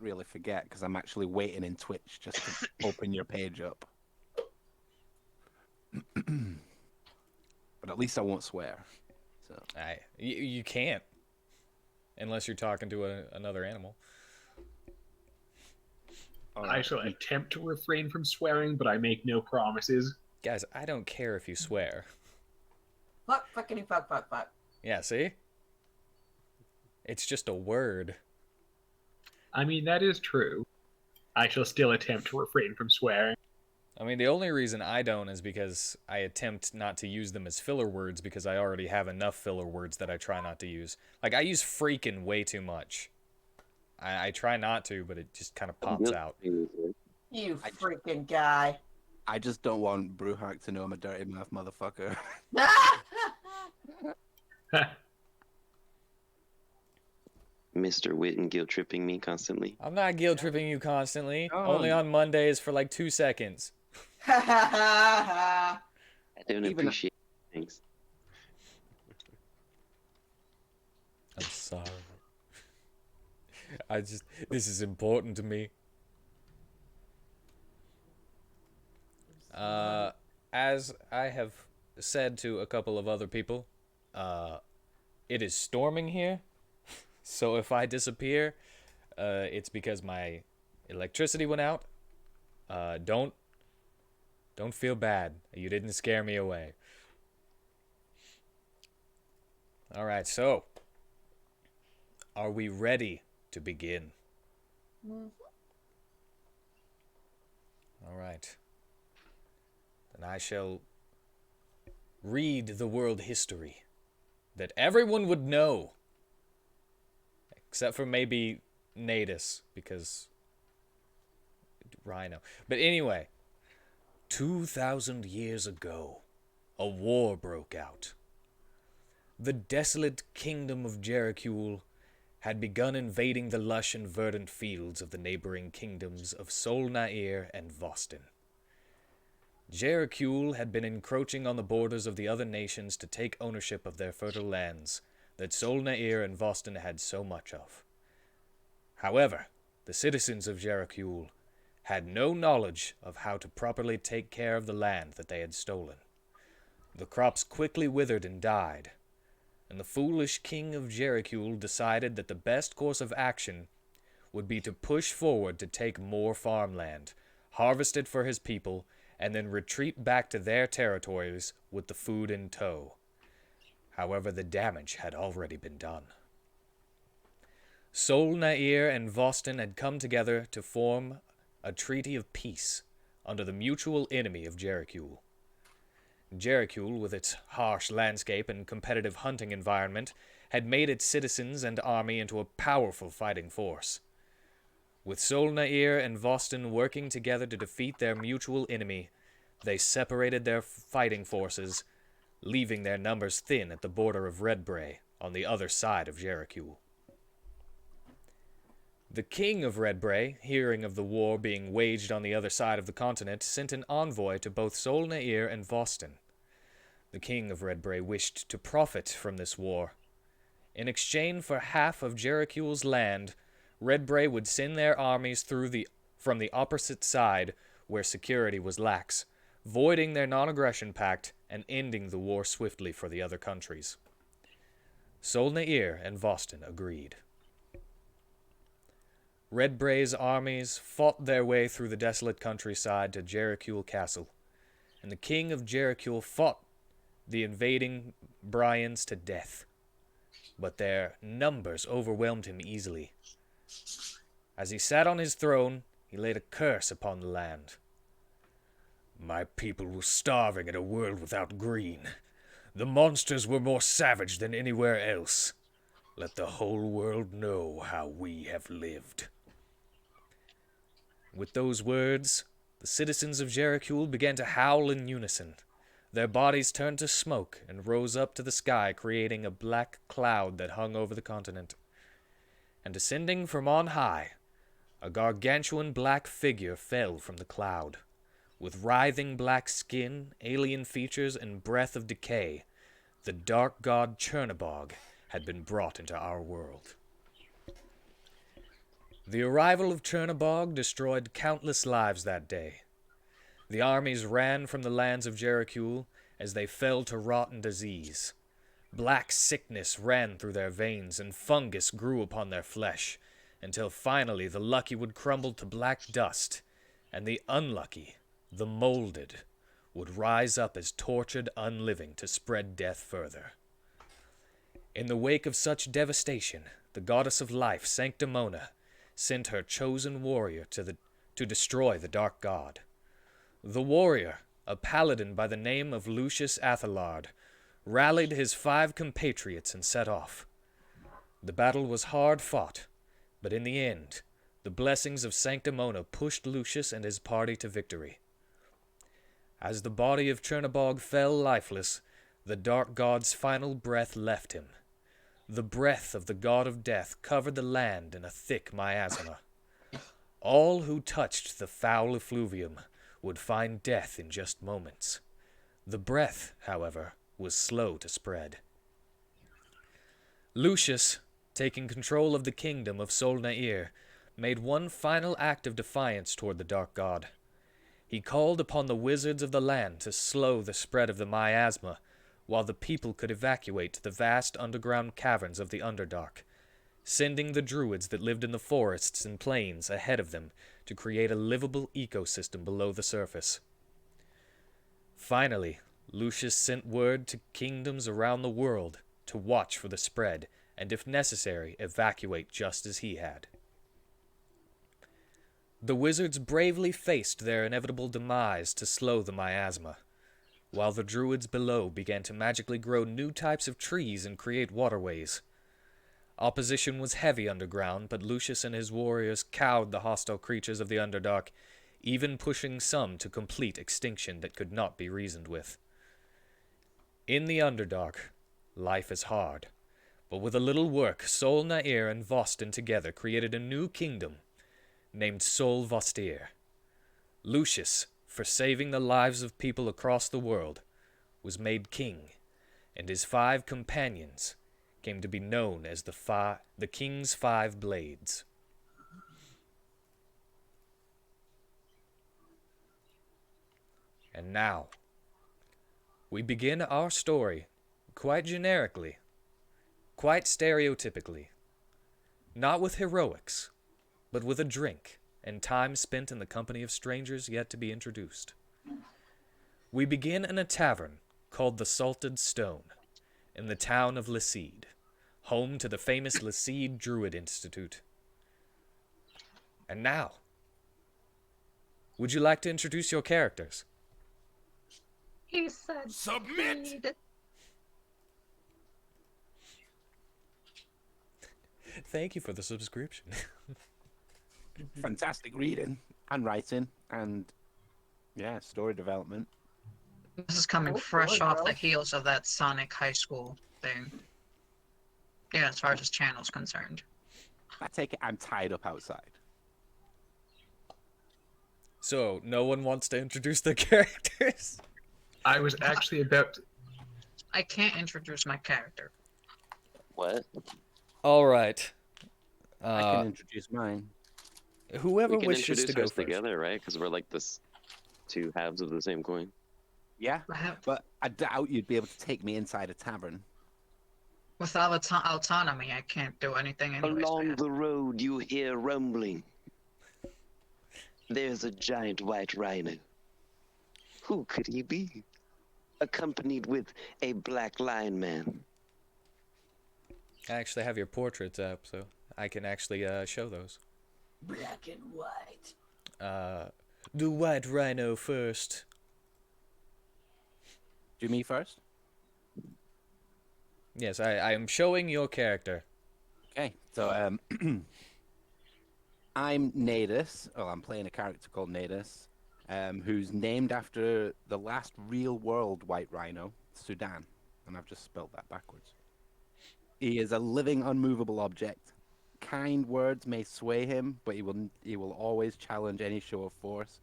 really forget because I'm actually waiting in Twitch just to open your page up. But at least I won't swear. So You can't unless you're talking to another animal. all I right. shall attempt to refrain from swearing, but I make no promises. Guys, I don't care if you swear. Fuck, fuckity, fuck, fuck, fuck. Yeah, see? It's just a word. I mean, that is true. I shall still attempt to refrain from swearing. I mean, the only reason I don't is because I attempt not to use them as filler words because I already have enough filler words that I try not to use. Like, I use freaking way too much. I try not to, but it just kind of pops out. You freaking guy. I just don't want Brewhack to know I'm a dirty mouth motherfucker. Mr. Witten guilt tripping me constantly. I'm not guilt tripping you constantly. Oh. Only on Mondays for like 2 seconds. I don't Even- appreciate things. I'm sorry. This is important to me. As I have said to a couple of other people, it is storming here. So if I disappear, it's because my electricity went out. Don't feel bad. You didn't scare me away. All right, so are we ready to begin? All right. Then I shall read the world history that everyone would know. Except for maybe Natus, because Rhino. But anyway, 2,000 years ago, a war broke out. The desolate kingdom of Jerichul had begun invading the lush and verdant fields of the neighboring kingdoms of Sol-Nair and Vostin. Jerichul had been encroaching on the borders of the other nations to take ownership of their fertile lands that Sol-Nair and Vostin had so much of. However, the citizens of Jerichul had no knowledge of how to properly take care of the land that they had stolen. The crops quickly withered and died, and the foolish king of Jerichul decided that the best course of action would be to push forward to take more farmland, harvest it for his people, and then retreat back to their territories with the food in tow. However, the damage had already been done. Sol-Nair and Vostin had come together to form a treaty of peace under the mutual enemy of Jerichul. Jerichul, with its harsh landscape and competitive hunting environment, had made its citizens and army into a powerful fighting force. With Sol-Nair and Vostin working together to defeat their mutual enemy, they separated their fighting forces, leaving their numbers thin at the border of Redbray, on the other side of Jerichul. The king of Redbray, hearing of the war being waged on the other side of the continent, sent an envoy to both Sol-Nair and Vostin. The king of Redbray wished to profit from this war. In exchange for half of Jerichul's land, Redbray would send their armies from the opposite side, where security was lax, voiding their non-aggression pact and ending the war swiftly for the other countries. Sol-Nair and Vostin agreed. Redbray's armies fought their way through the desolate countryside to Jerichul Castle, and the king of Jerichul fought the invading Bryans to death, but their numbers overwhelmed him easily. As he sat on his throne, he laid a curse upon the land. My people were starving in a world without green. The monsters were more savage than anywhere else. Let the whole world know how we have lived. With those words, the citizens of Jerichul began to howl in unison. Their bodies turned to smoke and rose up to the sky, creating a black cloud that hung over the continent. And descending from on high, a gargantuan black figure fell from the cloud. With writhing black skin, alien features, and breath of decay, the dark god Chernobog had been brought into our world. The arrival of Chernobog destroyed countless lives that day. The armies ran from the lands of Jerichul as they fell to rot and disease. Black sickness ran through their veins, and fungus grew upon their flesh, until finally the lucky would crumble to black dust, and the unlucky, the molded, would rise up as tortured unliving to spread death further. In the wake of such devastation, the goddess of life, Sanctimona, sent her chosen warrior to destroy the dark god. The warrior, a paladin by the name of Lucius Athelard, rallied his 5 compatriots and set off. The battle was hard fought, but in the end, the blessings of Sanctimona pushed Lucius and his party to victory. As the body of Chernobog fell lifeless, the dark god's final breath left him. The breath of the god of death covered the land in a thick miasma. All who touched the foul effluvium would find death in just moments. The breath, however, was slow to spread. Lucius, taking control of the kingdom of Solnair, made one final act of defiance toward the dark god. He called upon the wizards of the land to slow the spread of the miasma, while the people could evacuate to the vast underground caverns of the Underdark, sending the druids that lived in the forests and plains ahead of them to create a livable ecosystem below the surface. Finally, Lucius sent word to kingdoms around the world to watch for the spread and, if necessary, evacuate just as he had. The wizards bravely faced their inevitable demise to slow the miasma, while the druids below began to magically grow new types of trees and create waterways. Opposition was heavy underground, but Lucius and his warriors cowed the hostile creatures of the Underdark, even pushing some to complete extinction that could not be reasoned with. In the Underdark, life is hard, but with a little work, Sol Nair and Vostin together created a new kingdom named Sol Vostir. Lucius, for saving the lives of people across the world, was made king, and his 5 companions came to be known as the King's 5 Blades. And now, we begin our story quite generically, quite stereotypically, not with heroics, but with a drink and time spent in the company of strangers yet to be introduced. We begin in a tavern called the Salted Stone, in the town of Lsd, home to the famous Lsd Druid Institute. And now, would you like to introduce your characters? He said Submit! speed. Thank you for the subscription. Fantastic reading and writing and, yeah, story development. This is coming Oh, fresh boy, off girl. the heels of that Sonic High School thing. Yeah, as far as his channel's concerned. I take it I'm tied up outside. So, no one wants to introduce their characters? I was actually about to... I can't introduce my character. What? All right. I can introduce mine. Whoever We can wishes introduce to go ours first. together, right? Because we're like this 2 halves of the same coin. Yeah, I have- but I doubt you'd be able to take me inside a tavern. Without autonomy, I can't do anything anyways. Along man. the road, you hear rumbling. There's a giant white rhino. Who could he be? Accompanied with a black lion man. I actually have your portraits up, so I can actually show those. Black and white. Do White Rhino first. Do me first? Yes, I am showing your character. Okay, so I'm Nadus. Well, I'm playing a character called Nadus, who's named after the last real-world white rhino, Sudan, and I've just spelled that backwards. He is a living, unmovable object. Kind words may sway him, but he will always challenge any show of force.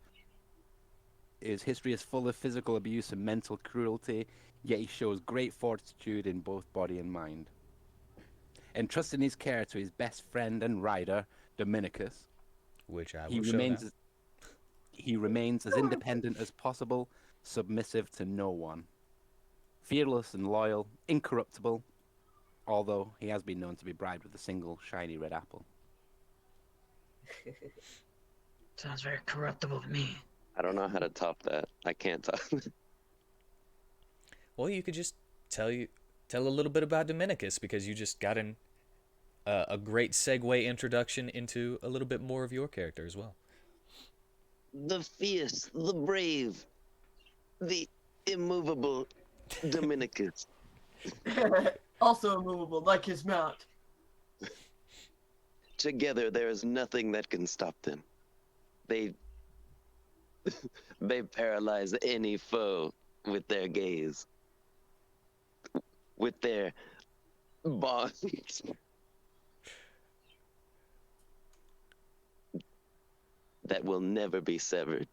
His history is full of physical abuse and mental cruelty, yet he shows great fortitude in both body and mind. Entrusting his care to his best friend and rider, Dominicus. Which I He will show now. remains as independent as possible, submissive to no one. Fearless and loyal, incorruptible, although he has been known to be bribed with a single shiny red apple. Sounds very corruptible to me. I don't know how to top that. I can't top. Well, you could just tell a little bit about Dominicus, because you just got a great segue introduction into a little bit more of your character as well. The fierce, the brave, the immovable Dominicus. Also immovable, like his mount. Together, there is nothing that can stop them. They paralyze any foe with their gaze, with their bonds. That will never be severed.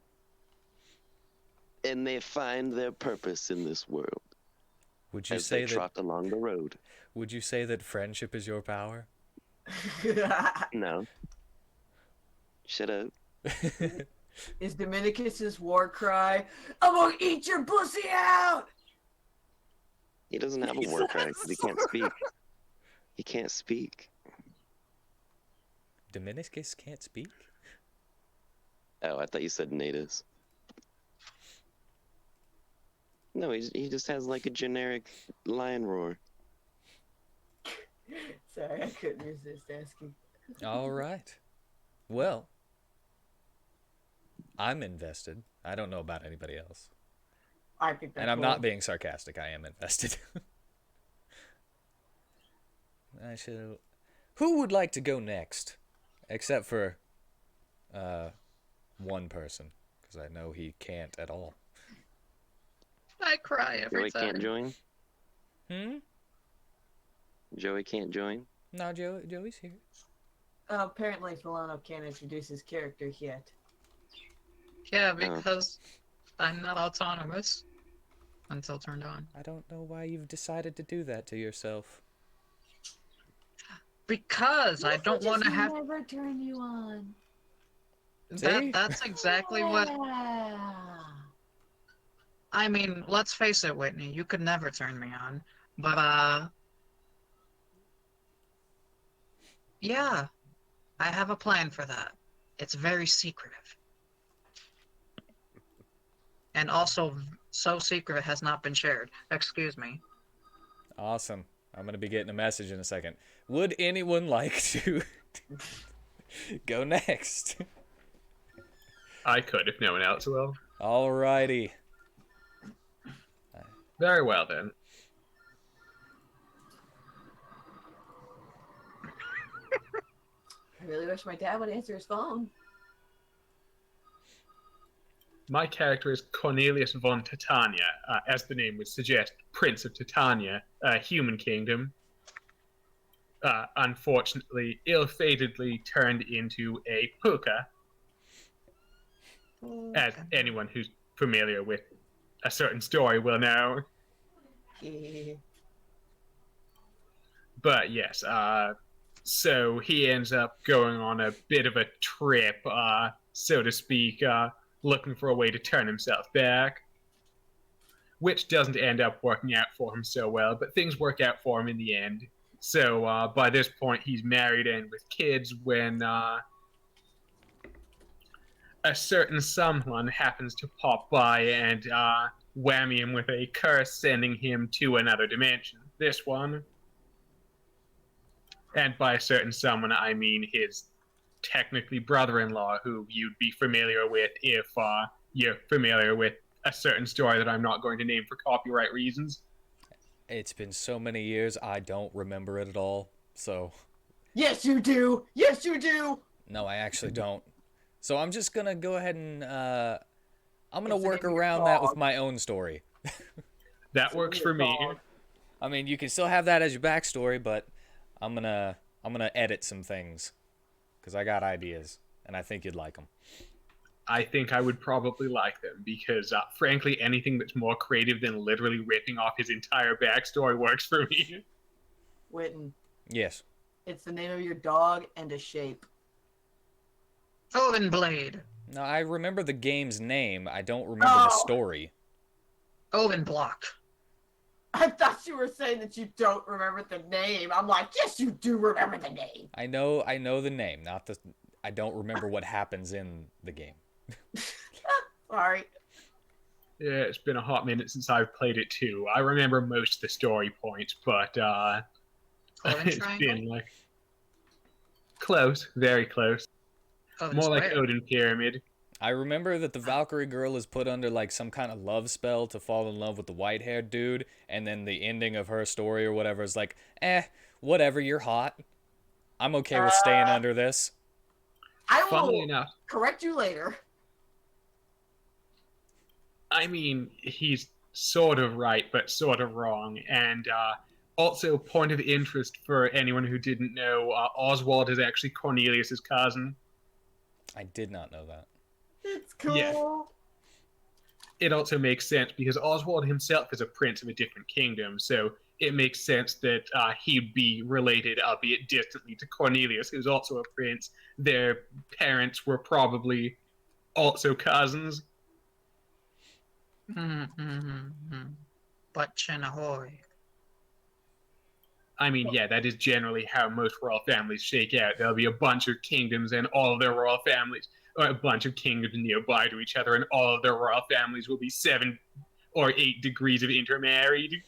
And they find their purpose in this world Would you as say they trot along the road. Would you say that friendship is your power? No. Shut up. Is Dominicus's war cry, I'm gonna eat your pussy out! He doesn't have a war cry because he can't speak. He can't speak. Dominicus can't speak? Oh, I thought you said natives. No, he just has like a generic lion roar. Sorry, I couldn't resist asking. All right. Well, I'm invested. I don't know about anybody else. I think that's And I'm cool. not being sarcastic. I am invested. I shall... Who would like to go next? Except for one person, because I know he can't at all. I cry every Joey time. can't join? Joey can't join? No, Joey's here. Apparently, Philano can't introduce his character yet. Yeah, because I'm not autonomous until turned on. I don't know why you've decided to do that to yourself. Because I don't want to have. Never turn you on. See? That's exactly what. Yeah. I mean, let's face it, Whitney. You could never turn me on, but yeah, I have a plan for that. It's very secretive, and also so secret it has not been shared. Excuse me. Awesome. I'm going to be getting a message in a second. Would anyone like to go next? I could if no one else will. Alrighty. Very well then. I really wish my dad would answer his phone. My character is Cornelius Von Titania, as the name would suggest, Prince of Titania, human kingdom. Unfortunately, ill-fatedly turned into a puka, as anyone who's familiar with a certain story will know. But yes, so he ends up going on a bit of a trip, so to speak, looking for a way to turn himself back, which doesn't end up working out for him so well, but things work out for him in the end. So by this point, he's married and with kids when a certain someone happens to pop by and whammy him with a curse, sending him to another dimension. This one. And by a certain someone, I mean his technically brother-in-law, who you'd be familiar with if you're familiar with a certain story that I'm not going to name for copyright reasons. It's been so many years, I don't remember it at all. So, Yes, you do. Yes, you do. no, I actually don't. So I'm just going to go ahead and I'm going It's to the work name of your around that with dog. my own story. That works for me. I mean, you can still have that as your backstory, but I'm gonna edit some things because I got ideas and I think you'd like them. I think I would probably like them because, frankly, anything that's more creative than literally ripping off his entire backstory works for me. Witten, Yes. it's the name of your dog and a shape. Oven Blade. No, I remember the game's name. I don't remember the Oh. story. Oven Block. I thought you were saying that you don't remember the name. I'm like, yes, you do remember the name. I know the name, not the. I don't remember what happens in the game. Sorry. Yeah, it's been a hot minute since I've played it too. I remember most of the story points, but Oven it's Triangle. been like close, very close. Oven More like Square. Odin Pyramid. I remember that the Valkyrie girl is put under like some kind of love spell to fall in love with the white-haired dude, and then the ending of her story or whatever is like, whatever, you're hot. I'm okay with staying under this. I Funnily will enough, correct you later. I mean, he's sort of right, but sort of wrong. And also, point of interest for anyone who didn't know, Oswald is actually Cornelius's cousin. I did not know that. It's cool. Yeah. It also makes sense because Oswald himself is a prince of a different kingdom, so it makes sense that he'd be related, albeit distantly, to Cornelius, who's also a prince. Their parents were probably also cousins. But Chinahoy. I mean, yeah, that is generally how most royal families shake out. There'll be a bunch of kingdoms and all of their royal families, or a bunch of kingdoms nearby to each other, and all of their royal families will be 7 or 8 degrees of intermarried.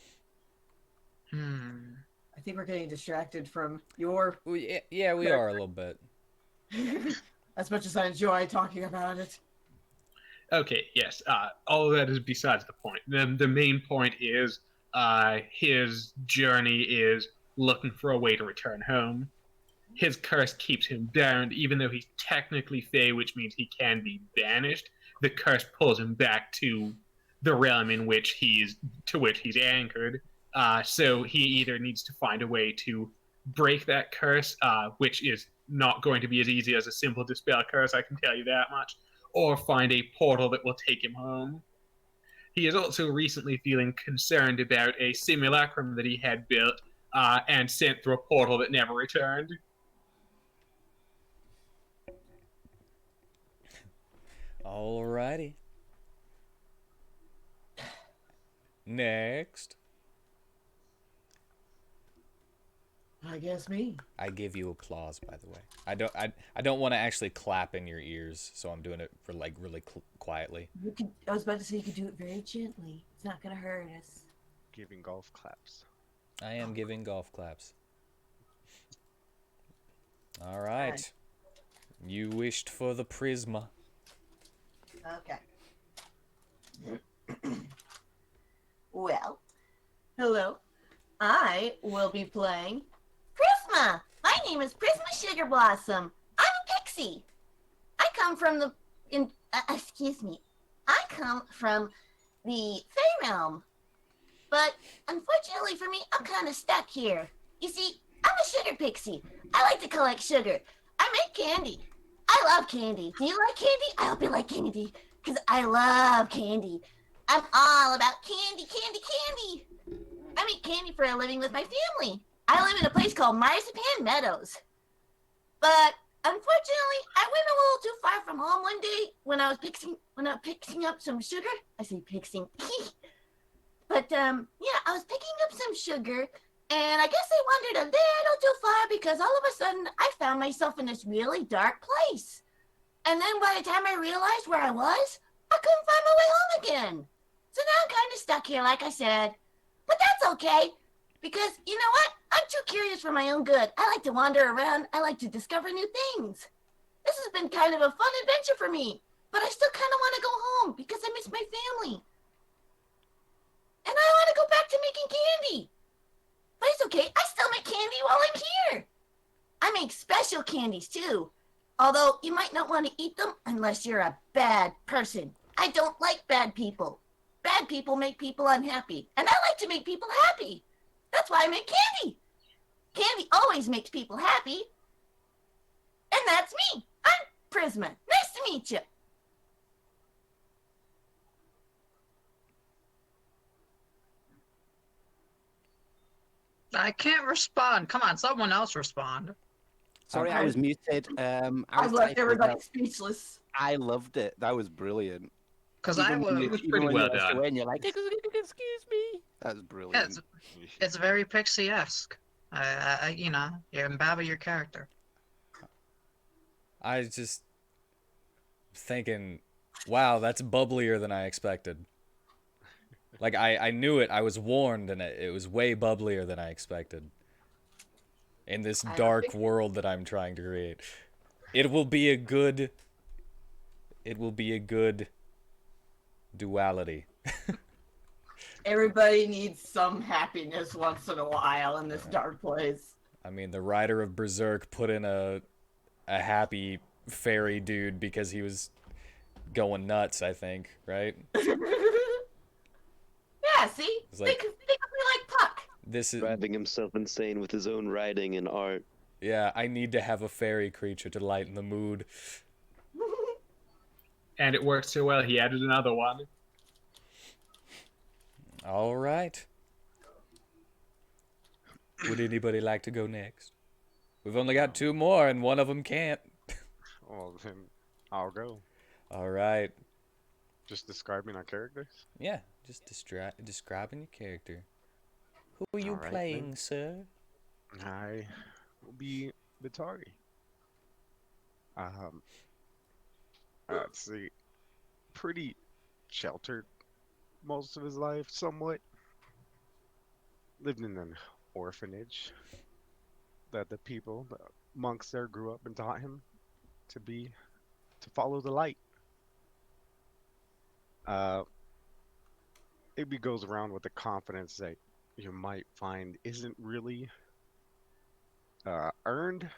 I think we're getting distracted from your. Yeah, we are a little bit. As much as I enjoy talking about it. Okay, yes, all of that is besides the point. The main point is his journey is looking for a way to return home. His curse keeps him bound, even though he's technically Fey, which means he can be banished. The curse pulls him back to the realm in which he's anchored. So he either needs to find a way to break that curse, which is not going to be as easy as a simple dispel curse, I can tell you that much, or find a portal that will take him home. He is also recently feeling concerned about a simulacrum that he had built and sent through a portal that never returned. Alrighty. Next. I guess me. I give you applause, by the way. I don't want to actually clap in your ears, so I'm doing it for like really quietly. I was about to say you could do it very gently. It's not gonna hurt us. Giving golf claps. I am giving golf claps. All right. You wished for the Prisma. Okay. Well, hello. I will be playing Prisma. My name is Prisma Sugar Blossom. I'm a pixie. I come from the I come from the Fey realm. But unfortunately for me, I'm kind of stuck here. You see, I'm a sugar pixie. I like to collect sugar. I make candy. I love candy. Do you like candy? I hope you like candy, because I love candy. I'm all about candy, candy, candy. I make candy for a living with my family. I live in a place called Marzipan Meadows. But unfortunately, I went a little too far from home one day when I was picking up some sugar. I say pixing. But yeah, I was picking up some sugar, and I guess I wandered a little too far because all of a sudden I found myself in this really dark place. And then by the time I realized where I was, I couldn't find my way home again. So now I'm kind of stuck here, like I said. But that's okay, because you know what? I'm too curious for my own good. I like to wander around. I like to discover new things. This has been kind of a fun adventure for me, but I still kind of want to go home because I miss my family. And I want to go back to making candy. But it's okay. I still make candy while I'm here. I make special candies too. Although you might not want to eat them unless you're a bad person. I don't like bad people. Bad people make people unhappy. And I like to make people happy. That's why I make candy. Candy always makes people happy. And that's me. I'm Prisma. Nice to meet you. I can't respond. Come on, someone else respond. Sorry, I Okay. was muted. I was left typing everybody up. speechless. I loved it. That was brilliant. Because Even I when was. It was even pretty when you well lost done. away and you're like, excuse me. That was Yeah, brilliant. it's very Pixie-esque. You know, you embody your character. I just thinking, wow, that's bubblier than I expected. Like, I knew it. I was warned, and it was way bubblier than I expected. In this I dark think- world that I'm trying to create. It will be a good... It will be a good duality. Everybody needs some happiness once in a while in this dark place. I mean, the writer of Berserk put in a happy fairy dude because he was going nuts, I think, right? Yeah, see? It's like- Think of me like Puck. This is... Driving himself insane with his own writing and art. Yeah, I need to have a fairy creature to lighten the mood. And it worked so well, he added another one. All right. Would anybody like to go next? We've only got 2 more, and one of them can't. Well, then I'll go. All right. Just describing our characters. Yeah, just describing your character. Who are you All right, playing, then. sir? I will be Vitari. Let's see. Pretty sheltered most of his life, somewhat. Lived in an orphanage that the monks there grew up and taught him to follow the light. It goes around with the confidence that you might find isn't really earned,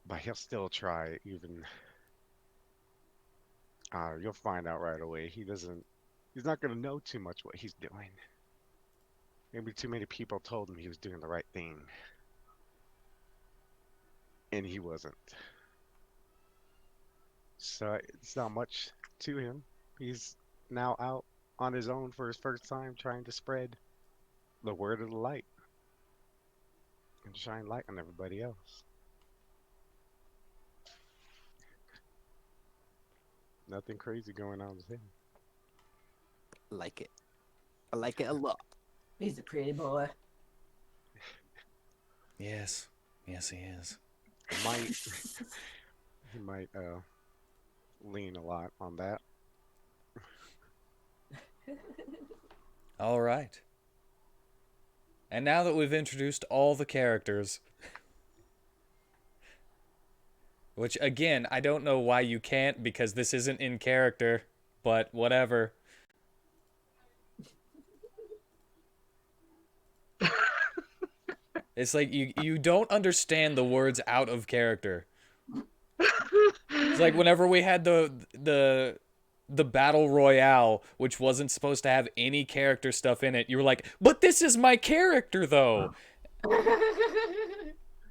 but he'll still try. Even you'll find out right away. He's not gonna know too much what he's doing. Maybe too many people told him he was doing the right thing, and he wasn't. So it's not much to him. He's now out on his own for his first time, trying to spread the word of the light and shine light on everybody else. Nothing crazy going on with him. Like it. I like it a lot. He's a pretty boy. Yes. Yes, he is. He might lean a lot on that. All right. And now that we've introduced all the characters, which again, I don't know why you can't because this isn't in character, but whatever. It's like you don't understand the words out of character. It's like whenever we had the battle royale, which wasn't supposed to have any character stuff in it, you were like, but this is my character though.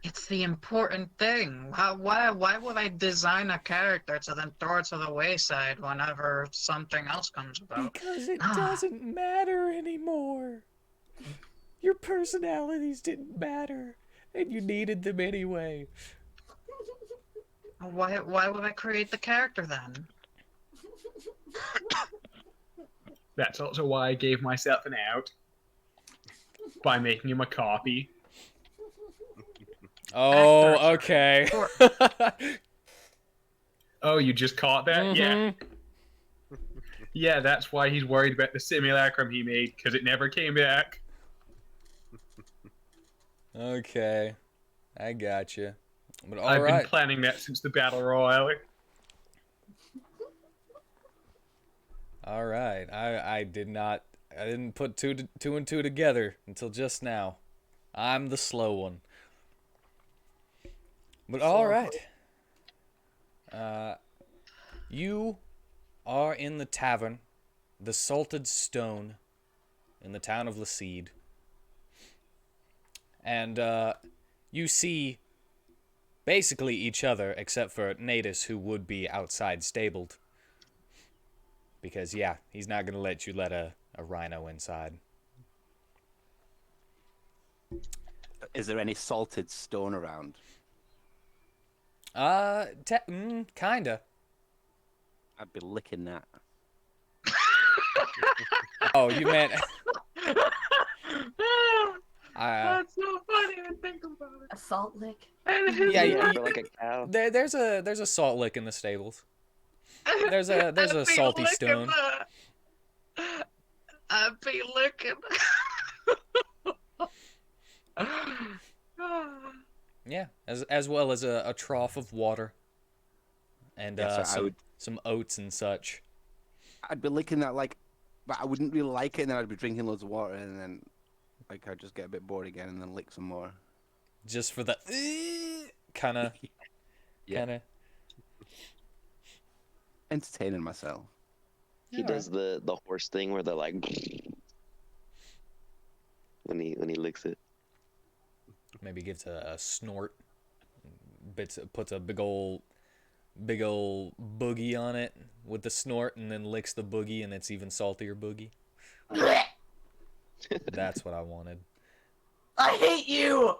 It's the important thing. Why would I design a character to then throw it to the wayside whenever something else comes about? Because it doesn't matter anymore. Your personalities didn't matter, and you needed them anyway. Why would I create the character then? That's also why I gave myself an out by making him a copy. Oh, okay. Oh, you just caught that? Yeah. Mhm. Yeah, that's why he's worried about the simulacrum he made, because it never came back. Okay, I got you. But all I've right. been planning that since the Battle Royale. All right. I didn't put two and two together until just now. I'm the slow one. But all right. You are in the tavern, the Salted Stone, in the town of Lsd. And you see basically each other, except for Natus, who would be outside stabled. Because, yeah, he's not going to let you let a rhino inside. Is there any salted stone around? Kinda. I'd be licking that. Oh, you meant. That's so funny to think about it. A salt lick. Yeah, Yeah, for like a cow. there's a salt lick in the stables. There's a I'd be salty licking stone. I'd be licking. Yeah, as well as a trough of water, and Yeah, so some oats and such. I'd be licking that like, but I wouldn't really like it, and then I'd be drinking loads of water, and then like I'd just get a bit bored again, and then lick some more. Just for the kind of, Yeah. kind of. Entertaining myself. He does the horse thing where they're like when he licks it. Maybe gives a snort, puts a big old boogie on it with the snort, and then licks the boogie, and it's even saltier boogie. That's what I wanted. I hate you.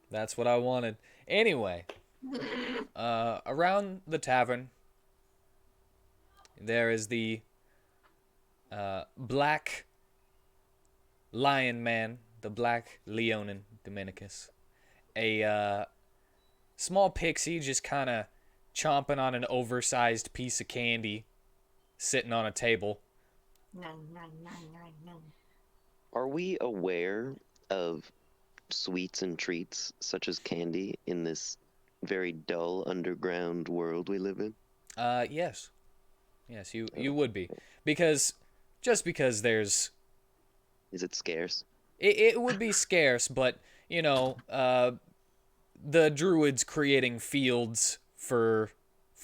That's what I wanted. Anyway, around the tavern, there is the Black Lion Man, the Black Leonin Dominicus. A small pixie just kind of chomping on an oversized piece of candy sitting on a table. No, no, no, no, no. Are we aware of sweets and treats such as candy in this very dull underground world we live in? Yes. Yes, you would be. Because there's... Is it scarce? It would be scarce, but, you know, the druids creating fields for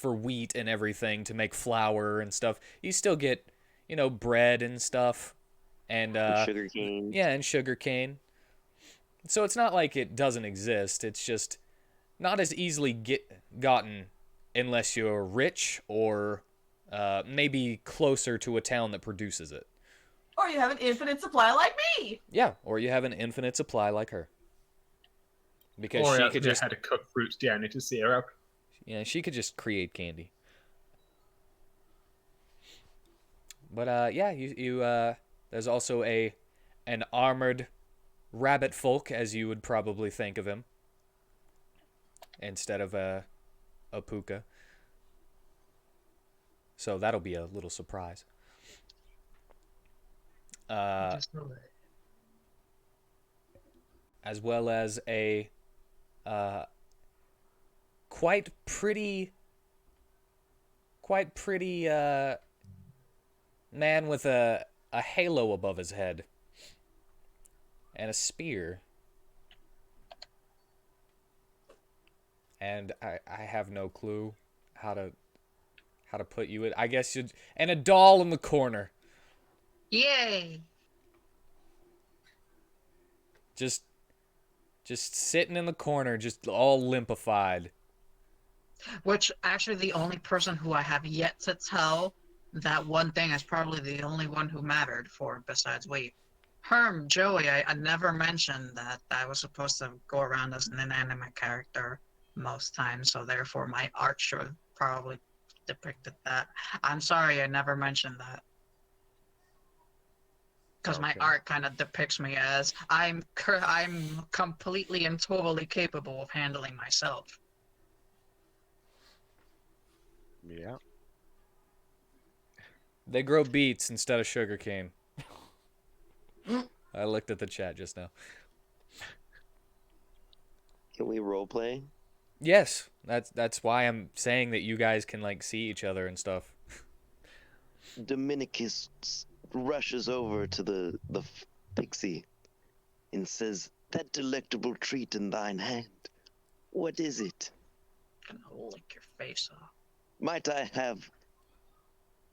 wheat and everything to make flour and stuff. You still get, you know, bread and stuff. And sugar cane. Yeah, and sugar cane. So it's not like it doesn't exist. It's just not as easily gotten unless you're rich or maybe closer to a town that produces it. Or you have an infinite supply like me. Yeah, or you have an infinite supply like her. Because Or she else could you just had to cook fruits down into syrup. she could just create candy. But yeah, you there's also an armored rabbit folk, as you would probably think of him, instead of a puka. So that'll be a little surprise. As well as a quite pretty man with a halo above his head and a spear. And I have no clue how to put you in. I guess you and a doll in the corner. Yay! Just sitting in the corner, just all limpified. Which, actually, the only person who I have yet to tell that one thing is probably the only one who mattered for besides Wheat. Joey, I never mentioned that I was supposed to go around as an inanimate character most times, so therefore my art should have probably depicted that. I'm sorry I never mentioned that. Because my art kind of depicts me as I'm completely and totally capable of handling myself. Yeah. They grow beets instead of sugarcane. I looked at the chat just now. Can we roleplay? Yes, that's why I'm saying that you guys can like see each other and stuff. Dominicus rushes over to the pixie and says, "That delectable treat in thine hand, what is it? I'm gonna lick your face off. Might I have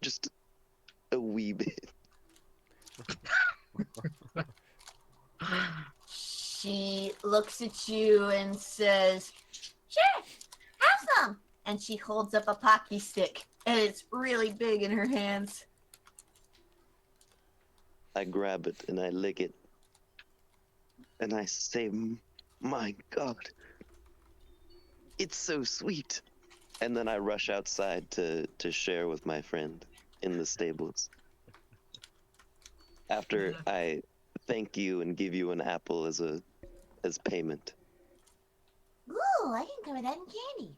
just a wee bit?" She looks at you and says, "Sure, have some." And she holds up a pocky stick, and it's really big in her hands. I grab it and I lick it. and I say, my God, it's so sweet. And then I rush outside to share with my friend in the stables. After I thank you and give you an apple as payment. Ooh, I can cover that in candy.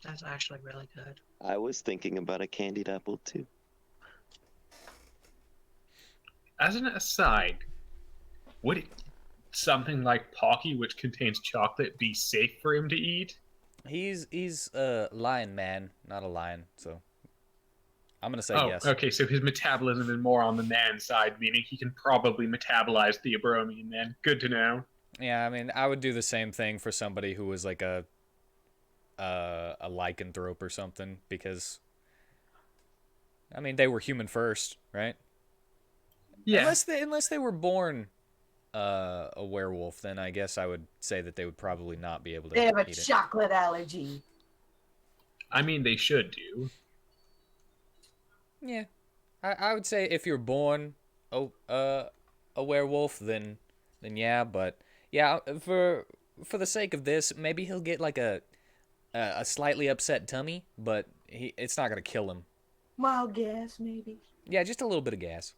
That's actually really good. I was thinking about a candied apple too. As an aside, would something like Pocky, which contains chocolate, be safe for him to eat? He's a lion man, not a lion, so I'm gonna say Oh, yes. okay, so his metabolism is more on the man side, meaning he can probably metabolize theobromine then. Good to know. Yeah, I mean, I would do the same thing for somebody who was like a lycanthrope or something, because I mean they were human first, right? Yeah. Unless they were born a werewolf, then I guess I would say that they would probably not be able to They have a eat it. chocolate allergy. I mean, they should do. Yeah, I would say if you're born a werewolf, then yeah, but yeah, for the sake of this, maybe he'll get like a slightly upset tummy, but it's not gonna kill him. Mild gas, maybe. Yeah, just a little bit of gas.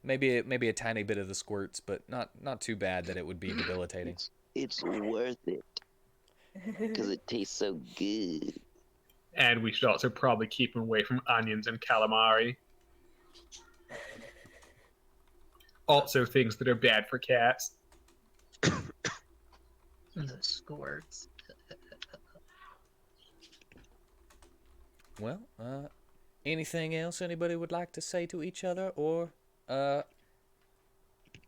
Maybe a tiny bit of the squirts, but not too bad that it would be debilitating. It's worth it because it tastes so good. And we should also probably keep him away from onions and calamari. Also, things that are bad for cats. The squirts. Well, anything else anybody would like to say to each other, or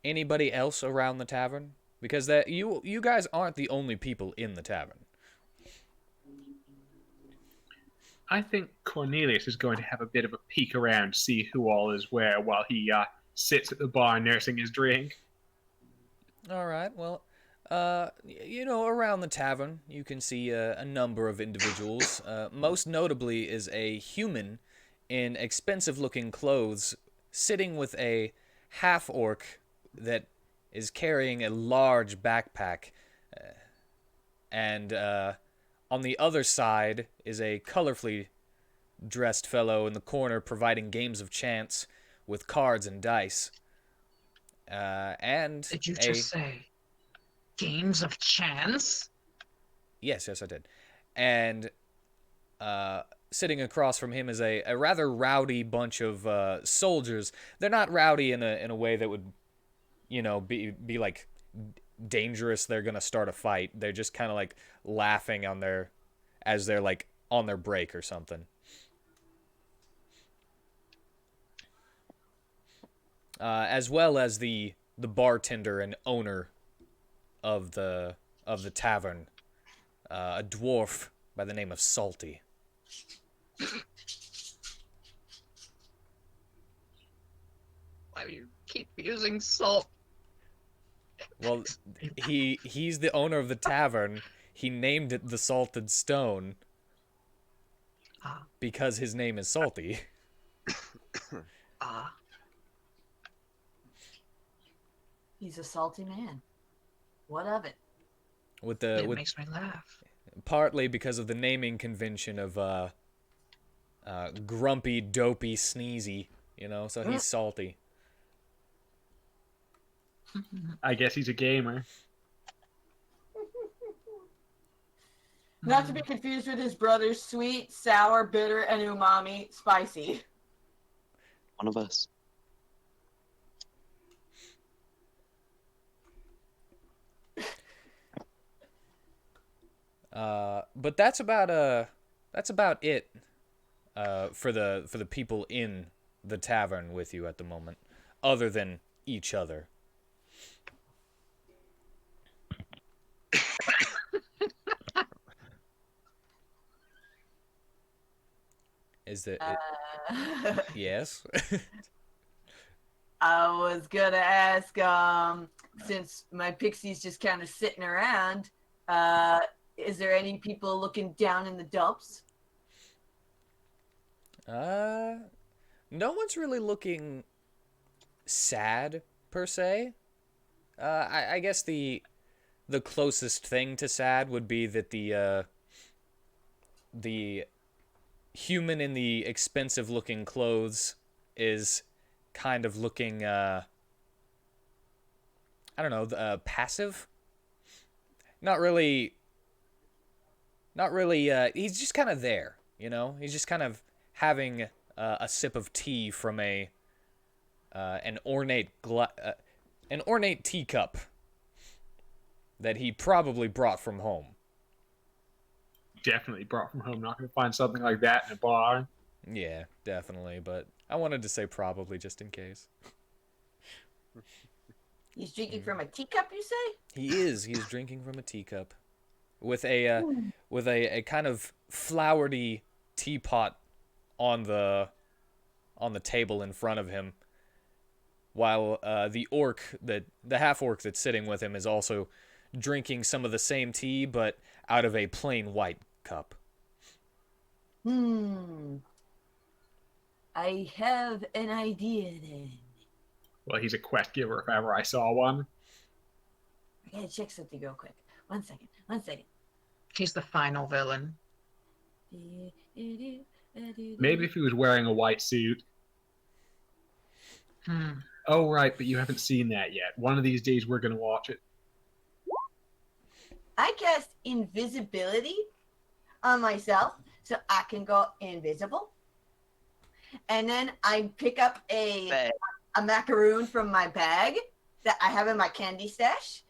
anybody else around the tavern? Because that you guys aren't the only people in the tavern. I think Cornelius is going to have a bit of a peek around, see who all is where, while he sits at the bar nursing his drink. All right. Well, you know, around the tavern, you can see a number of individuals. Most notably is a human in expensive-looking clothes, sitting with a half-orc that is carrying a large backpack, and on the other side is a colorfully dressed fellow in the corner providing games of chance with cards and dice. And Did you just say games of chance? Yes, I did. And sitting across from him is a rather rowdy bunch of soldiers. They're not rowdy in a way that would, you know, be like dangerous. They're gonna start a fight. They're just kind of like laughing as they're like on their break or something. As well as the bartender and owner of the tavern, a dwarf by the name of Salty. Why do you keep using salt? Well, he's the owner of the tavern. He named it the Salted Stone because his name is Salty. He's a salty man. What of it? It makes me laugh. Partly because of the naming convention of grumpy, dopey, sneezy, you know, so he's salty. I guess he's a gamer. Not to be confused with his brothers, sweet, sour, bitter, and umami, spicy. One of us. But that's about it for the people in the tavern with you at the moment, other than each other. Is that it? Yes? I was gonna ask, since my pixie's just kind of sitting around, is there any people looking down in the dumps? No one's really looking sad per se. I guess the closest thing to sad would be that the human in the expensive looking clothes is kind of looking I don't know, passive. Not really. He's just kind of there, you know. He's just kind of having a sip of tea from an ornate teacup that he probably brought from home. Definitely brought from home. Not going to find something like that in a bar. Yeah, definitely. But I wanted to say probably just in case. He's drinking from a teacup, you say? He is. He's drinking from a teacup with a kind of flowery teapot on the table in front of him, while the half orc that's sitting with him is also drinking some of the same tea, but out of a plain white cup. I have an idea then. Well, he's a quest giver if ever I saw one. I gotta check something real quick. One second. He's the final villain. Maybe if he was wearing a white suit. Oh, right, but you haven't seen that yet. One of these days we're going to watch it. I cast invisibility on myself so I can go invisible. And then I pick up a macaroon from my bag that I have in my candy stash.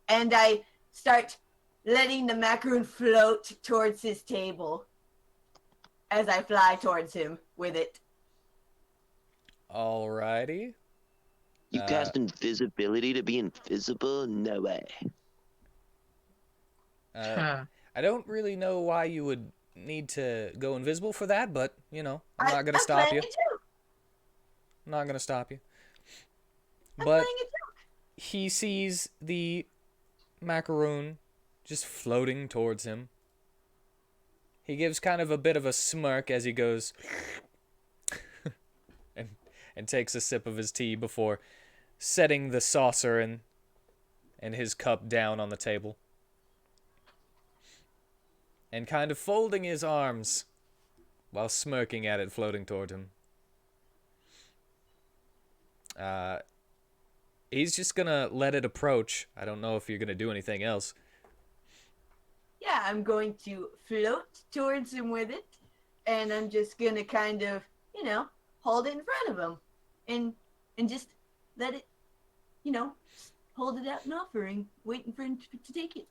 And I start letting the macaroon float towards his table as I fly towards him with it. Alrighty. You cast invisibility to be invisible? No way. I don't really know why you would need to go invisible for that, but, you know, I'm not going to stop you. I'm not going to stop you. But he sees the macaroon just floating towards him. He gives kind of a bit of a smirk as he goes and takes a sip of his tea before setting the saucer and his cup down on the table. And kind of folding his arms while smirking at it floating toward him. He's just gonna let it approach. I don't know if you're gonna do anything else. Yeah, I'm going to float towards him with it. And I'm just gonna kind of, you know, hold it in front of him. And just let it, you know, hold it out in offering, waiting for him to take it.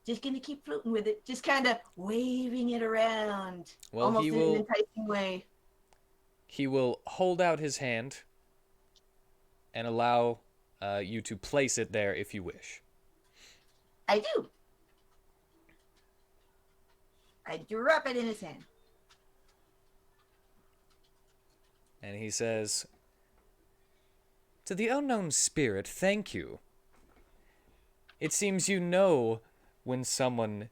Just gonna keep floating with it, just kind of waving it around, almost in an enticing way. He will hold out his hand and allow you to place it there if you wish. I do. I drop it in his hand. And he says, "To the unknown spirit, thank you. It seems you know when someone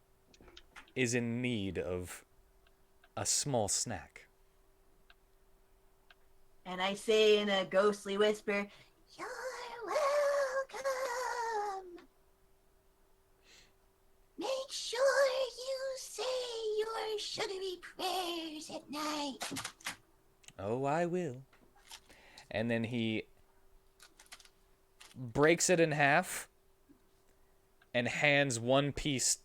is in need of a small snack." And I say in a ghostly whisper, "You're welcome. Make sure you say your sugary prayers at night." Oh, I will. And then he breaks it in half and hands one piece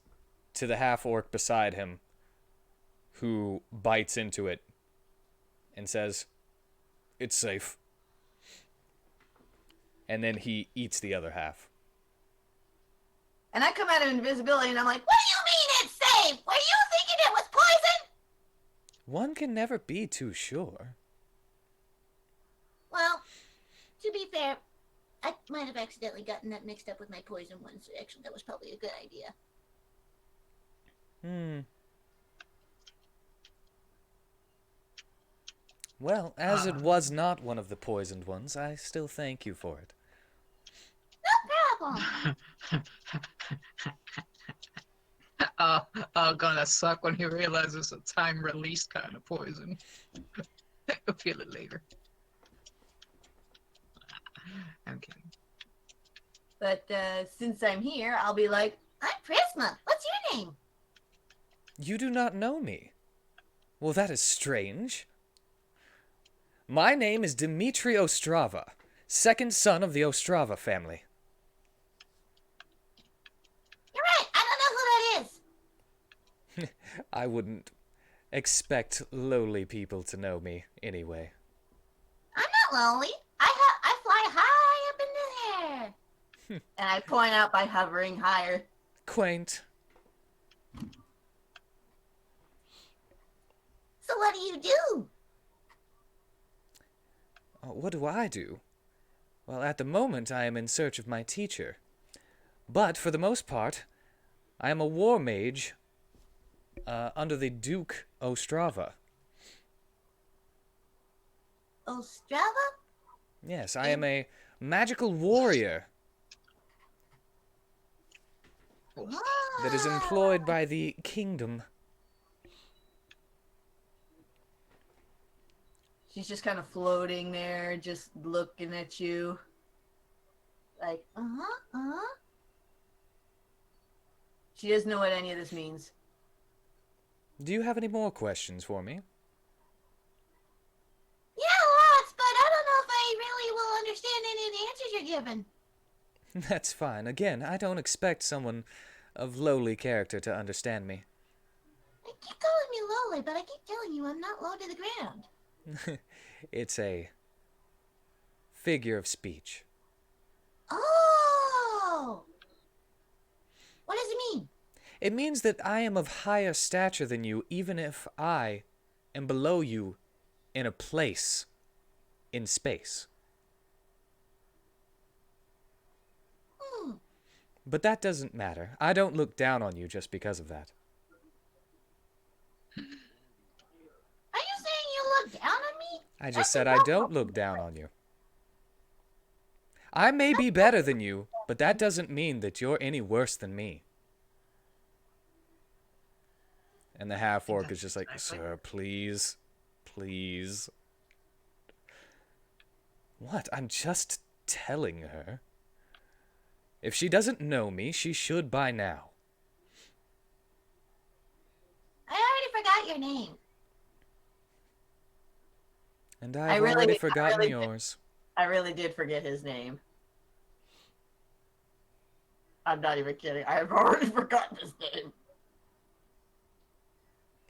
to the half-orc beside him, who bites into it and says, "It's safe." And then he eats the other half. And I come out of invisibility and I'm like, "What do you mean it's safe? Were you thinking it was poison?" One can never be too sure. Well, to be fair, I might have accidentally gotten that mixed up with my poison one, so actually that was probably a good idea. Well, as it was not one of the poisoned ones, I still thank you for it. No problem. Gonna suck when he realizes it's a time release kind of poison. He'll feel it later. I'm kidding. But since I'm here, I'll be like, I'm Prisma. What's your name? You do not know me. Well, that is strange. My name is Dmitri Ostrava, second son of the Ostrava family. You're right. I don't know who that is. I wouldn't expect lowly people to know me anyway. I'm not lonely. I fly high up in the air. and I point out by hovering higher. Quaint. So what do you do? What do I do? Well, at the moment I am in search of my teacher. But for the most part, I am a war mage under the Duke Ostrava. Ostrava? Yes, I am a magical warrior that is employed by the kingdom. She's just kind of floating there, just looking at you. Like, She doesn't know what any of this means. Do you have any more questions for me? Yeah, lots, but I don't know if I really will understand any of the answers you're giving. That's fine. Again, I don't expect someone of lowly character to understand me. You keep calling me lowly, but I keep telling you I'm not low to the ground. It's a figure of speech. Oh! What does it mean? It means that I am of higher stature than you, even if I am below you in a place in space. But that doesn't matter. I don't look down on you just because of that. Are you saying you look down on me? I just said I don't look down on you. I may be better than you, but that doesn't mean that you're any worse than me. And the half-orc is just like, sir, please, please. What? I'm just telling her. If she doesn't know me, she should by now. I already forgot your name. And I've already forgotten yours. I really did forget his name. I'm not even kidding. I have already forgotten his name.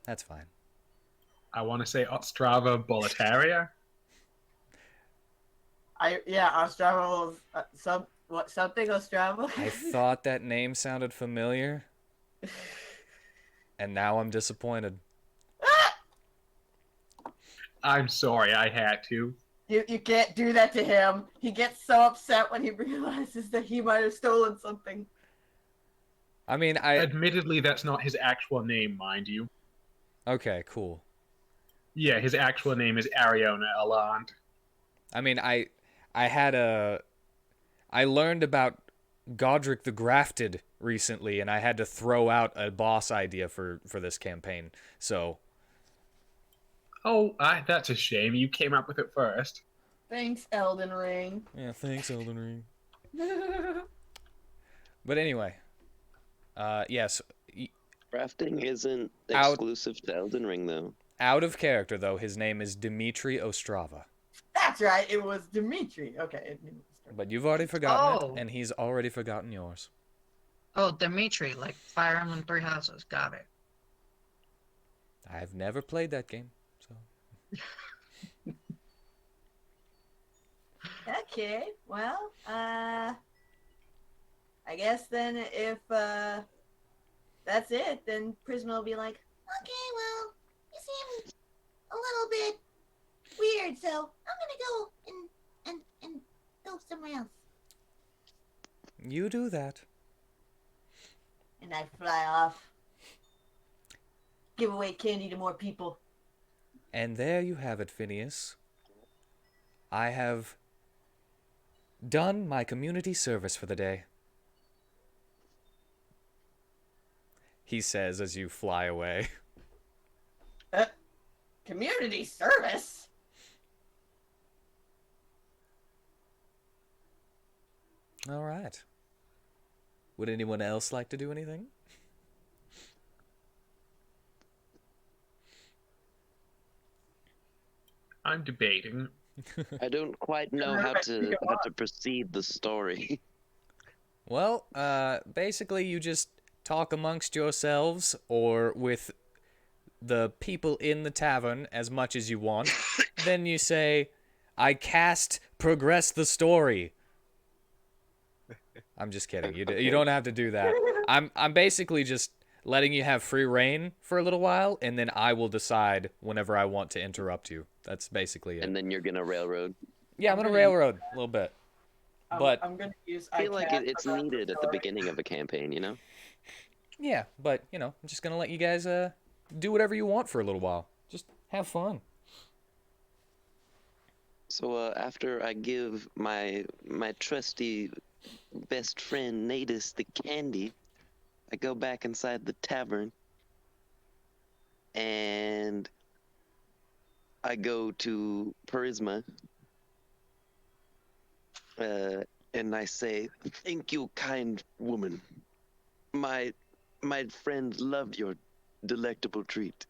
That's fine. I want to say Ostrava Boletaria. Ostrava was something Ostrava. I thought that name sounded familiar. And now I'm disappointed. I'm sorry, I had to. You can't do that to him. He gets so upset when he realizes that he might have stolen something. I mean, Admittedly, that's not his actual name, mind you. Okay, cool. Yeah, his actual name is Ariona Aland. I mean, I learned about Godric the Grafted recently, and I had to throw out a boss idea for this campaign. So. Oh, that's a shame. You came up with it first. Thanks, Elden Ring. Yeah, thanks, Elden Ring. But anyway, yes. Crafting isn't exclusive to Elden Ring, though. Out of character, though, his name is Dmitri Ostrava. That's right, it was Dmitri. Okay. But you've already forgotten it, and he's already forgotten yours. Oh, Dmitri, like Fire Emblem Three Houses. Got it. I've never played that game, so. Okay, well, I guess then if that's it, then Prisma will be like, Okay, well, you seem a little bit weird, so I'm gonna go and go somewhere else. You do that. and I fly off. Give away candy to more people. And there you have it, Phineas. I have done my community service for the day. He says as you fly away. Community service? All right. Would anyone else like to do anything? I'm debating. I don't quite know how to proceed the story. Well, basically you just talk amongst yourselves or with the people in the tavern as much as you want. Then you say, I cast progress the story. I'm just kidding. You don't have to do that. I'm basically just letting you have free reign for a little while, and then I will decide whenever I want to interrupt you. That's basically it. And then you're gonna railroad. Yeah, I'm gonna railroad a little bit. But I'm gonna use. I feel like cast it's progress the needed at the story. beginning of a campaign, you know? yeah, but I'm just gonna let you guys do whatever you want for a little while. Just have fun. So after I give my trusty best friend Natus the candy, I go back inside the tavern and I go to Charisma and I say, "Thank you, kind woman. My friend loved your delectable treat."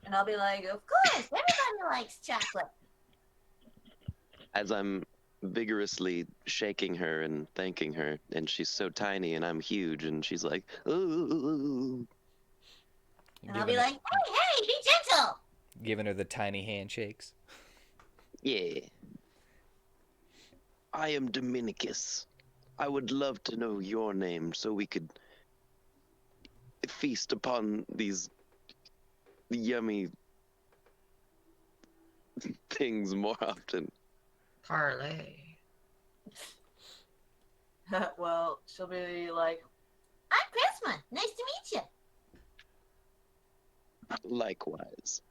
And I'll be like, of course, everybody likes chocolate. As I'm vigorously shaking her and thanking her, and she's so tiny and I'm huge, and she's like, "Ooh." And I'll be like, hey, be gentle. Giving her the tiny handshakes. Yeah. I am Dominicus. I would love to know your name so we could feast upon these yummy things more often. Parlay. Well, she'll be like, I'm Prisma. Nice to meet you. Likewise.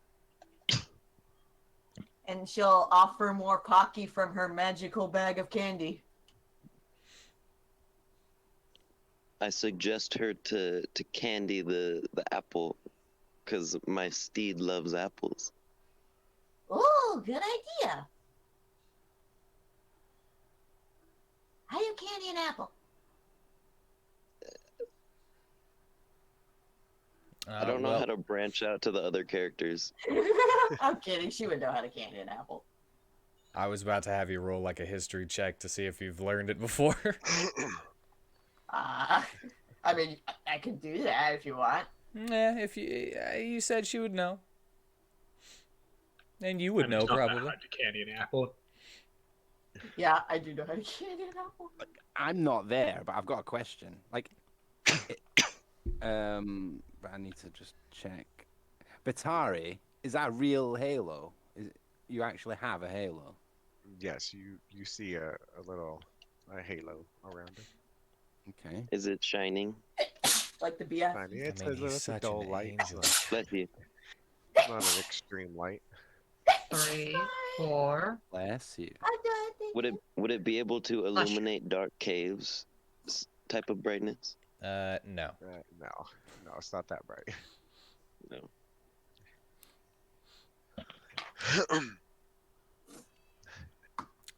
and she'll offer more Pocky from her magical bag of candy. I suggest her to candy the apple, because my steed loves apples. Oh, good idea. How do you candy an apple? I don't know how to branch out to the other characters. I'm kidding. She would know how to candy an apple. I was about to have you roll like a history check to see if you've learned it before. I mean, I can do that if you want. Yeah, if you said she would know, and you would know It's not that probably. hard to candy an apple. Yeah, I do know how to candy an apple. I'm not there, but I've got a question. Like, but I need to just check. Batari, is that a real halo? You actually have a halo? Yes, you see a little halo around it. Okay. Is it shining? Like the BF. Fine, yeah, it's, I mean, he's it's a such dull an light. angel. Bless you. It's not an extreme light. 3, 4. Bless you. Would it be able to illuminate dark caves type of brightness? No. No, it's not that bright. No.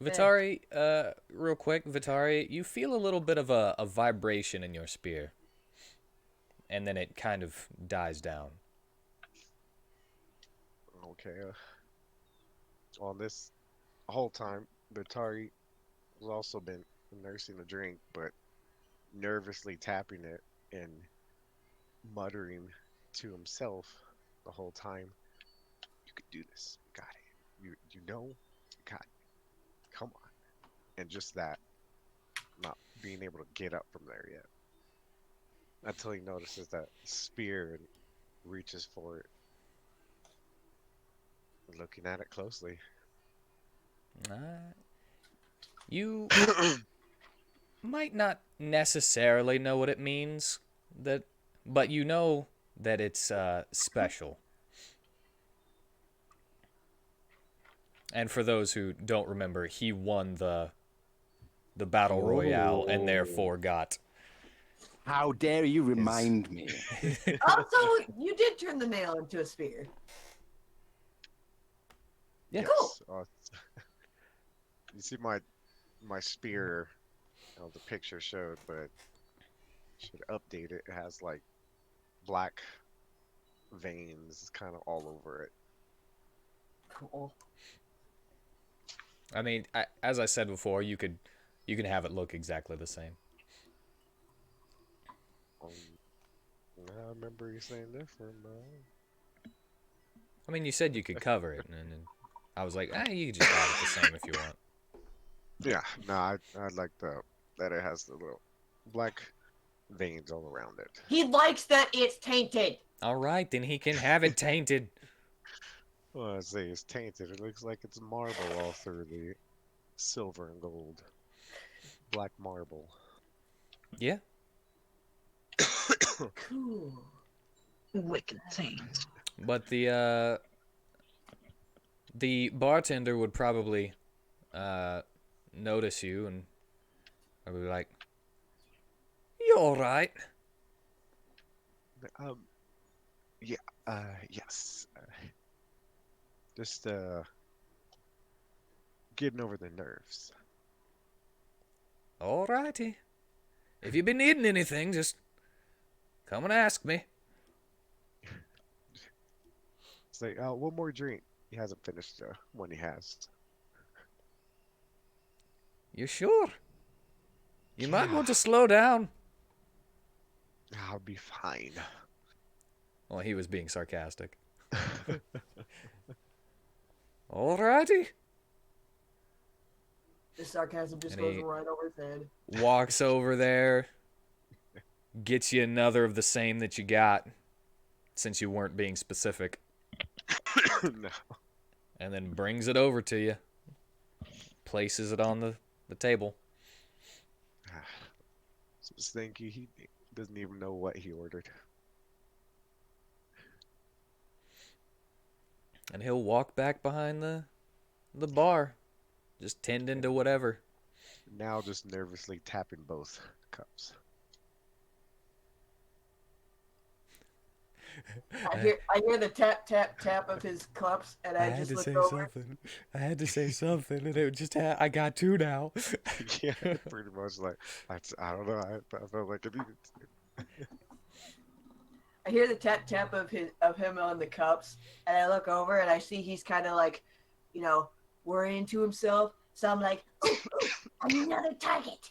Vitari, real quick, Vitari, you feel a little bit of a vibration in your spear. And then it kind of dies down. Okay. On this whole time, Batari has also been nursing the drink, but nervously tapping it and muttering to himself the whole time. You could do this. You got it. You know, you got it. Come on. And just that, not being able to get up from there yet. Until he notices that spear and reaches for it. Looking at it closely. You might not necessarily know what it means, but you know that it's special. And for those who don't remember, he won the battle royale and therefore got. How dare you remind me? Also, you did turn the nail into a spear. Yeah. Cool. You see my my spear, the picture showed, but should update it. It has like black veins kind of all over it. Cool. I mean, as I said before, you can have it look exactly the same. Um, I remember you saying different, I mean, you said you could cover it, and then I was like, you can just have it the same if you want. Yeah, no, I like that it has the little black veins all around it. He likes that it's tainted. All right, then he can have it tainted. Well, I say it's tainted. It looks like it's marble all through the silver and gold. Black marble. Yeah. Cool. Wicked taint. But the bartender would probably notice you and I would be like, "You all right?" Yeah, yes. Just getting over the nerves. All righty. If you've been needing anything, just come and ask me. Say, one more drink. He hasn't finished one he has. You sure? You might want to slow down. I'll be fine. Well, he was being sarcastic. All righty. The sarcasm just And goes he- right over his head. Walks over there, gets you another of the same that you got, since you weren't being specific, No. and then brings it over to you. Places it on the table. So Stinky, he doesn't even know what he ordered. And he'll walk back behind the bar, just tending to whatever. Now just nervously tapping both cups. I hear the tap tap tap of his cups, and I just look over. something. I had to say something, and it just I got two now. Yeah, pretty much like, I don't know, I felt like it needed to. I hear the tap tap of him on the cups, and I look over and I see he's kind of like, worrying to himself. So I'm like, ooh, another target.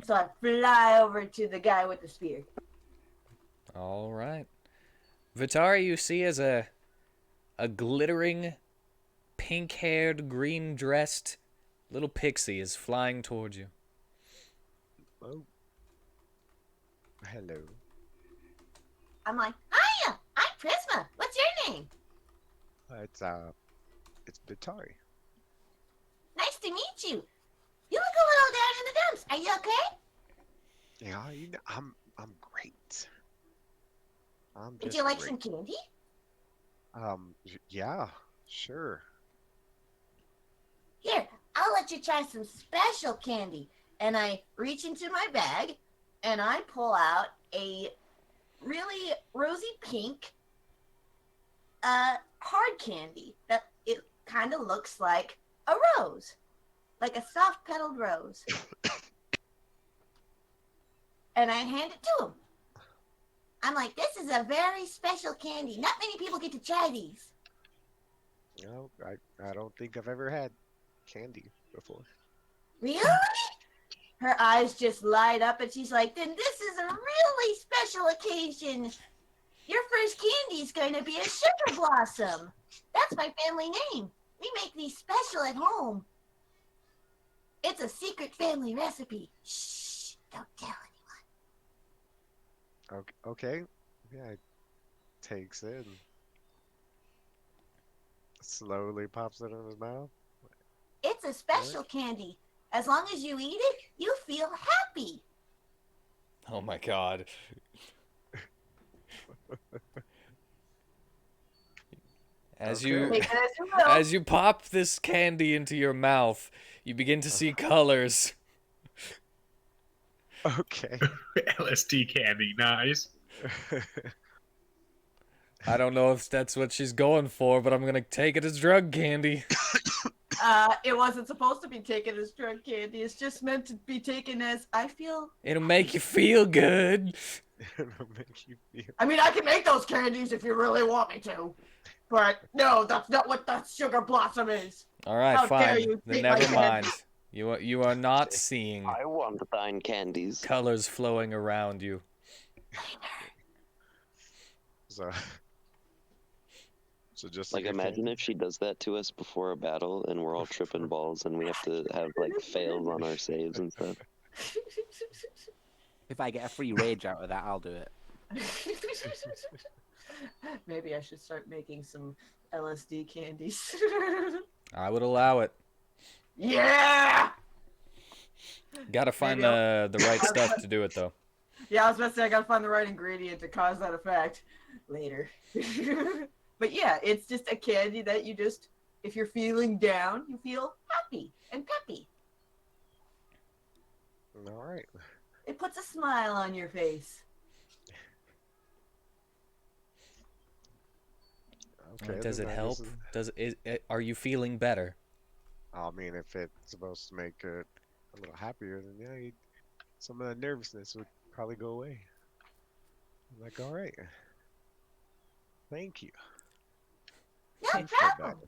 So I fly over to the guy with the spear. All right. Vitari, you see as a glittering, pink-haired, green-dressed little pixie is flying towards you. Oh. Hello. I'm like, hiya, I'm Prisma. What's your name? It's Bitari. Nice to meet you. You look a little down in the dumps. Are you okay? Yeah, I'm great. I'm Would just you like great. some candy? Yeah, sure. Here, I'll let you try some special candy. And I reach into my bag and I pull out a really rosy pink hard candy that it kind of looks like a rose, like a soft petaled rose. And I hand it to him. I'm like, this is a very special candy. Not many people get to try these. No, I don't think I've ever had candy before. Really? Her eyes just light up, and she's like, then this is a really special occasion. Your first candy is going to be a sugar blossom. That's my family name. We make these special at home. It's a secret family recipe. Shh, don't tell anyone. Okay. Yeah, it takes it and slowly pops it in his mouth. It's a special candy. As long as you eat it, you feel happy. Oh my god. As Okay. you Take it as you will. as you pop this candy into your mouth, you begin to see colors. Okay. LSD candy, nice. I don't know if that's what she's going for, but I'm gonna take it as drug candy. It wasn't supposed to be taken as drug candy. It's just meant to be taken as I feel. It'll make you feel good. It'll make you feel. I mean, I can make those candies if you really want me to. But no, that's not what that sugar blossom is. All right, How dare fine. you Then take my never candy. mind. You are not seeing I want thine candies. colors flowing around you. So, so just Like, your imagine candy. if she does that to us before a battle and we're all tripping balls and we have to have, like, fails on our saves and stuff. If I get a free rage out of that, I'll do it. Maybe I should start making some LSD candies. I would allow it. Yeah! Gotta find Maybe the right stuff to do it though. Yeah, I was about to say I gotta find the right ingredient to cause that effect later. But yeah, it's just a candy that you just, if you're feeling down, you feel happy and peppy. All right. It puts a smile on your face. Okay. Does it then I help? guess Are you feeling better? I mean, if it's supposed to make it a little happier, then yeah, some of the nervousness would probably go away. I'm like, all right. Thank you. No I feel problem.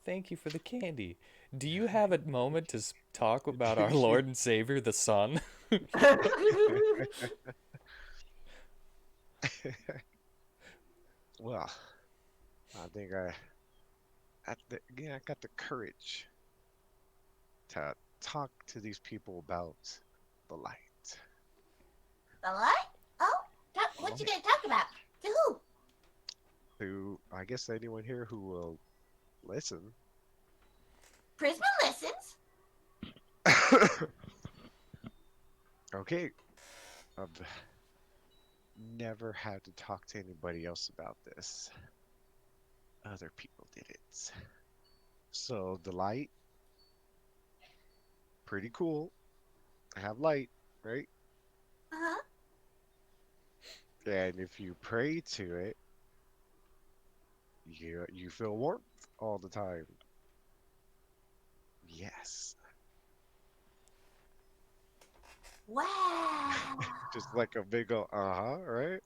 Thank you for the candy. Do you have a moment to talk about our Lord and Savior, the Sun? Well, I think I got the courage to talk to these people about the light. The light? Oh, what you gonna talk about? To who? To, I guess, anyone here who will listen. Prisma listens. Okay. I've never had to talk to anybody else about this. Other people did it. So the light, pretty cool. I have light, right? Uh-huh. And if you pray to it, you feel warmth all the time. Yes. Wow. Just like a big ol' right?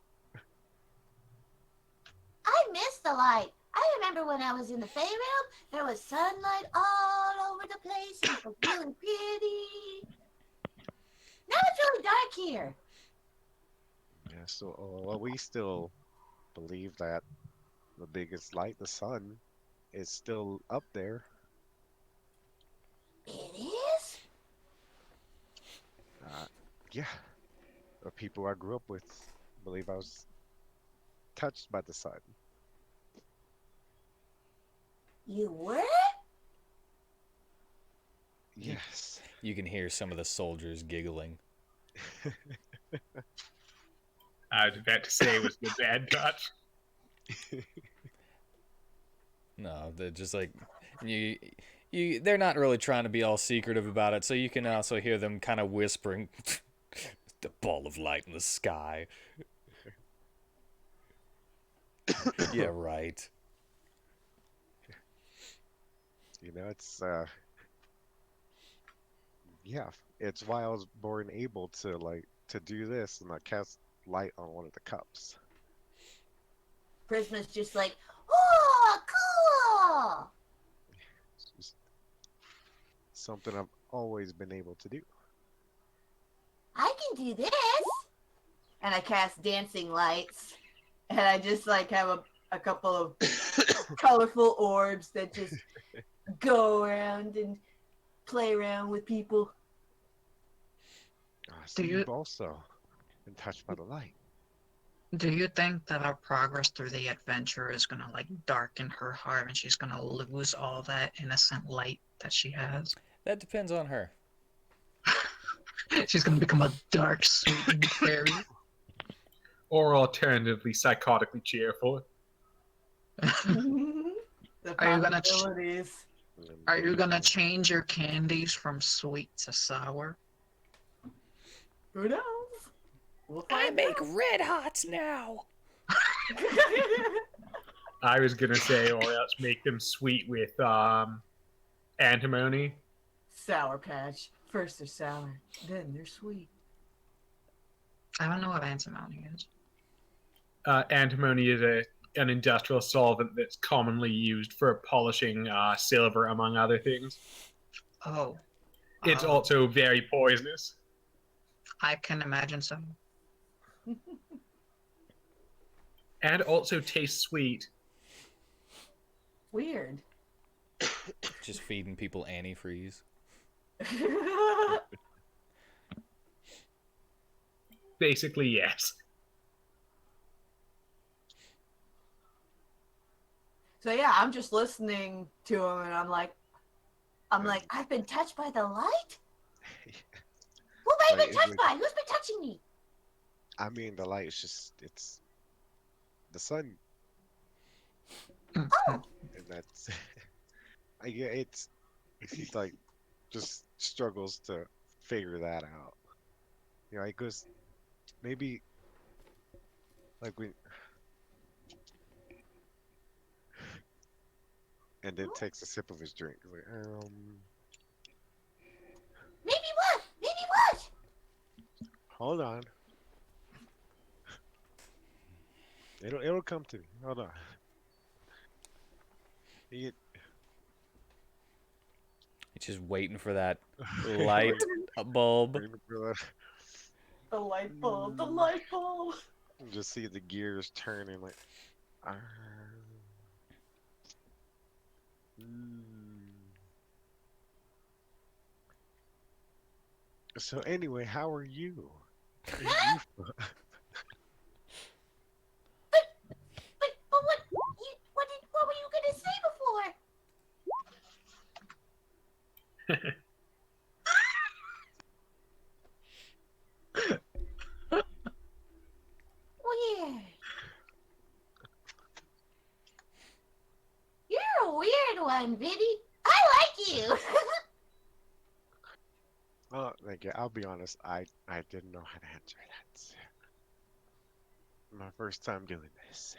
I miss the light. I remember when I was in the Fey realm, there was sunlight all over the place. And it was really pretty. Now it's really dark here. Yeah, so well, we still believe that the biggest light, the sun, is still up there. It is? Yeah. The people I grew up with believe I was touched by the sun. You were? Yes. You can hear some of the soldiers giggling. I was about to say it was the bad touch. No, they're just like they're not really trying to be all secretive about it, so you can also hear them kind of whispering the ball of light in the sky. Yeah, right. You know, it's yeah, it's why I was born able to do this and cast light on one of the cups. Prisma's just like, oh, cool. It's just something I've always been able to do. I can do this. And I cast dancing lights. And I just like have a couple of colorful orbs that just go around and play around with people. So Do you- you've also been touched by the light. Do you think that our progress through the adventure is gonna like darken her heart and she's gonna lose all that innocent light that she has? That depends on her. She's gonna become a dark, sweet fairy. Or alternatively, psychotically cheerful. The Are you gonna possibilities. Are you gonna change your candies from sweet to sour? Who knows? We'll find red hots now. I was gonna say, or else make them sweet with Antimony. Sour Patch. First they're sour, then they're sweet. I don't know what antimony is. Antimony is an industrial solvent that's commonly used for polishing silver, among other things. Oh. It's Oh, also very poisonous. I can imagine so. And also tastes sweet. Weird. Just feeding people antifreeze. Basically, yes. So yeah, I'm just listening to him, and I'm like, I've been touched by the light. Who have I Like, been touched by? Who's been touching me? I mean, the light is it's the sun, Oh, and that's yeah, it's he's like just struggles to figure that out. You know, he goes maybe like we, and then takes a sip of his drink. He's like, Maybe what? Maybe what? hold on. It'll come to me. Hold on. He, He's just waiting for that light bulb. the light bulb, the light bulb. Just see the gears turning like. "Ah, mm." So anyway, how are you? Where are you from? But what were you gonna say before? Weird. You're a weird one, Biddy. I like you. Oh, thank you. I'll be honest. I didn't know how to answer that. My first time doing this.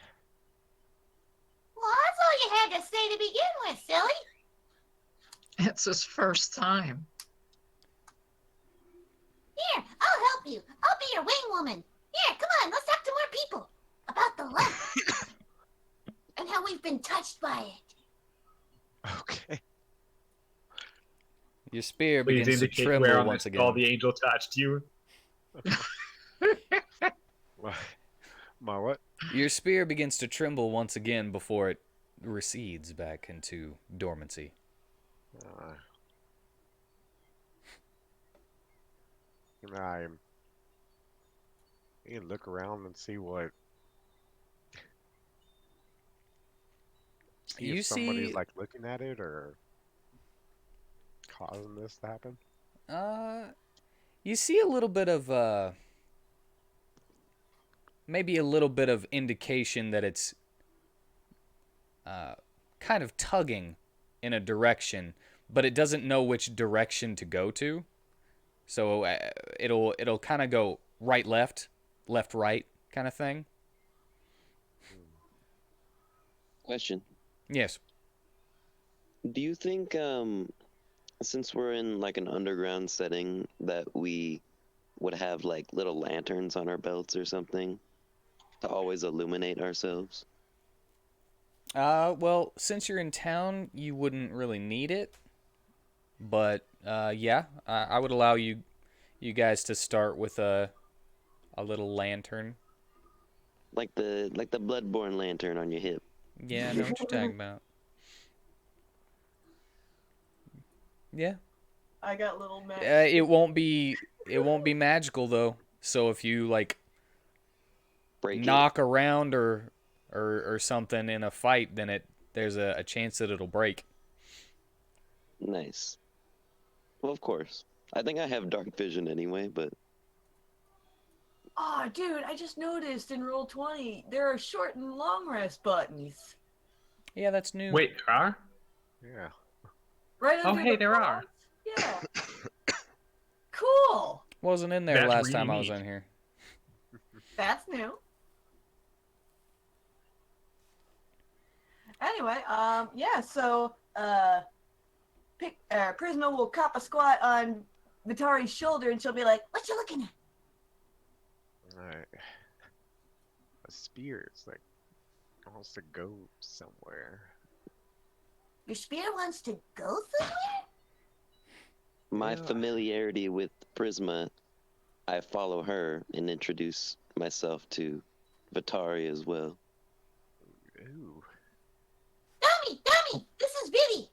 Well, that's all you had to say to begin with, silly. It's his first time. Here, I'll help you. I'll be your wing woman. Here, come on, let's talk to more people about the light and how we've been touched by it. Okay. Your spear Please begins to indicate tremble where on once this ball again. the angel touched you. My what? Your spear begins to tremble once again before it recedes back into dormancy. I'm. You can look around and see what. See You if somebody's see- like looking at it or causing this to happen. You see a little bit of maybe a little bit of indication that it's kind of tugging in a direction, but it doesn't know which direction to go to. So it'll kind of go right left, left right kind of thing. Question. Yes. Do you think, since we're in like an underground setting, that we would have like little lanterns on our belts or something to always illuminate ourselves? Well, since you're in town, you wouldn't really need it. But yeah, I would allow you guys to start with a little lantern. Like the bloodborne lantern on your hip. Yeah, I know what you're talking about. Yeah. I got little match. It won't be magical though. So if you like Break knock around or something in a fight, then there's a chance that it'll break. it. Nice. Well, of course. I think I have dark vision anyway, but Oh, dude, I just noticed in Roll20 there are short and long rest buttons. Yeah, that's new. Wait, there are? Yeah. Right Oh, under hey, the there are. pause? Yeah. Cool. Wasn't in there That's last really time I was neat. in here. That's new. Anyway, yeah, so Prisma will cop a squat on Vitari's shoulder, and she'll be like, "What you looking at?" Alright. A spear. It's like it wants to go somewhere. Your spear wants to go somewhere? My Yeah. familiarity with Prisma, I follow her and introduce myself to Vitari as well. Ooh. Dummy, this is Biddy.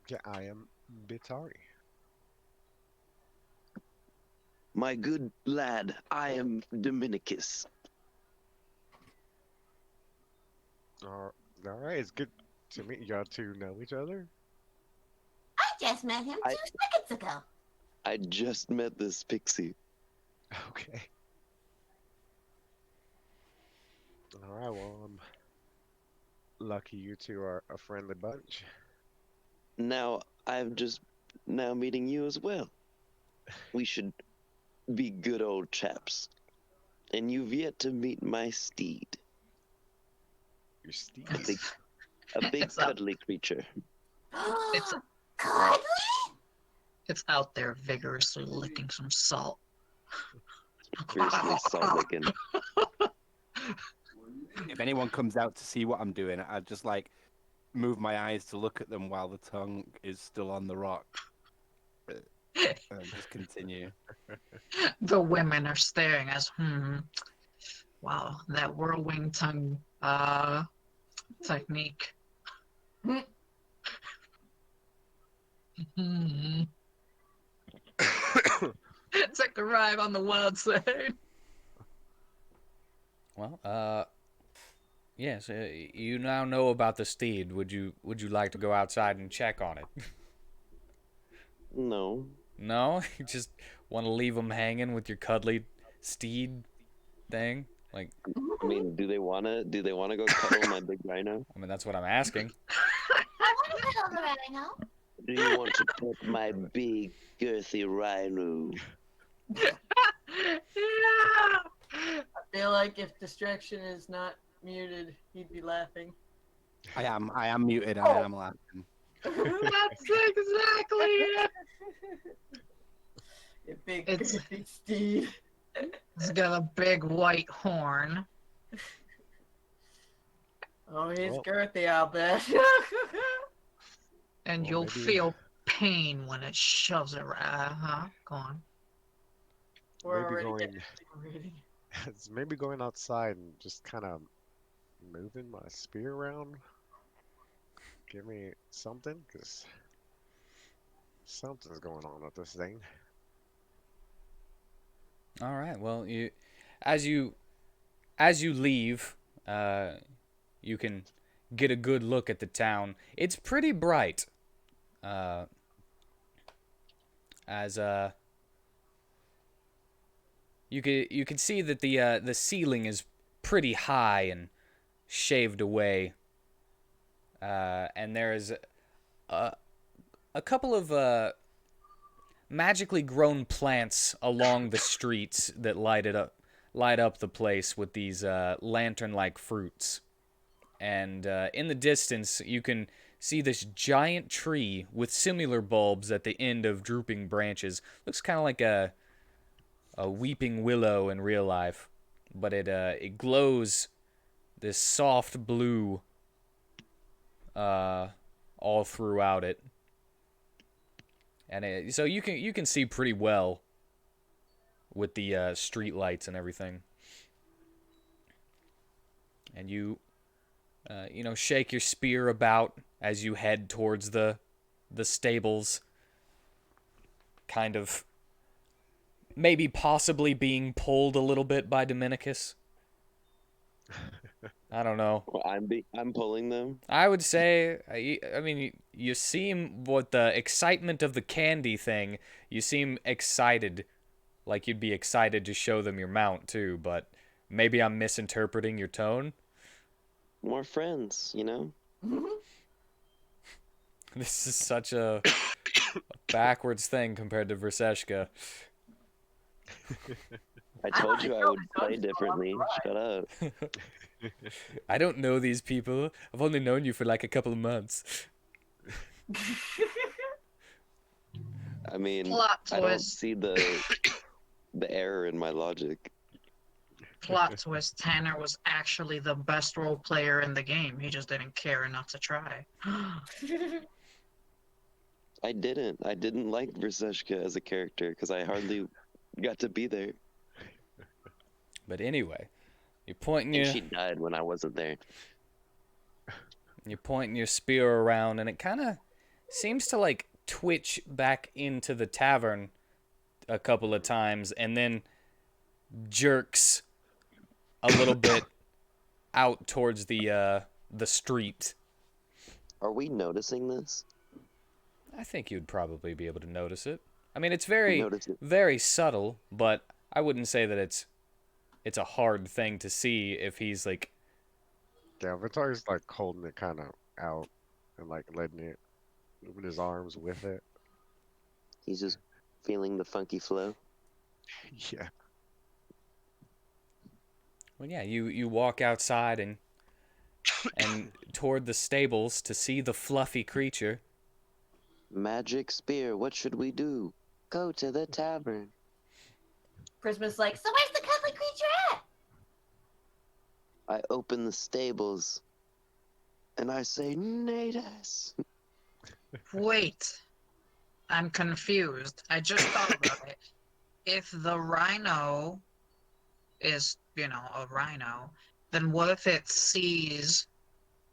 Yeah, I am Bitari. My good lad, I am Dominicus. Alright, it's good to meet y'all two know each other. I just met him 2 seconds ago. I just met this pixie. Okay. Alright, well, I'm lucky you two are a friendly bunch. Now, I'm just now meeting you as well. We should be good old chaps. And you've yet to meet my steed. Your Steve. A big It's up. cuddly creature. It's Cuddly? it's out there vigorously licking some salt. Fiercely salt licking. If anyone comes out to see what I'm doing, I'd just like move my eyes to look at them while the tongue is still on the rock. And just continue. The women are staring as, wow, that whirlwind tongue technique. Take a ride on the wild side. Well, yes, you now know about the steed. Would you like to go outside and check on it? No. No? You just want to leave him hanging with your cuddly steed thing? Like, I mean, do they wanna go cuddle my big rhino? I mean, that's what I'm asking. I want to cuddle the rhino. Do you want to pet my big girthy rhino? Yeah. I feel like if distraction is not muted, he'd be laughing. I am muted and I am laughing. That's exactly it. You big It's- goofy Steve. He's got a big white horn. Oh, he's Well- girthy, I'll bet. And Well, you'll maybe- feel pain when it shoves it right. Go on. We're Maybe already going, getting it's maybe going outside and just kind of moving my spear around. Give me something, because something's going on with this thing. All right. Well, as you leave, you can get a good look at the town. It's pretty bright. As you can see that the ceiling is pretty high and shaved away. And there is a couple of magically grown plants along the streets that light up the place with these lantern-like fruits. And in the distance, you can see this giant tree with similar bulbs at the end of drooping branches. Looks kind of like a weeping willow in real life, but it glows this soft blue all throughout it. And so you can see pretty well with the street lights and everything. And you shake your spear about as you head towards the stables, kind of maybe possibly being pulled a little bit by Dominicus. I don't know. Well, I'm pulling them. I would say, I mean, you seem, with the excitement of the candy thing, you seem excited, like you'd be excited to show them your mount too, but maybe I'm misinterpreting your tone. More friends, you know? This is such a backwards thing compared to Verseshka. I I'm told gonna you I kill would the play toadstool, differently. I'm Shut up. I don't know these people. I've only known you for like a couple of months. I mean, Plot I don't twist. see the error in my logic. Plot twist. Tanner was actually the best role player in the game. He just didn't care enough to try. I didn't like Verseshka as a character because I hardly got to be there. But anyway, you're pointing And your she died when I wasn't there. spear around, and it kind of seems to like twitch back into the tavern a couple of times, and then jerks a little bit out towards the street. Are we noticing this? I think you'd probably be able to notice it. I mean, it's very, Notice it. very subtle, but I wouldn't say that it's a hard thing to see if he's like. Yeah, Vitar's like holding it kind of out and like letting it, moving his arms with it. He's just feeling the funky flow. Yeah. Well, yeah, you walk outside and toward the stables to see the fluffy creature. Magic spear, what should we do? Go to the tavern. Christmas like, so where's the cuddly creature at? I open the stables and I say, Natus. Wait. I'm confused. I just thought about it. If the rhino is, a rhino, then what if it sees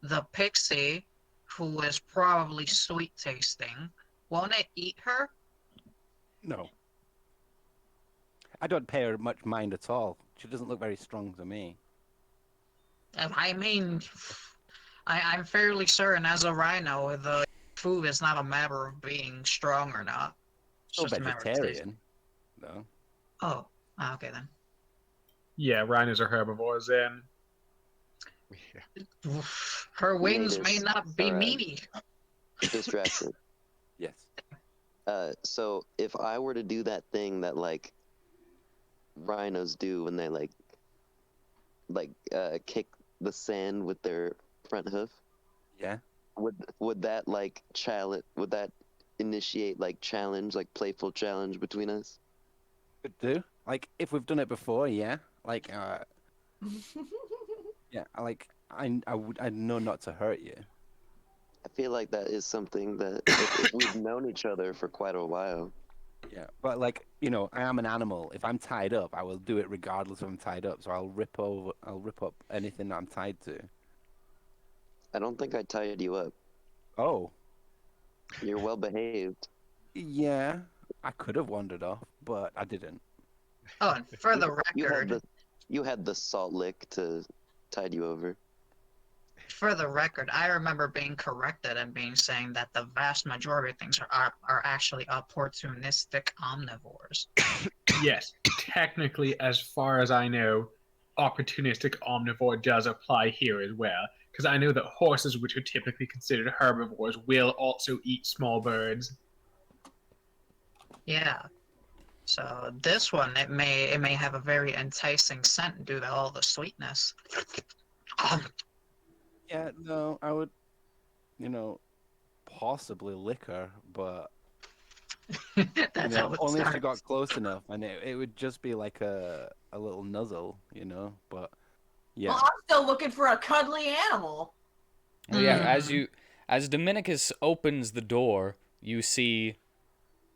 the pixie, who is probably sweet tasting? Won't it eat her? No. I don't pay her much mind at all. She doesn't look very strong to me. I mean, I'm fairly certain as a rhino, the food is not a matter of being strong or not. It's Still just a matter of taste. vegetarian, though. Oh, okay then. Yeah, rhinos are herbivores then. Yeah. Oof. Her wings may Natus. not be Alright. meaty. Distracted. Yes. So if I were to do that thing that like rhinos do when they kick the sand with their front hoof, Yeah. would that like challenge? Would that initiate like challenge, like playful challenge between us? Could do. Like, if we've done it before, yeah. Like, yeah, I know not to hurt you. I feel like that is something that if we've known each other for quite a while. Yeah, but like, I am an animal. If I'm tied up, I will do it regardless if I'm tied up. So I'll rip up anything that I'm tied to. I don't think I tied you up. Oh, You're well behaved. yeah. I could have wandered off, but I didn't. Oh, and for the You had record, you had the salt lick to tide you over. I remember being corrected and being saying that the vast majority of things are actually opportunistic omnivores. Yes, technically, as far as I know, opportunistic omnivore does apply here as well. Because I know that horses, which are typically considered herbivores, will also eat small birds. Yeah. So this one, it may have a very enticing scent due to all the sweetness. Yeah, no, I would, possibly lick her, but That's how it only if starts. she got close enough, and it would just be like a little nuzzle, But yeah, Well, I'm still looking for a cuddly animal. Well, yeah, as Dominicus opens the door, you see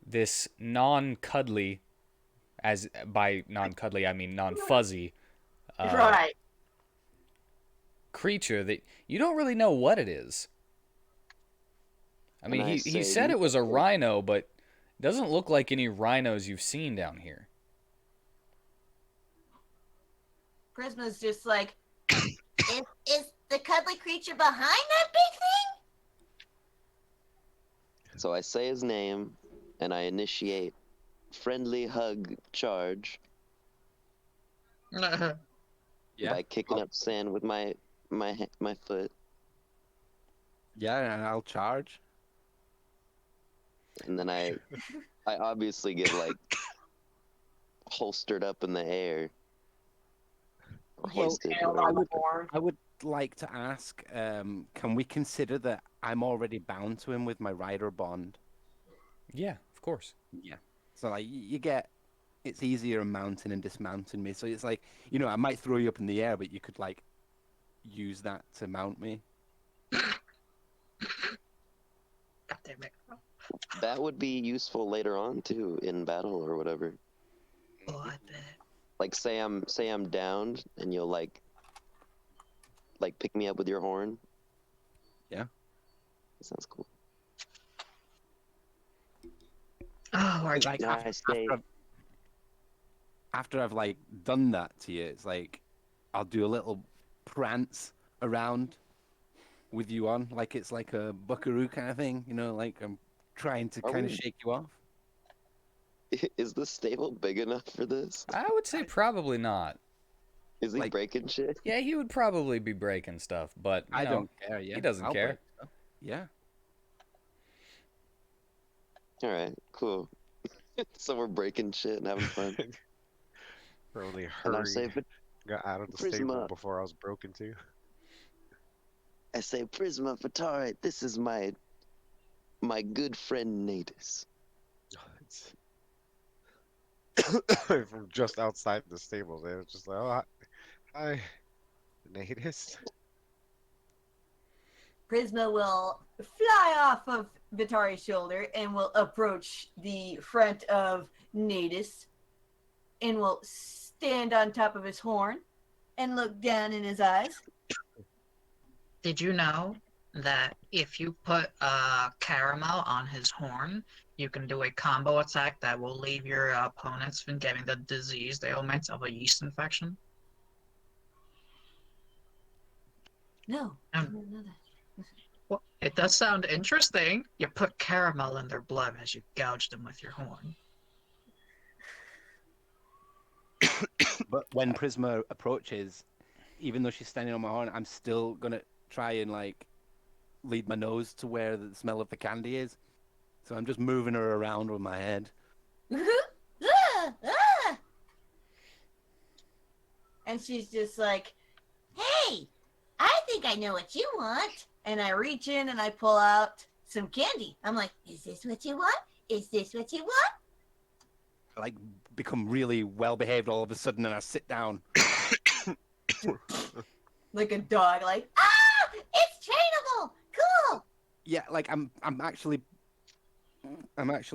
this non-cuddly, as by non-cuddly I mean non-fuzzy, Right. creature that you don't really know what it is. I mean, And I he say, said it was a rhino, but it doesn't look like any rhinos you've seen down here. Prisma's just like, is the cuddly creature behind that big thing? So I say his name, and I initiate friendly hug charge yeah. by kicking up sand with my foot, Yeah, and I'll charge. and then I obviously give like holstered up in the air. Or Well, hoisted, Tailed whatever. on the horn. I would like to ask, can we consider that I'm already bound to him with my rider bond? Yeah, of course. Yeah. So like you get, it's easier mounting and dismounting me. So it's like, I might throw you up in the air, but you could like use that to mount me. God damn it. That would be useful later on too, in battle or whatever. Oh, I bet. Like say I'm downed and you'll like pick me up with your horn. Yeah. That sounds cool. Oh, our Like Nice day. after I've like done that to you, it's like I'll do a little prance around with you on, like it's like a buckaroo kind of thing, like I'm trying to Are kind of we- shake you off. Is the stable big enough for this? I would say probably not. Is he Like- breaking shit? Yeah, he would probably be breaking stuff, but I don't care. Yeah, he doesn't I'll care. break stuff. Yeah. All right, cool. So we're breaking shit and having fun. Probably And I say, hurried. but Got out of the Prisma. stable before I was broken too. I say, Prisma Fatari, this is my good friend Natus. From just outside the stable, they were just like, "Oh, hi, Natus." Prisma will fly off of Vitari's shoulder and will approach the front of Natus and will stand on top of his horn and look down in his eyes. Did you know that if you put caramel on his horn, you can do a combo attack that will leave your opponents from getting the diseased ailments of a yeast infection? No, I Um, didn't know that. Well, it does sound interesting. You put caramel in their blood as you gouge them with your horn. But when Prisma approaches, even though she's standing on my horn, I'm still gonna try and like lead my nose to where the smell of the candy is. So I'm just moving her around with my head. Ah, ah. And she's just like, Hey, I think I know what you want. and I reach in and I pull out some candy. I'm like, is this what you want? Is this what you want? I, like become really well behaved all of a sudden, and I sit down. Like a dog, like, Ah, it's trainable. Cool. Yeah, like I'm actually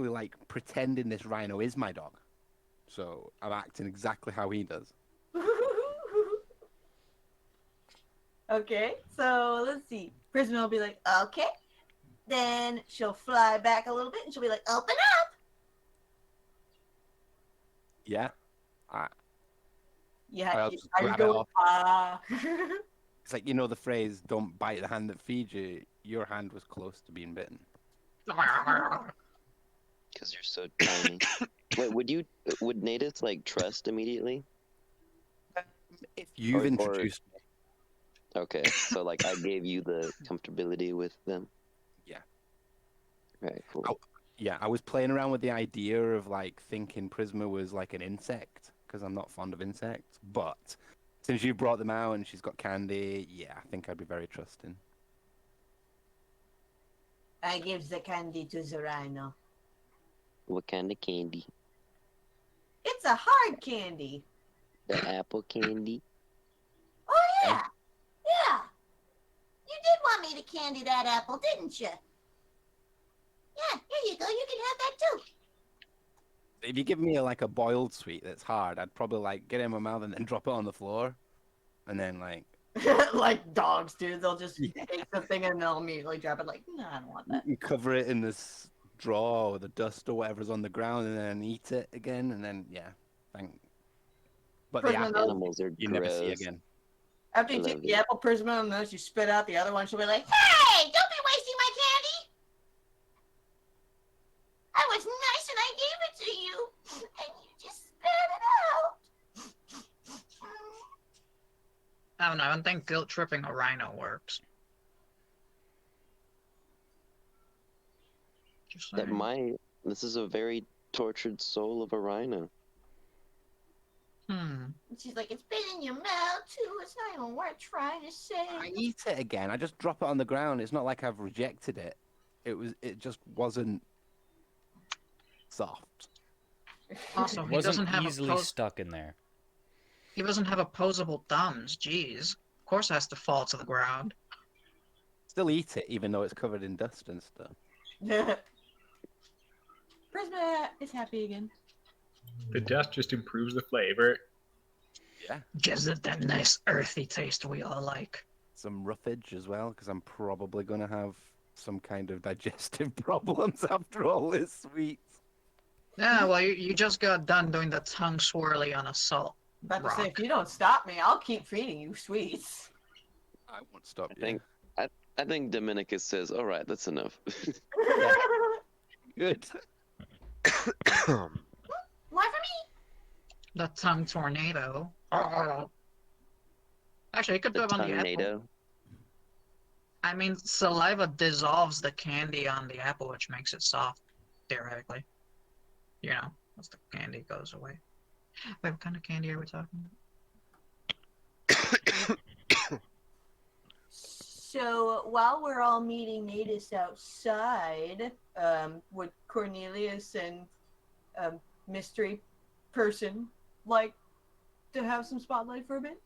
like pretending this rhino is my dog. So I'm acting exactly how he does. okay, so let's see. Prisma will be like, okay. Then she'll fly back a little bit and she'll be like, Open up. Yeah. yeah, I'll just are you grab it going? off. Ah. It's like, the phrase, don't bite the hand that feeds you. Your hand was close to being bitten. Because you're so tiny. Wait, would Natus like trust immediately? If you've Or- introduced me. Okay, so like I gave you the comfortability with them. Yeah. Right, cool. Oh. Yeah, I was playing around with the idea of like thinking Prisma was like an insect, because I'm not fond of insects. But since you brought them out and she's got candy, yeah, I think I'd be very trusting. I give the candy to the rhino. What kind of candy? It's a hard candy. The apple candy? Oh yeah, yeah. You did want me to candy that apple, didn't you? Yeah, here you go. You can have that too. If you give me like a boiled sweet that's hard, I'd probably like get it in my mouth and then drop it on the floor, and then like Like dogs do. They'll just Yeah. take something and they'll immediately drop it like, no, I don't want that. you cover it in this straw or the dust or whatever's on the ground, and then eat it again, and then yeah, thank. But the Prisma apple knows- Animals are you gross. never see again. After you I take love the it. apple Prisma and those, you spit out the other one, she'll be like, Hey, don't be wasting my candy. I was nice and I gave it to you, and you just spat it out. I don't know. I don't think guilt tripping a rhino works. Just That saying. this is a very tortured soul of a rhino. Hmm. And she's like, it's been in your mouth too. It's not even worth trying to say. I eat it again. I just drop it on the ground. It's not like I've rejected it. It just wasn't soft. Also, It he wasn't doesn't have easily stuck in there. he doesn't have opposable thumbs. Jeez. Of course, it has to fall to the ground. Still eat it, even though it's covered in dust and stuff. Prisma is happy again. The dust just improves the flavor. Yeah. Gives it that nice earthy taste we all like. Some roughage as well, because I'm probably going to have some kind of digestive problems after all this sweets. Yeah, well, you just got done doing the tongue swirly on a salt About to rock. say, if you don't stop me, I'll keep feeding you sweets. I won't stop you. I think Dominicus says, "All right, that's enough." Good. More for me. The tongue tornado. Actually, you could The put it on the apple. tornado. I mean, saliva dissolves the candy on the apple, which makes it soft, theoretically. You know, once the candy goes away. Wait, what kind of candy are we talking about? So while we're all meeting Natus outside, would Cornelius and mystery person like to have some spotlight for a bit?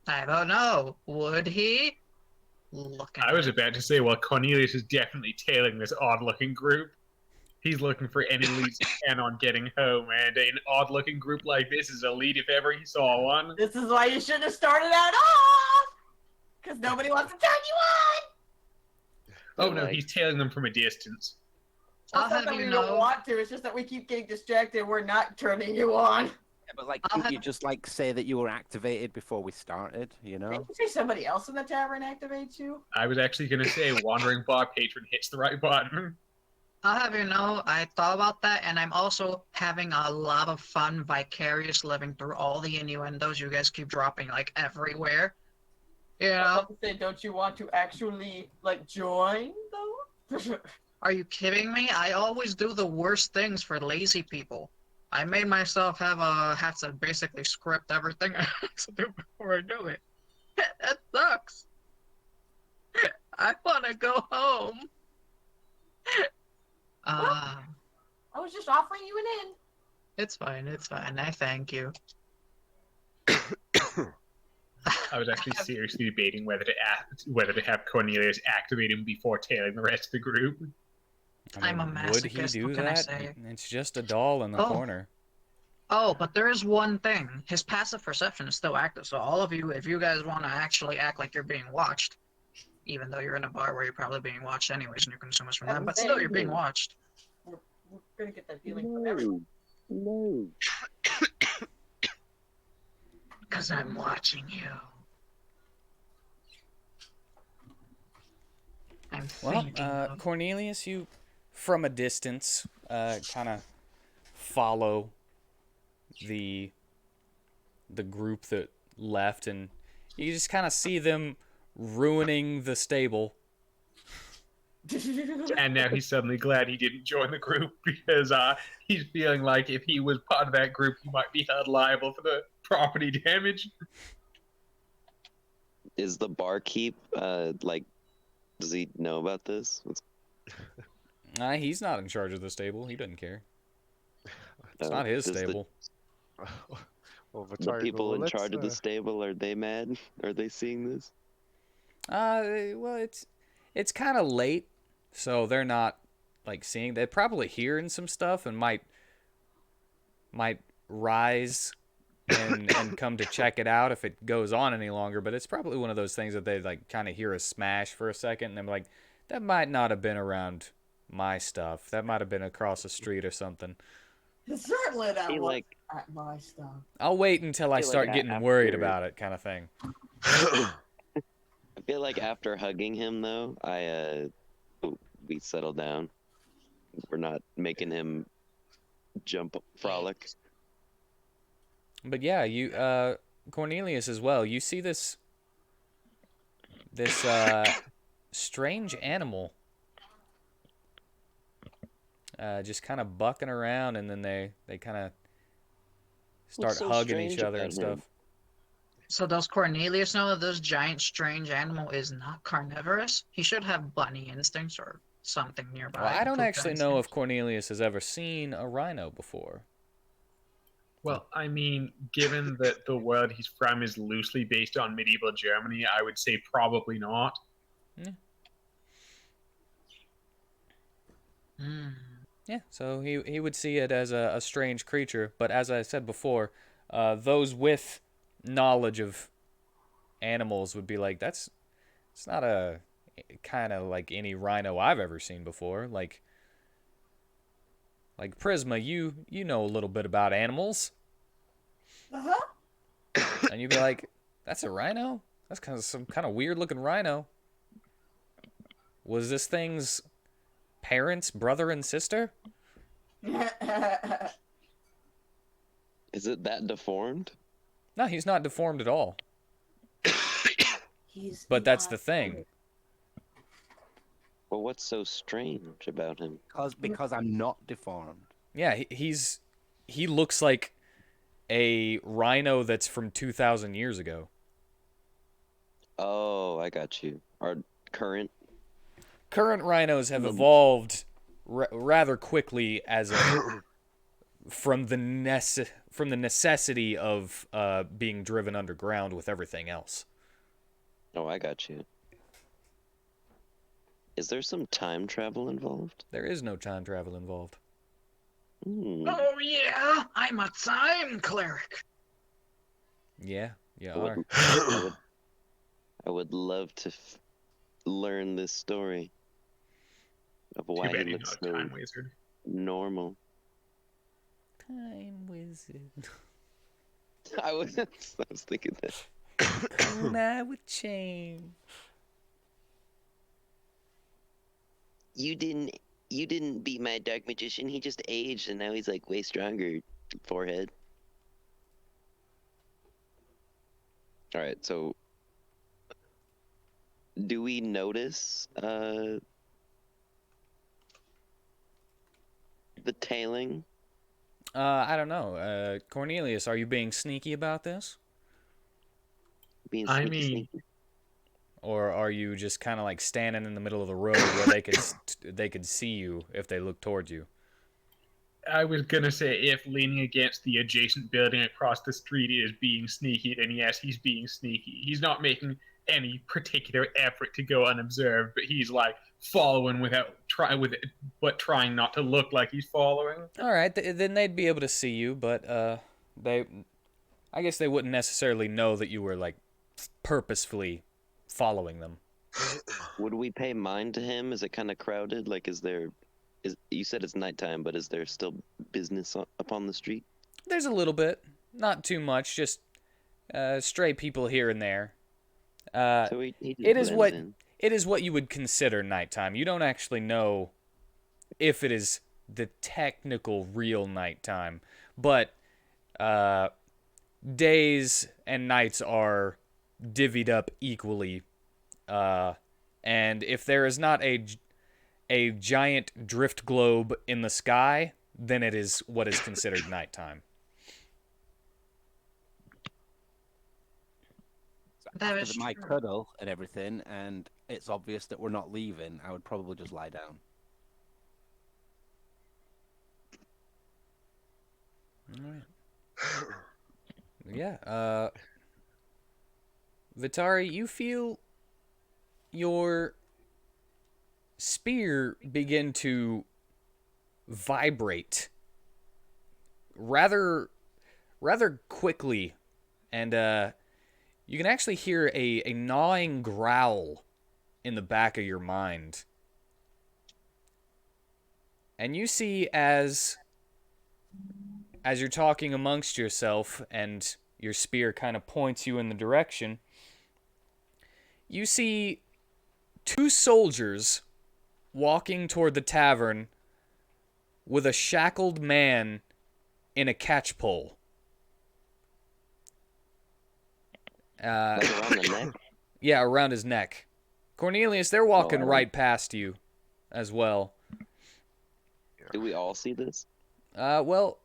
I don't know. Would he? Look at I was it. about to say, well, Cornelius is definitely tailing this odd-looking group. He's looking for any leads he can on getting home, and an odd-looking group like this is a lead if ever he saw one. This is why you shouldn't have started out off, because nobody wants to turn you on. Oh no, he's tailing them from a distance. I'll It's not have that you we know. don't want to. It's just that we keep getting distracted. We're not turning you on. Yeah, but like, I'll couldn't you have- just like say that you were activated before we started? You know? Didn't you say somebody else in the tavern activates you? I was actually going to say, Wandering Bar Patron hits the right button. I'll have you know, I thought about that, and I'm also having a lot of fun vicarious living through all the innuendos you guys keep dropping, like, everywhere. You I was know? about to say, don't you want to actually like join though? Are you kidding me? I always do the worst things for lazy people. I made myself have to basically script everything I have to do before I do it. That sucks. I want to go home. I was just offering you an in. It's fine. It's fine. I thank you. I was actually seriously debating whether to have Cornelius activate him before tailing the rest of the group. I'm a would he masochist, do what can I that? say? It's just a doll in the Oh. corner. Oh, but there is one thing. His passive perception is still active, so all of you, if you guys want to actually act like you're being watched, even though you're in a bar where you're probably being watched anyways and you consume us from them, but still you're being watched. We're gonna get that feeling from everyone. No. Because I'm watching you. I'm Well, thinking of... Cornelius, you, from a distance, kind of follow the group that left, and you just kind of see them ruining the stable. And now he's suddenly glad he didn't join the group because he's feeling like if he was part of that group, he might be held liable for the property damage. Is the barkeep like? Does he know about this? He's not in charge of the stable. He doesn't care. It's Uh, not his does the- stable. Well, The people in let's, charge of the stable, are they mad? Are they seeing this? Well, it's kind of late, so they're not like seeing. They're probably hearing some stuff and might rise and come to check it out if it goes on any longer. But it's probably one of those things that they like kind of hear a smash for a second and they're like, that might not have been around my stuff. That might have been across the street or something. Certainly that He, was like, at my stuff. I'll wait until I feel like start getting worried after- about it, kind of thing. I feel like after hugging him, though, we settle down. We're not making him jump frolic. But yeah, you Cornelius as well. You see this strange animal just kind of bucking around, and then they kind of start so hugging each strange other about and stuff. him? So does Cornelius know that this giant, strange animal is not carnivorous? He should have bunny instincts or something nearby. Well, I don't puka actually know if instincts. Cornelius has ever seen a rhino before. Well, I mean, given that the world he's from is loosely based on medieval Germany, I would say probably not. Hmm. Yeah, so he would see it as a strange creature, but as I said before, those with knowledge of animals would be like, it's not a kind of like any rhino I've ever seen before. Like Prisma, you know a little bit about animals, Uh-huh. and you'd be like, that's a rhino? That's kind of some kind of weird looking rhino. Was this thing's parents, brother and sister? Is it that deformed? No, he's not deformed at all. He's But that's the thing. Well, what's so strange about him? Because I'm not deformed. Yeah, he looks like a rhino that's from 2,000 years ago. Oh, I got you. Our current. Current rhinos have evolved rather quickly as from the necessity of being driven underground with everything else. Oh, I got you. Is there some time travel involved? There is no time travel involved. Hmm. Oh yeah, I'm a time cleric. Yeah, you I would, are. I would love to learn this story of Too why he bad he's looks not a so time wizard. normal. Time wizard. I was thinking that. And I would change. You didn't beat my dark magician. He just aged, and now he's like way stronger. Forehead. All right, so do we notice the tailing? I don't know. Cornelius, are you being sneaky about this? Being I sneaky, mean- sneaky? Or are you just kind of like standing in the middle of the road where they could see you if they look towards you? I was gonna say if leaning against the adjacent building across the street is being sneaky, then yes, he's being sneaky. He's not making any particular effort to go unobserved, but he's like following but trying not to look like he's following. All right, then they'd be able to see you, but I guess they wouldn't necessarily know that you were like purposefully following them. Would we pay mind to him? Is it kind of crowded? Like, you said it's nighttime, but is there still business upon the street? There's a little bit, not too much, just stray people here and there. So he just It is blends in. it is what you would consider nighttime. You don't actually know if it is the technical real nighttime, but days and nights are divvied up equally. And if there is not a giant drift globe in the sky, then it is what is considered nighttime. So That after is my true. cuddle and everything, and it's obvious that we're not leaving, I would probably just lie down. All right. Yeah. Vitari, you feel your spear begin to vibrate rather quickly, and you can actually hear a gnawing growl in the back of your mind. And you see as you're talking amongst yourself and your spear kind of points you in the direction, you see two soldiers walking toward the tavern with a shackled man in a catchpole. Like around the neck? Yeah, around his neck. Cornelius, they're walking I right past you as well. Do we all see this? Well,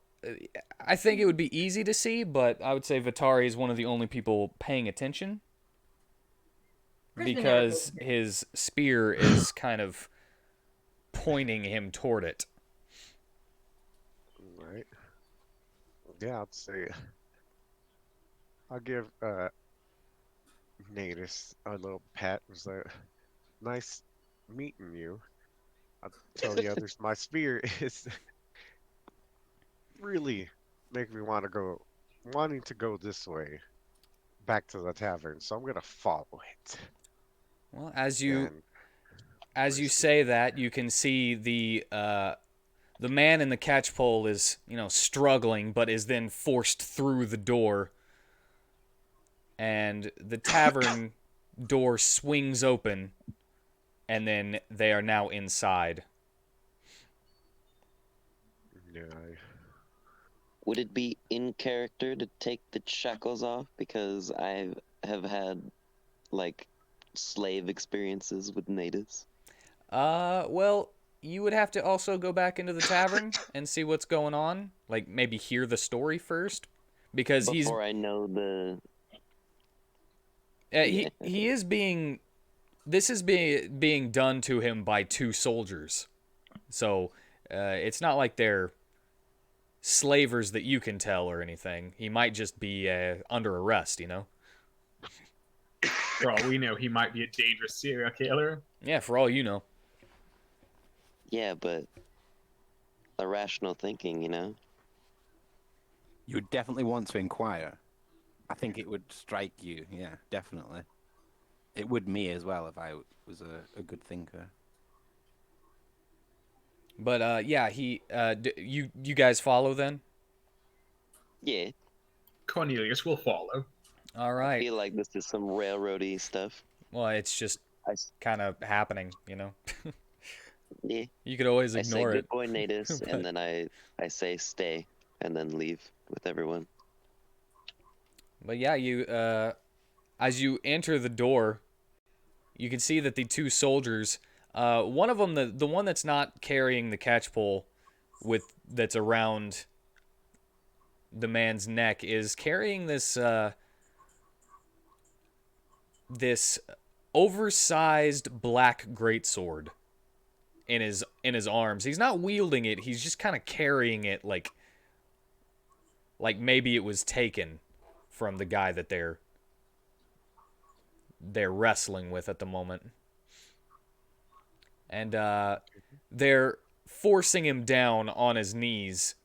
I think it would be easy to see, but I would say Vitari is one of the only people paying attention because his spear is kind of pointing him toward it. Right. Yeah, I'd say I'll give Natus a little pat. It was like, nice meeting you. I'll tell the others my spear is really making me wanting to go this way, back to the tavern. So I'm gonna follow it. Well, And as you risk say that, you can see the man in the catchpole is, struggling, but is then forced through the door, and the tavern door swings open, and then they are now inside. yeah, Would it be in character to take the shackles off? Because I have had, like, slave experiences with natives. Well, you would have to also go back into the tavern and see what's going on. Like, maybe hear the story first. Because Before I know the... he is being... This is being done to him by 2 soldiers. So, it's not like they're slavers that you can tell or anything. He might just be under arrest, For all we know, he might be a dangerous serial killer. Yeah, for all you know. Yeah, but... irrational thinking, You would definitely want to inquire. I think it would strike you. Yeah, definitely. It would me as well if I was a good thinker. But, yeah, you guys follow then? Yeah. Cornelius will follow. All I right. feel like this is some railroady stuff. Well, it's just kind of happening, Yeah. You could always I say ignore good it. boy natives, But- and then I say stay, and then leave with everyone. But yeah, you as you enter the door, you can see that the 2 soldiers, one of them, the one that's not carrying the catchpole that's around the man's neck, is carrying this this oversized black greatsword in his arms. He's not wielding it, he's just kind of carrying it like maybe it was taken from the guy that they're wrestling with at the moment. And they're forcing him down on his knees.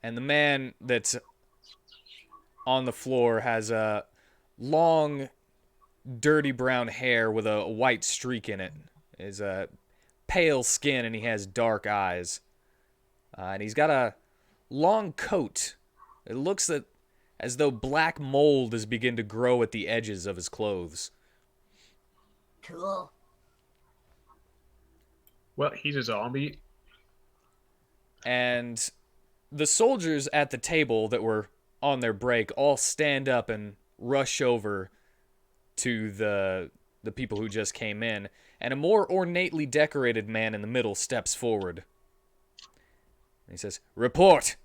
And the man that's on the floor has a long, dirty brown hair with a white streak in it. Is a pale skin, and he has dark eyes. And he's got a long coat. It looks as though black mold has begun to grow at the edges of his clothes. Cool. Well, he's a zombie. And the soldiers at the table that were on their break all stand up and rush over to the people who just came in, and a more ornately decorated man in the middle steps forward. He says, "Report!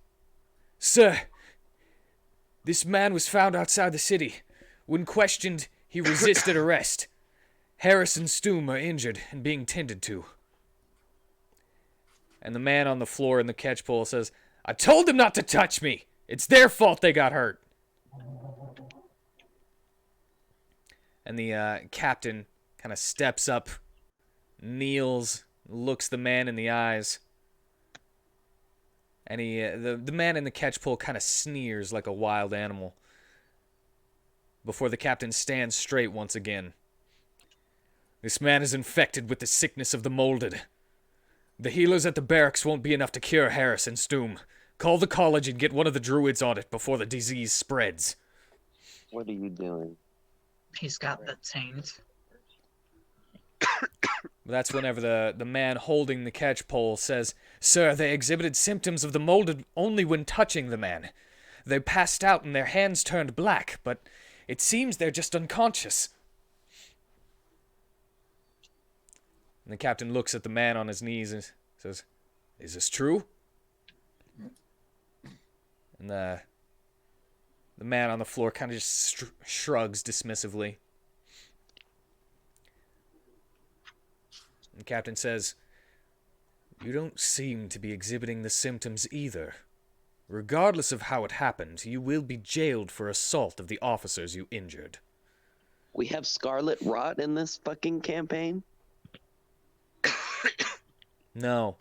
Sir, this man was found outside the city. When questioned, he resisted arrest. Harris and Stoom are injured and being tended to." And the man on the floor in the catchpole says, "I told them not to touch me! It's their fault they got hurt!" And the captain kind of steps up, kneels, looks the man in the eyes. And the man in the catchpole kind of sneers like a wild animal before the captain stands straight once again. "This man is infected with the sickness of the molded. The healers at the barracks won't be enough to cure Harris and Stoom. Call the college and get one of the druids on it before the disease spreads." What are you doing? He's got the taint. That's whenever the man holding the catchpole says, "Sir, they exhibited symptoms of the molded only when touching the man. They passed out and their hands turned black, but it seems they're just unconscious." And the captain looks at the man on his knees and says, "Is this true?" And the man on the floor kind of just shrugs dismissively. And the captain says, "You don't seem to be exhibiting the symptoms either. Regardless of how it happened, you will be jailed for assault of the officers you injured." We have scarlet rot in this fucking campaign? No.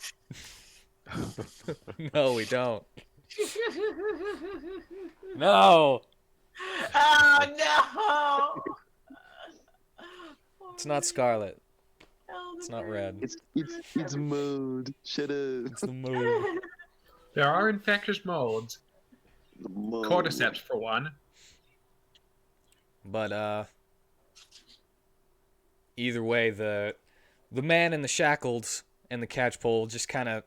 No, we don't. No! Oh no! It's not scarlet. It's not red. It's mold. Shut up. It's the mood. There are infectious molds. Mold. Cordyceps, for one. But, either way, the man in the shackles and the catchpole just kind of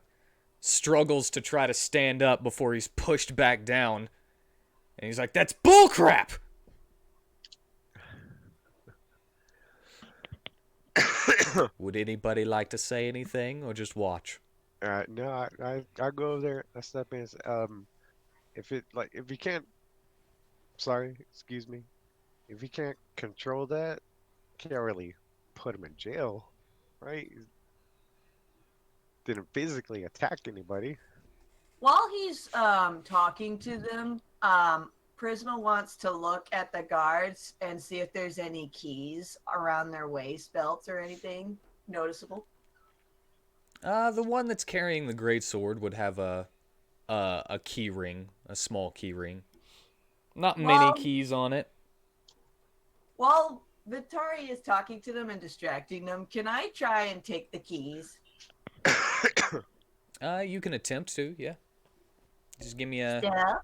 struggles to try to stand up before he's pushed back down. And he's like, "That's bullcrap!" Would anybody like to say anything or just watch? No, I go over there. I step in. And say, if you can't, sorry, excuse me, if you can't control that, can't really put him in jail, right? He didn't physically attack anybody. While he's talking to them, Prisma wants to look at the guards and see if there's any keys around their waist belts or anything noticeable. The one that's carrying the great sword would have a key ring, a small key ring. Not many Well- keys on it. While Vitari is talking to them and distracting them, can I try and take the keys? You can attempt to, yeah. Just give me a Yeah.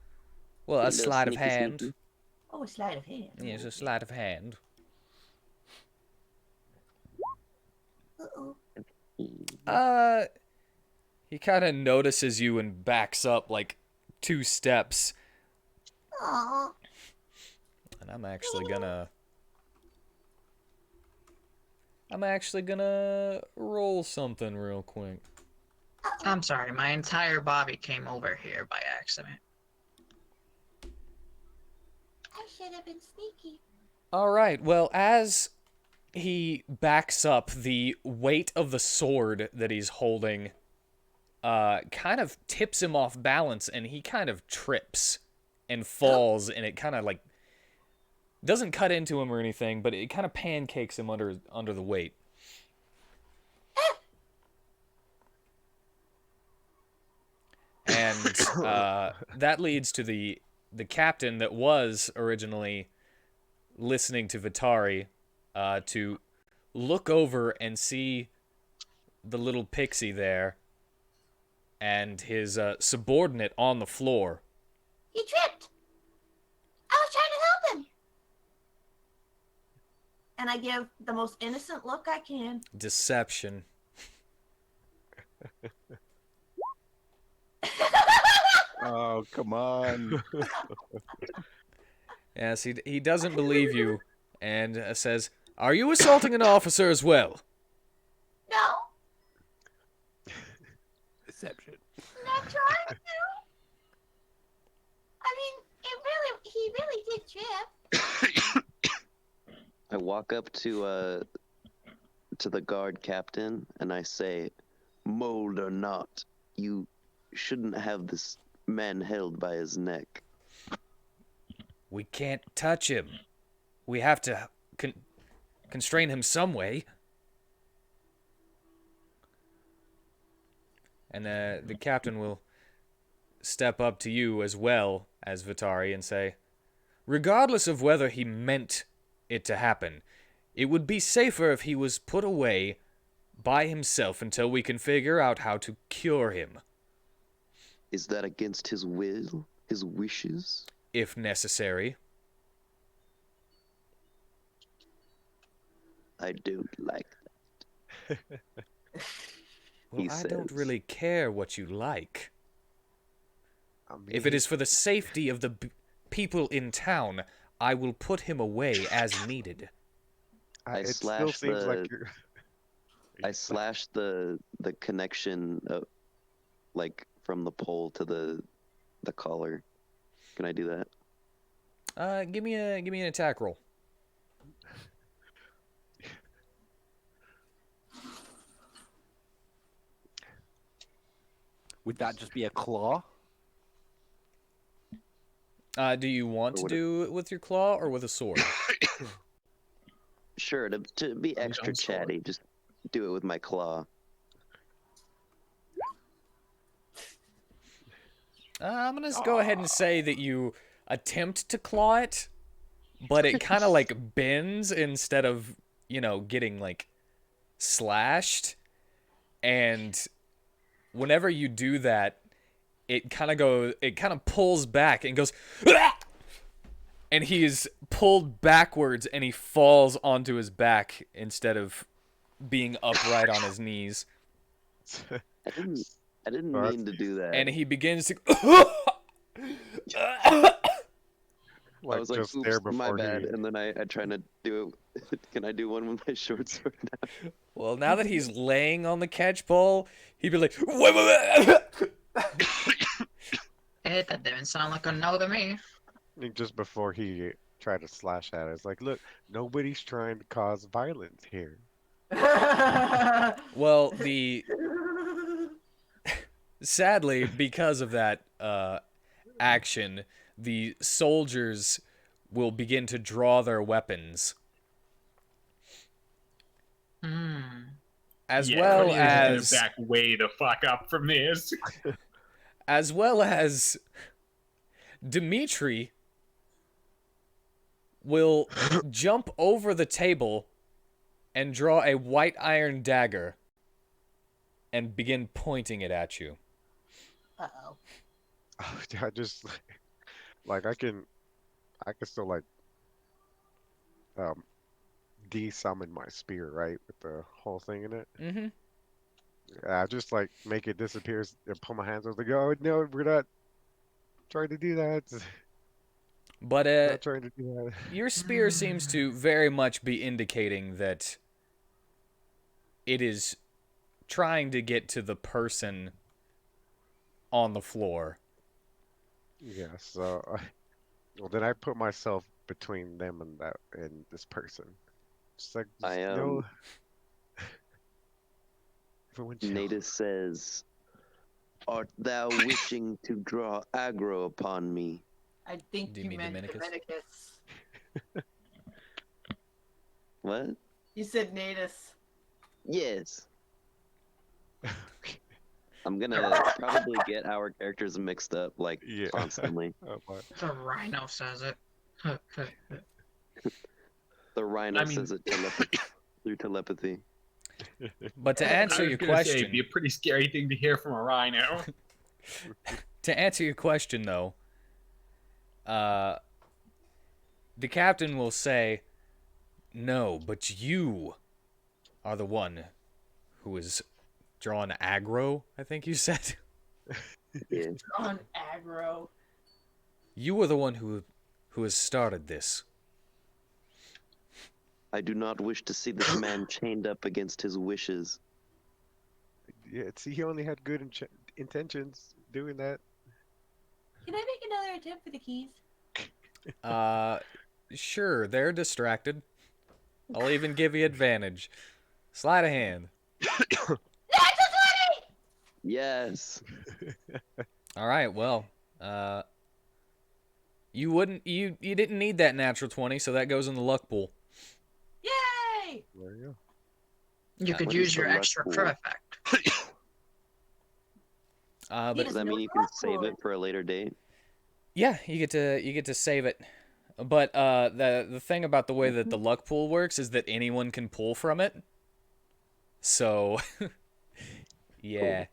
a Little sleight of sneaky, hand. sneaky. Oh, a sleight of hand. Yes, a sleight of hand. Uh-oh. He kind of notices you and backs up like 2 steps. Aw. And I'm actually gonna roll something real quick. I'm sorry, my entire body came over here by accident. I should have been sneaky. All right. Well, as he backs up, the weight of the sword that he's holding kind of tips him off balance, and he kind of trips and falls, and it kind of like doesn't cut into him or anything, but it kind of pancakes him under the weight. And that leads to the captain that was originally listening to Vitari to look over and see the little pixie there and his subordinate on the floor. He tripped. I was trying to help him. And I give the most innocent look I can. Deception. Oh, come on. Yes, he doesn't believe you and says, "Are you assaulting an officer as well?" No, Deception. not trying to. I mean, he really did trip. I walk up to the guard captain and I say, "Mold or not, you shouldn't have this man held by his neck." "We can't touch him. We have to constrain him some way." And the captain will step up to you as well as Vitari and say, "Regardless of whether he meant it to happen, it would be safer if he was put away by himself until we can figure out how to cure him, Is that against his will, his wishes? if necessary." I don't like that. Well, He I don't says. really care what you like. I mean, If it is for the safety of the people in town, I will put him away as needed. I it still slash seems like the- you're. I slash the connection like from the pole to the collar. Can I do that? Give me an attack roll. Would that just be a claw? Do you want to do it with your claw or with a sword? Sure, to be extra own sword. chatty, just do it with my claw. I'm gonna go ahead and say that you attempt to claw it, but it kind of like bends instead of, getting like slashed. And whenever you do that, it kind of pulls back and goes, "Ah!" And he's pulled backwards and he falls onto his back instead of being upright on his knees. I didn't mean to do that. And he begins to I Like was like, just oops, there before my bad. he. And then I tried to do it. Can I do one with my short sword now? Well, now that he's laying on the catch pole, he'd be like, Hey, that didn't sound like a no to me. Just before he tried to slash at us, like, look, nobody's trying to cause violence here. well, sadly, because of that action, the soldiers will begin to draw their weapons. As well Cornelius is as gonna back way the fuck up from this. as well as Dimitri will jump over the table and draw a white iron dagger and begin pointing it at you. Uh-oh. I just like I can still like de-summon my spear, right, with the whole thing in it. Mm-hmm. I just like make it disappear and pull my hands over the go. No, we're not trying to do that. But Not trying to do that. your spear seems to very much be indicating that it is trying to get to the person on the floor. Yeah, so well then I put myself between them and this person. Just like just, everyone chill. Natus says, "Art thou wishing to draw aggro upon me?" I think Do you you mean meant Dominicus? Dominicus. What? You said Natus. Yes. I'm gonna probably get our characters mixed up, like, Yeah. constantly. Oh, but The rhino says it. The rhino I mean- says it through telepathy. But to I answer was your gonna say, it'd question, be a pretty scary thing to hear from a rhino. to answer your question though, the captain will say, "No, but you are the one who is drawn aggro," I think you said. Yeah. On aggro. You are the one who has started this. I do not wish to see this man chained up against his wishes. yeah, see, he only had good intentions doing that. Can I make another attempt for the keys? Sure, they're distracted. I'll even give you advantage. Sleight of hand. Natural 20! Yes. All right, well, you didn't need that natural 20, so that goes in the luck pool. Yay! There you go. You could What use is your the luck extra pool? crit effect. But Does that mean you can save it for a later date? yeah, you get to save it. But the thing about the way that the luck pool works is that anyone can pull from it. So yeah.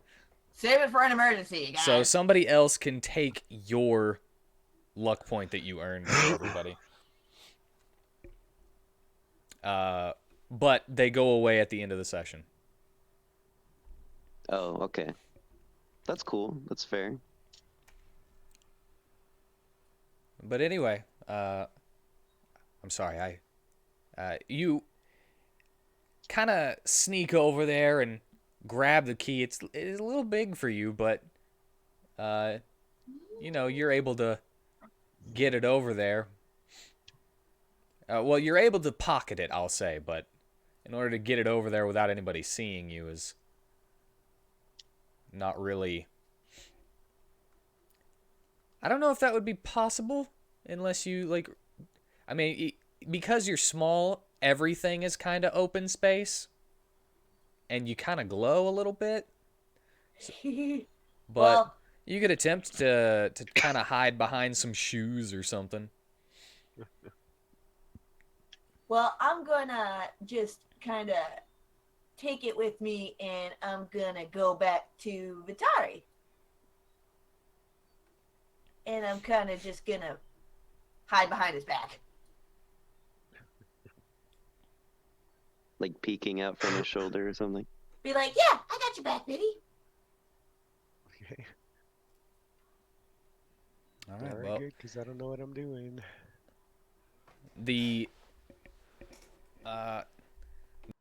Save it for an emergency, guys. So somebody else can take your luck point that you earned for everybody. But they go away at the end of the session. Oh, okay. That's cool. That's fair. But anyway, I'm sorry. You kind of sneak over there and grab the key. It's a little big for you, but you know, you're able to get it over there. Well, you're able to pocket it, I'll say, but in order to get it over there without anybody seeing you is not really... I don't know if that would be possible unless you, like... I mean, because you're small, everything is kind of open space. And you kind of glow a little bit. But Well, you could attempt to kind of hide behind some shoes or something. well, I'm gonna just kind of take it with me, and I'm gonna go back to Vitari. And I'm kind of just gonna hide behind his back. Like peeking out from his shoulder or something. Be like, yeah, I got your back, Biddy. Okay. All right, Very well, good, because I don't know what I'm doing. the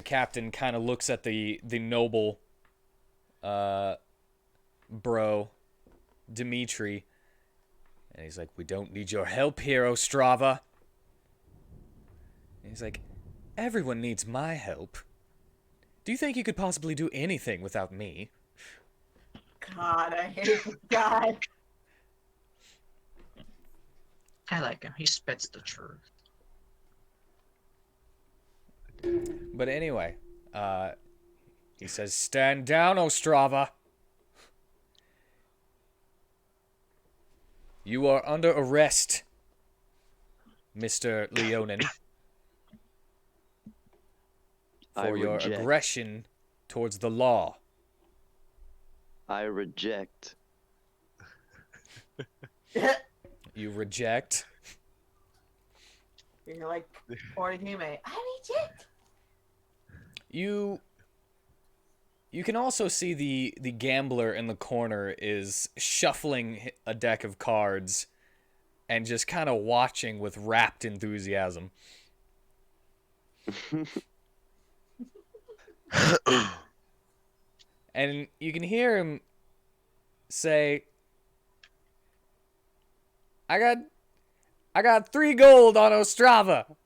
captain kind of looks at the noble bro, Dimitri, and he's like, "We don't need your help here, Ostrava." And he's like, "Everyone needs my help. Do you think you could possibly do anything without me?" God, I hate this guy. I like him. He spits the truth. But anyway, he says, "Stand down, Ostrava. You are under arrest, Mr. Leonin, I for your reject. aggression towards the law." I reject. You reject. You're like Orihime. I reject. You can also see the gambler in the corner is shuffling a deck of cards and just kind of watching with rapt enthusiasm. And you can hear him say, I got 3 gold on Ostrava."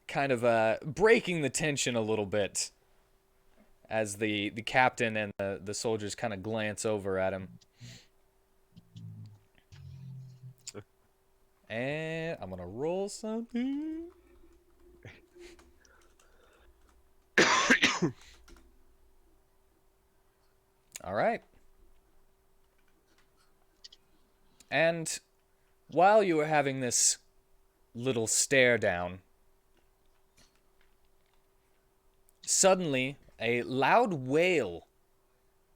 Kind of breaking the tension a little bit as the captain and the soldiers kind of glance over at him. And I'm gonna roll something. All right. And while you were having this little stare down, suddenly a loud wail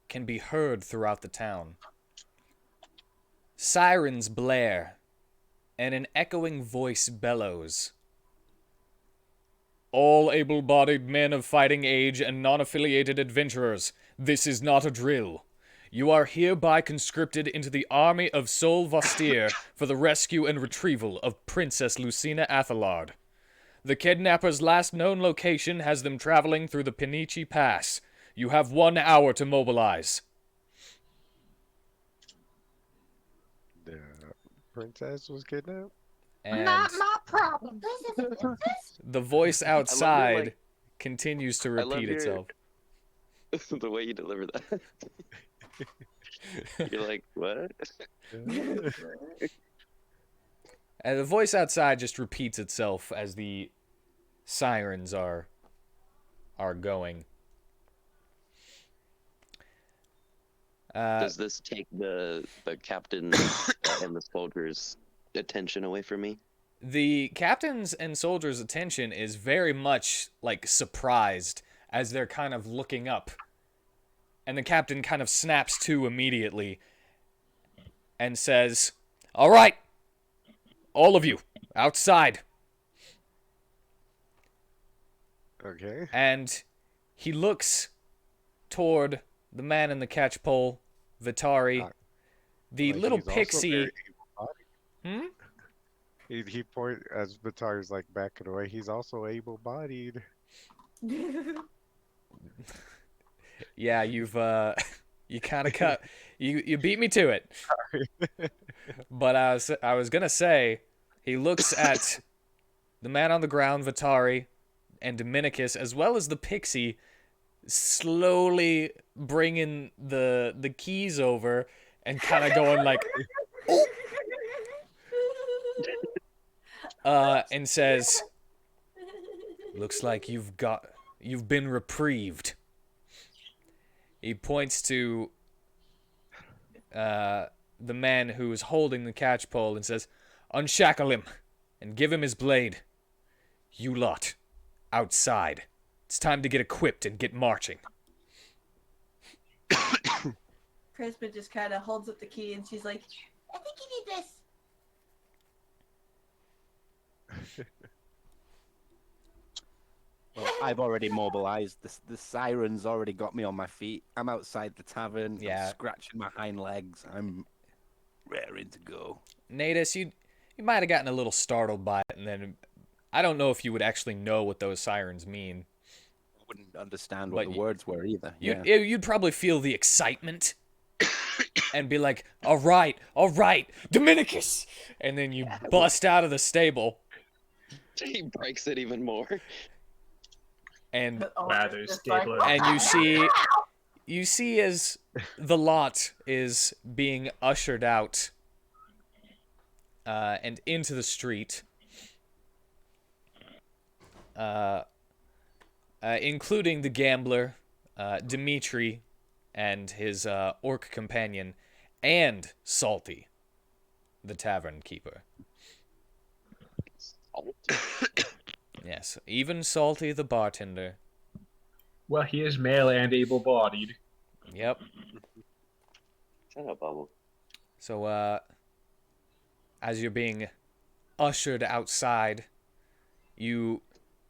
can be heard throughout the town. Sirens blare, and an echoing voice bellows. "All able-bodied men of fighting age and non-affiliated adventurers, this is not a drill. You are hereby conscripted into the army of Sol Vostir for the rescue and retrieval of Princess Lucina Athalard. The kidnapper's last known location has them traveling through the Penichi Pass. You have 1 hour to mobilize." The princess was kidnapped? And Not my problem. This is a princess? the voice outside like- continues to I love repeat your- itself. The way you deliver that. You're like, what? And the voice outside just repeats itself as the sirens are going. Does this take the captain and the soldiers' attention away from me? The captain's and soldiers' attention is very much like surprised as they're kind of looking up. And the captain kind of snaps to immediately and says, "All right, all of you, outside." Okay. And he looks toward the man in the catchpole, Vitari, the Like, little he's also pixie. very able-bodied. Hmm? He point as Batari's like backing away. He's also able-bodied. Yeah, you've you kind of cut you beat me to it. But I was gonna say he looks at the man on the ground, Vitari, and Dominicus, as well as the pixie, slowly bringing the keys over and kind of going like, and says, "Looks like you've been reprieved." He points to the man who is holding the catchpole and says, "Unshackle him and give him his blade. You lot, outside. It's time to get equipped and get marching." Crispin just kind of holds up the key and she's like, I think you need this. Well, I've already mobilized. The siren's already got me on my feet. I'm outside the tavern. Yeah. I'm scratching my hind legs. I'm raring to go. Natus, you might have gotten a little startled by it, and then I don't know if you would actually know what those sirens mean. I wouldn't understand what But the words were either. Yeah. You'd probably feel the excitement and be like, all right, Dominicus! And then you bust out of the stable. He breaks it even more. And Wow, those stabler. and you see as the lot is being ushered out and into the street, including the gambler, Dimitri, and his orc companion, and Salty, the tavern keeper. Yes, even Salty the bartender. Well, he is male and able-bodied. Yep. Shut up, Bubble. So, as you're being ushered outside, you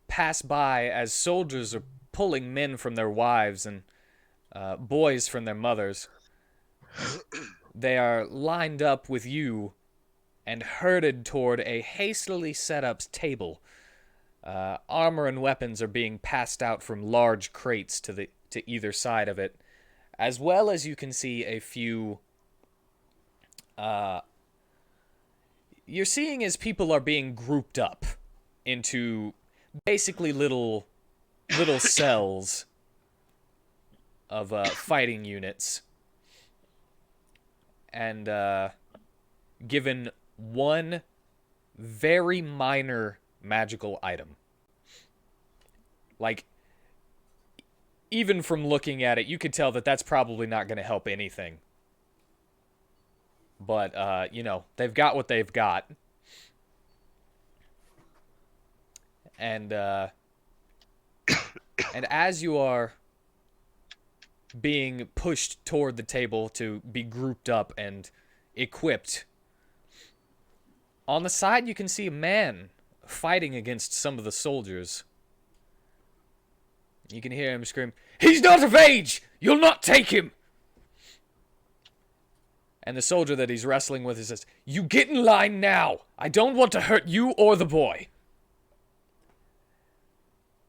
pass by as soldiers are pulling men from their wives and boys from their mothers. They are lined up with you and herded toward a hastily set up table. Armor and weapons are being passed out from large crates to either side of it, as well as you can see a few. You're seeing as people are being grouped up into basically little cells of fighting units, and given one very minor magical item. Like, even from looking at it, you could tell that that's probably not going to help anything. But, they've got what they've got. And, and as you are being pushed toward the table to be grouped up and equipped, on the side you can see a man fighting against some of the soldiers. You can hear him scream, "He's not of age! You'll not take him!" And the soldier that he's wrestling with says, "You get in line now! I don't want to hurt you or the boy."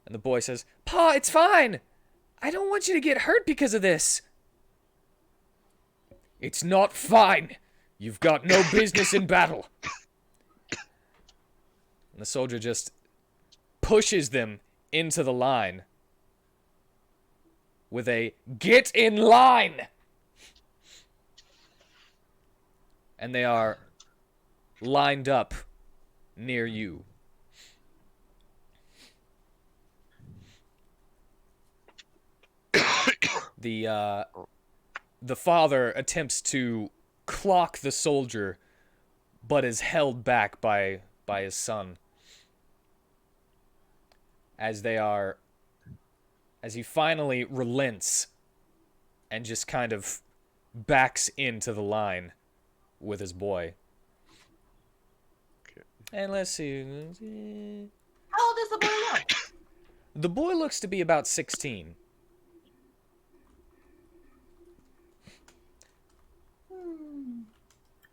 And the boy says, "Pa, it's fine! I don't want you to get hurt because of this." "It's not fine! You've got no business in battle." And the soldier just pushes them into the line with a "Get in line!" And they are lined up near you. The father attempts to clock the soldier, but is held back by his son. As he finally relents and just kind of backs into the line with his boy. Okay. And let's see. How old does the boy look? The boy looks to be about 16.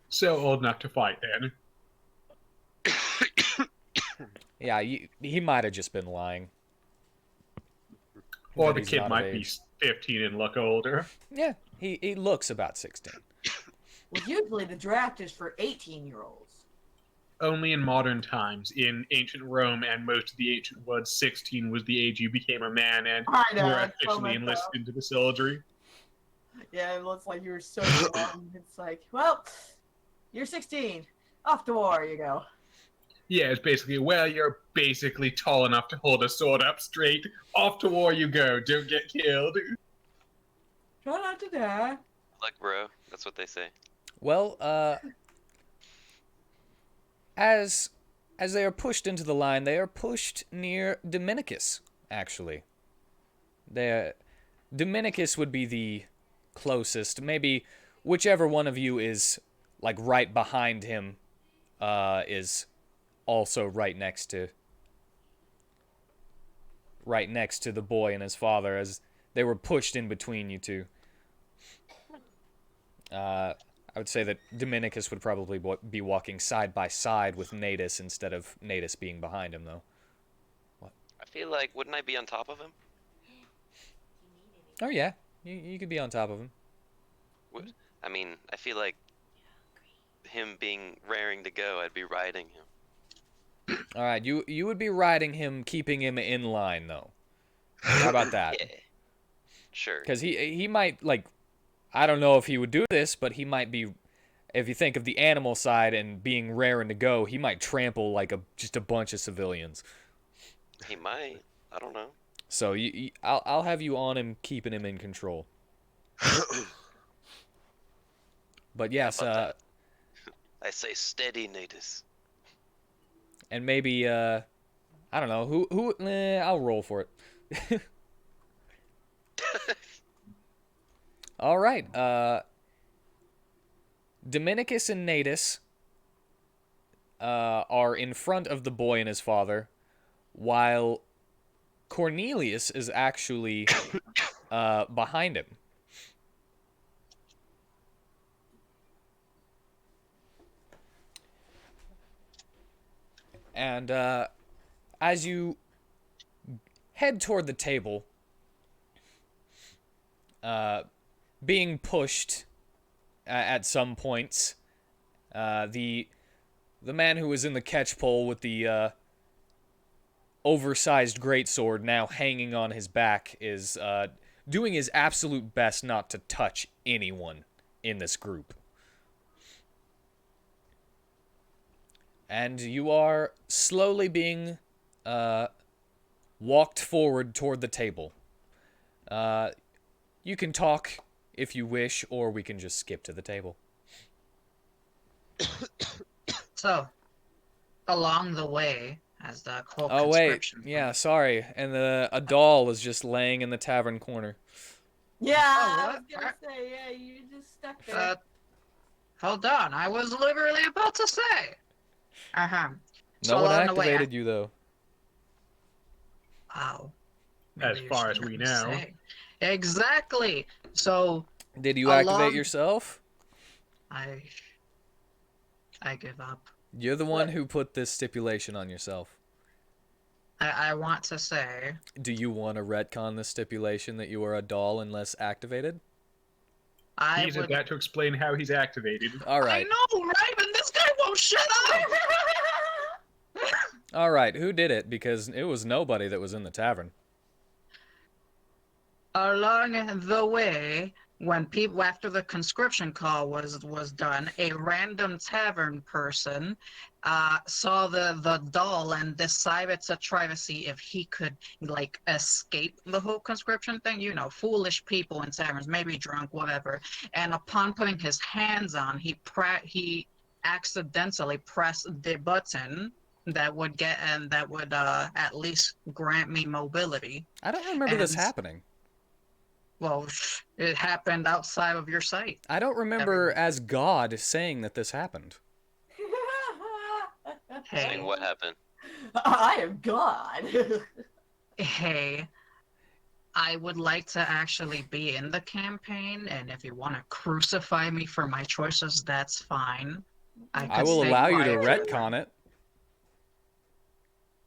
So old enough to fight, then. Yeah, he might have just been lying. Or that the he's kid not of might be age. 15 and look older. Yeah, he looks about 16. Well, usually the draft is for 18-year-olds. Only in modern times. In ancient Rome and most of the ancient woods, 16 was the age you became a man and I know, were that's so officially messed enlisted up. into the soldiery. Yeah, it looks like you were so young. It's like, well, you're 16. Off to war you go. Yeah, it's basically, well, you're basically tall enough to hold a sword up straight. Off to war you go. Don't get killed. Try not to die. Look, bro. That's what they say. Well, as they are pushed into the line, they are pushed near Dominicus, actually. Dominicus would be the closest. Maybe whichever one of you is, like, right behind him is also right next to the boy and his father, as they were pushed in between you two. I would say that Dominicus would probably be walking side by side with Natus instead of Natus being behind him, though. I feel like, wouldn't I be on top of him? Oh yeah, you could be on top of him. I mean, I feel like him being raring to go, I'd be riding him. All right, you would be riding him, keeping him in line, though. How about that? Yeah. Sure. Because he might, like, I don't know if he would do this, but he might be, if you think of the animal side and being raring to go, he might trample like just a bunch of civilians. He might. I don't know. So I'll have you on him, keeping him in control. But yes, I say steady, Natus. and maybe I don't know who. I'll roll for it. All right. Dominicus and Natus are in front of the boy and his father, while Cornelius is actually behind him. And as you head toward the table, being pushed at some points, the man who was in the catchpole with the oversized greatsword now hanging on his back is doing his absolute best not to touch anyone in this group. And you are slowly being walked forward toward the table. You can talk if you wish, or we can just skip to the table. So, along the way, as the whole Oh, wait. conscription. Yeah, sorry. And a doll is just laying in the tavern corner. Yeah, Oh, I what? was gonna say, yeah, you just stuck there. Hold on, I was literally about to say. So No one along the way, activated you, though. Wow. As Maybe you far as shouldn't we know. say. Exactly. So Did you activate along- yourself? I give up. You're the one who put this stipulation on yourself. I want to say. Do you want to retcon the stipulation that you are a doll unless activated? He's about to explain how he's activated. All right. I know, right? And this guy won't shut up. All right. Who did it? Because it was nobody that was in the tavern. Along the way, when people after the conscription call was done, a random tavern person saw the doll and decided to try to see if he could like escape the whole conscription thing. You know, foolish people in taverns, maybe drunk, whatever. And upon putting his hands on, he accidentally pressed the button that would at least grant me mobility. I don't remember this And- happening. Well, it happened outside of your sight. I don't remember as God saying that this happened. Saying what happened? I am God. Hey, I would like to actually be in the campaign, and if you want to crucify me for my choices, that's fine. I could will stay allow you to quiet. retcon it.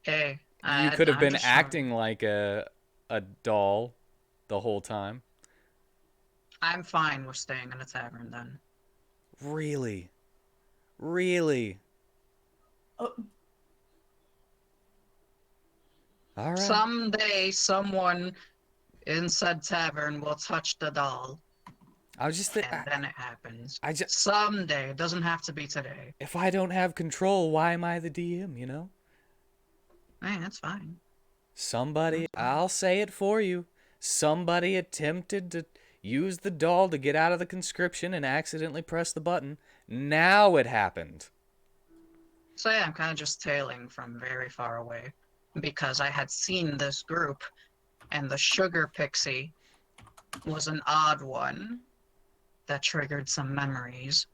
Hey, You could have I'm been just acting like a doll the whole time. I'm fine with staying in a tavern then. Really? Really? Oh, All right. Someday, someone in said tavern will touch the doll, I was just and thinking, then it happens. I just, Someday. It doesn't have to be today. if I don't have control, why am I the DM, you know? Hey, that's fine. Somebody, I'll say it for you. Somebody attempted to use the doll to get out of the conscription and accidentally press the button. Now it happened. So yeah, I'm kind of just tailing from very far away because I had seen this group, and the sugar pixie was an odd one that triggered some memories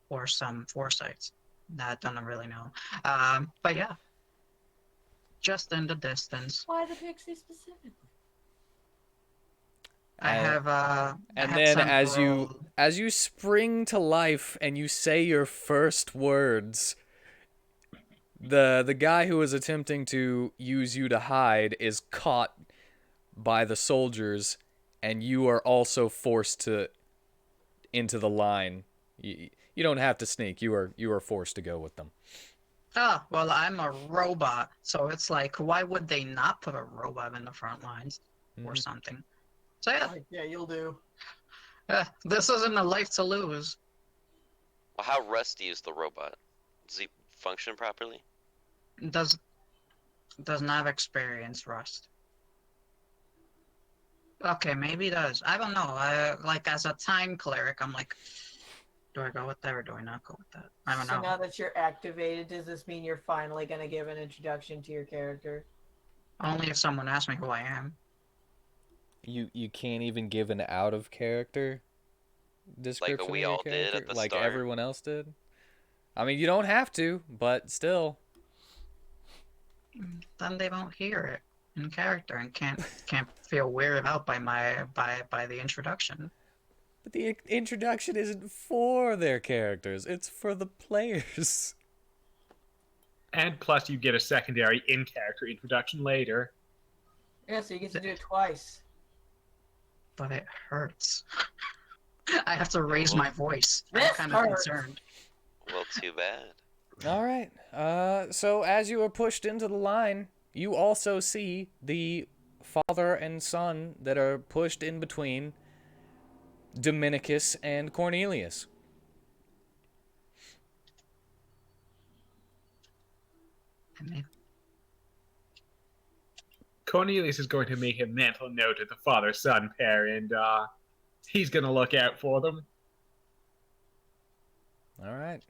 or some foresights. I don't really know. But yeah, just in the distance. why the pixie specifically? I have And I then have as you spring to life and you say your first words, the guy who was attempting to use you to hide is caught by the soldiers, and you are also forced into the line. You don't have to sneak. You are forced to go with them. Oh, well, I'm a robot, so it's like, why would they not put a robot in the front lines or something? So yeah, Like, yeah, you'll do. this isn't a life to lose. Well, how rusty is the robot? Does he function properly? Doesn't have experience, Rust. Okay, maybe it does. I don't know. Like as a time cleric, I'm like, do I go with that or do I not go with that? I don't So know. now that you're activated, does this mean you're finally going to give an introduction to your character? Only if someone asks me who I am. You can't even give an out of character description Like we of your all did at character, the like start. everyone else did. I mean, you don't have to, but still. Then they won't hear it in character and can't feel weirded out by the introduction. But the introduction isn't for their characters; it's for the players. And plus, you get a secondary in-character introduction later. Yeah, so you get to do it twice. But it hurts. I have to raise my voice. I'm This kind of hurts. concerned. Well, too bad. All right. So as you are pushed into the line, you also see the father and son that are pushed in between Dominicus and Cornelius. And they- Cornelius is going to make a mental note of the father-son pair, and he's going to look out for them, All right.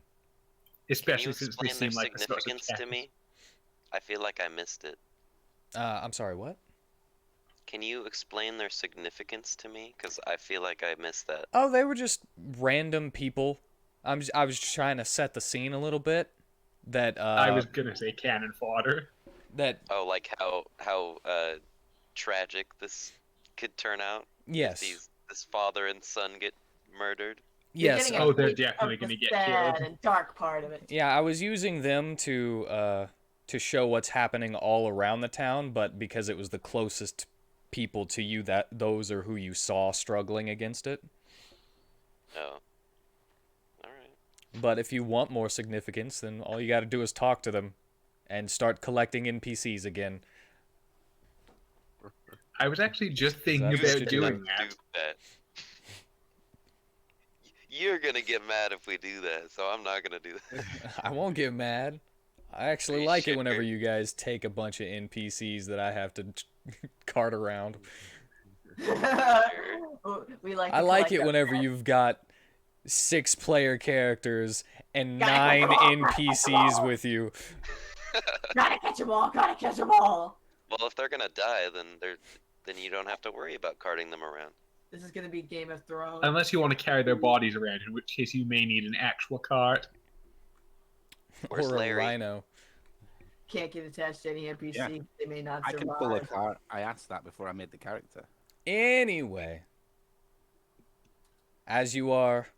Can especially you since they explain seem their like the sorts of significance to cats. me? I feel like I missed it. I'm sorry. What? Can you explain their significance to me? Because I feel like I missed that. Oh, they were just random people. I was trying to set the scene a little bit. That I was going to say cannon fodder. that Oh, like how tragic this could turn out. yes. If this father and son get murdered. You're Yes. getting a Oh, they're peek definitely of the gonna get sad killed. and dark part of it. Yeah, I was using them to show what's happening all around the town, but because it was the closest people to you, that those are who you saw struggling against it. Oh. Alright. But if you want more significance, then all you got to do is talk to them and start collecting NPCs again. I was actually just thinking That's what about you doing Do that. that. You're gonna get mad if we do that, so I'm not gonna do that. I won't get mad. I actually You like it should. whenever you guys take a bunch of NPCs that I have to cart around. We like. I to like collect it our whenever pets. you've got 6 player characters and Gotta 9 catch 'em all, gotta catch 'em NPCs all. with you. Gotta catch them all. Gotta catch them all. Well, if they're gonna die, then you don't have to worry about carting them around. This is gonna be Game of Thrones. Unless you want to carry their bodies around, in which case you may need an actual cart. Where's Or a Larry? rhino. Can't get attached to any NPC. Yeah. They may not I survive. can pull a cart. I asked that before I made the character. Anyway, as you are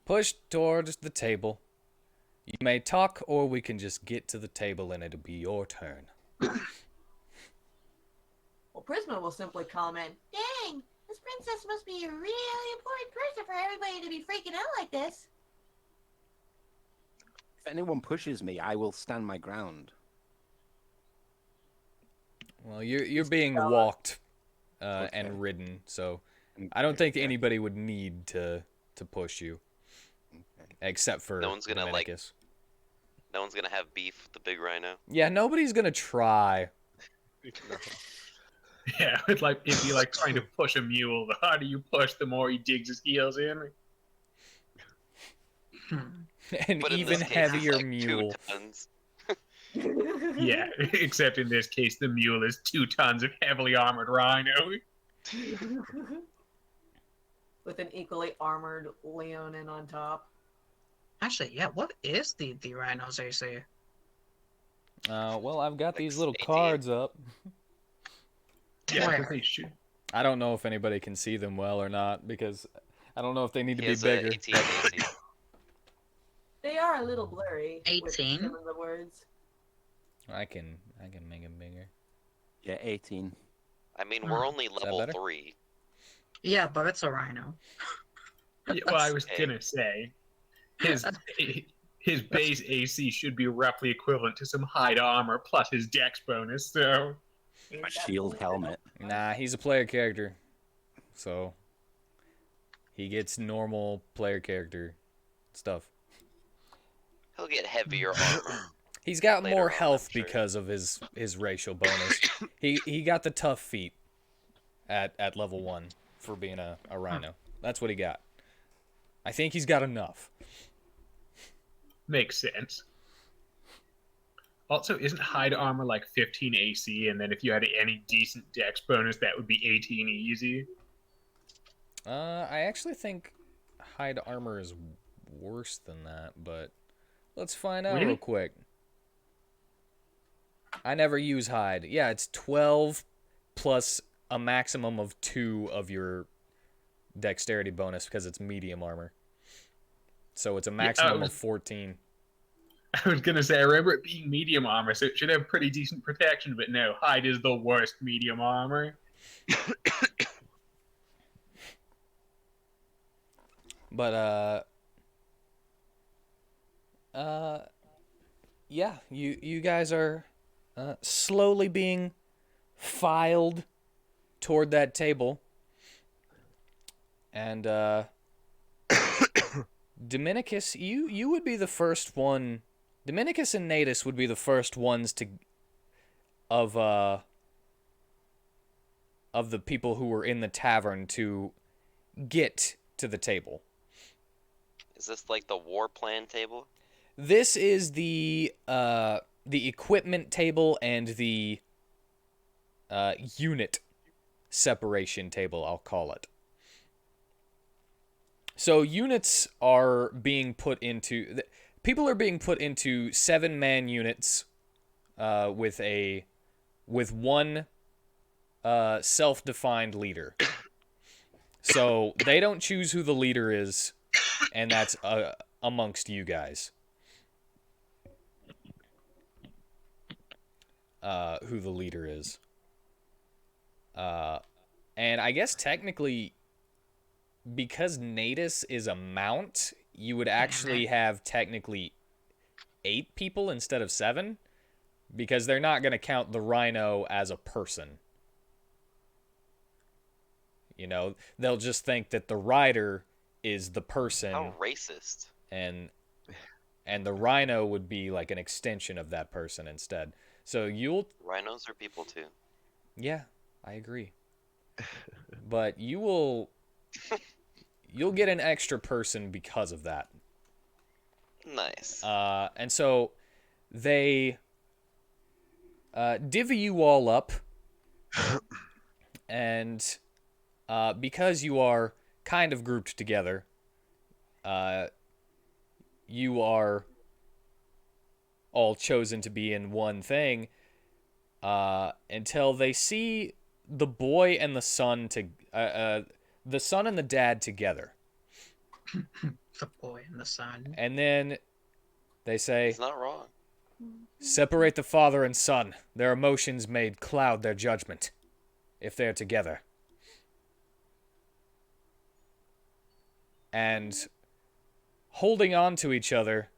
pushed towards the table, you may talk or we can just get to the table and it'll be your turn. Well, Prisma will simply comment, Dang, this princess must be a really important person for everybody to be freaking out like this. If anyone pushes me, I will stand my ground. Well, you're being walked and ridden, so I don't think anybody would need to push you, except for No one's gonna Dominicus. No one's gonna have beef with the big rhino. Yeah, nobody's gonna try. Yeah, it'd be like trying to push a mule. The harder you push, the more he digs his heels in. An But in even this case, heavier it's like mule. 2 tons. Yeah, except in this case, the mule is 2 tons of heavily armored rhino. with an equally armored Leonin on top. Actually, yeah, what is the Rhino's AC? Well, I've got these little 18. cards up. Yeah, Where? they should. I don't know if anybody can see them well or not, because I don't know if they need to He be has a bigger. 18 AC. They are a little blurry. with 18? some of the words. I can make them bigger. Yeah, 18. I mean, we're only that level better? 3. Yeah, but it's a Rhino. Yeah, well, I was gonna say, his base AC should be roughly equivalent to some hide armor plus his dex bonus. So My shield helmet. Nah, he's a player character, so he gets normal player character stuff. He'll get heavier armor. He's got Later more on, I'm health sure. because of his racial bonus. he got the tough feat at level 1 for being a rhino. That's what he got. I think he's got enough. makes sense. Also, isn't hide armor like 15 AC, and then if you had any decent dex bonus, that would be 18 easy? I actually think hide armor is worse than that, but let's find out Really? real quick. I never use hide. Yeah, it's 12 plus a maximum of 2 of your dexterity bonus because it's medium armor. So it's a maximum of 14. I was gonna say, I remember it being medium armor, so it should have pretty decent protection, but no, hide is the worst medium armor. But yeah, you guys are slowly being filed toward that table, and Dominicus, you would be the first one. Dominicus and Natus would be the first ones of the people who were in the tavern to get to the table. Is this like the war plan table? This is the equipment table and the unit separation table, I'll call it. So units are being put into... People are being put into 7-man units with one self-defined leader. So they don't choose who the leader is, and that's amongst you guys. Who the leader is. And I guess technically, because Natus is a mount, you would actually have technically 8 people instead of 7, because they're not going to count the rhino as a person. You know, they'll just think that the rider is the person. How racist. And the rhino would be like an extension of that person instead. So you'll... Rhinos are people too. Yeah, I agree. But you'll get an extra person because of that. Nice. And so they divvy you all up, and because you are kind of grouped together, you are all chosen to be in one thing until they see the boy and the son the son and the dad together. The boy and the son. And then they say, He's not wrong. separate the father and son. Their emotions may cloud their judgment. if they're together. And holding on to each other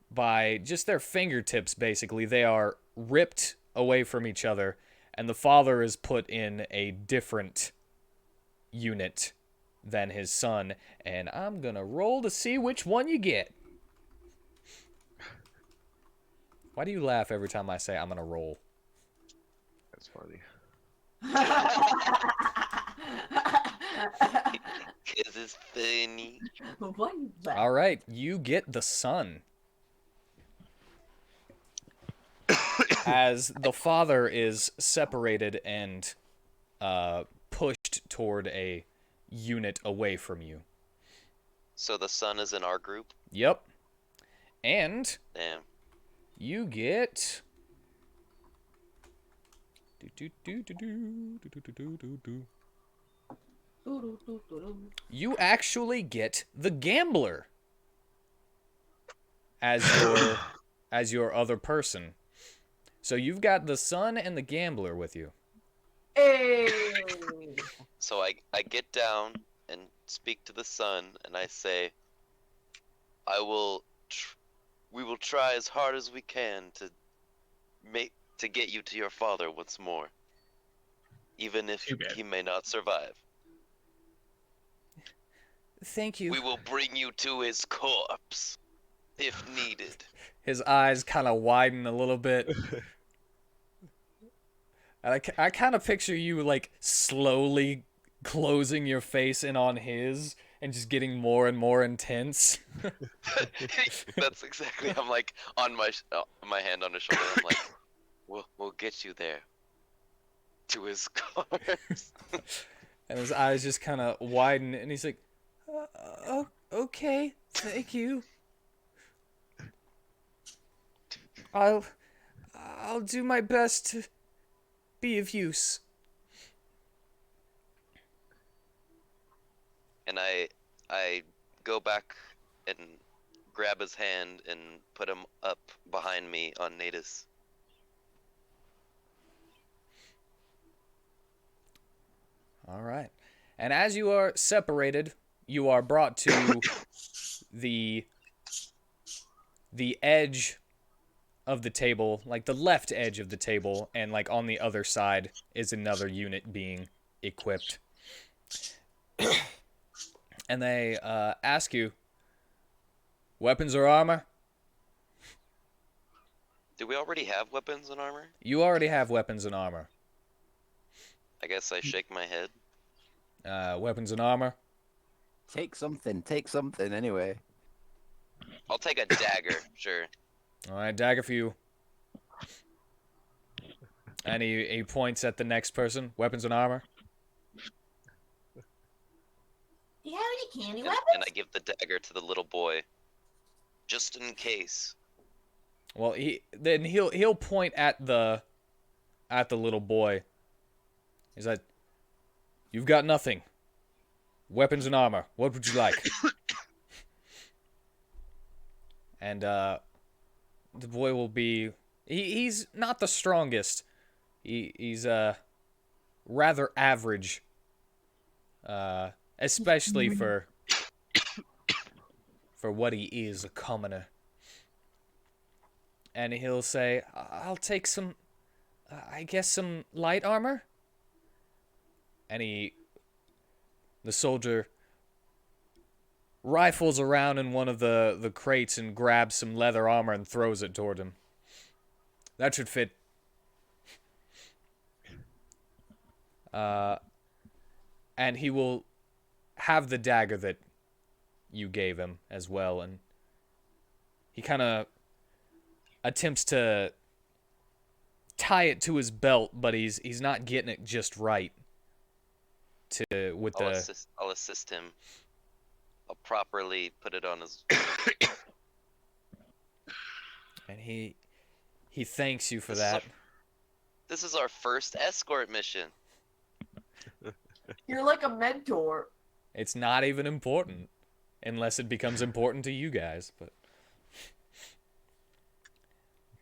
by just their fingertips, basically, they are ripped away from each other, and the father is put in a different unit than his son, and I'm gonna roll to see which one you get. Why do you laugh every time I say I'm gonna roll? That's funny. Cause it's funny. What is that? All right, you get the son. As the father is separated and pushed toward a unit away from you. So the son is in our group? Yep. And Damn. you get... You actually get the gambler as your other person. So you've got the son and the gambler with you. Hey. So I get down and speak to the son, and I say, we will try as hard as we can to get you to your father once more, even if Too bad. he may not survive. Thank you. We will bring you to his corpse, if needed. His eyes kind of widen a little bit. And I kind of picture you, like, slowly closing your face in on his and just getting more and more intense. That's exactly. I'm like on my hand on his shoulder. I'm like, we'll get you there. To his corpse. And his eyes just kind of widen, and he's like, okay, thank you. I'll do my best to be of use. And I go back and grab his hand and put him up behind me on Natus. All right. And as you are separated, you are brought to the edge of the table, like the left edge of the table, and like on the other side is another unit being equipped. And they ask you, weapons or armor? Do we already have weapons and armor? You already have weapons and armor. I guess I shake my head. Weapons and armor? Take something anyway. I'll take a dagger, sure. All right, dagger for you. And he points at the next person. Weapons and armor? Do you have any candy And weapons? I give the dagger to the little boy, just in case. Well, he'll point at the little boy. He's like, "You've got nothing. Weapons and armor. What would you like?" And the boy will be. He's not the strongest. He's rather average. Especially for what he is, a commoner. And he'll say, "I'll take some, I guess some light armor." And the soldier rifles around in one of the crates and grabs some leather armor and throws it toward him. That should fit. And he will have the dagger that you gave him as well, and he kind of attempts to tie it to his belt, but he's not getting it just right. I'll assist him. I'll properly put it on his. And he thanks you for that. This is our first escort mission. You're like a mentor. It's not even important, unless it becomes important to you guys. But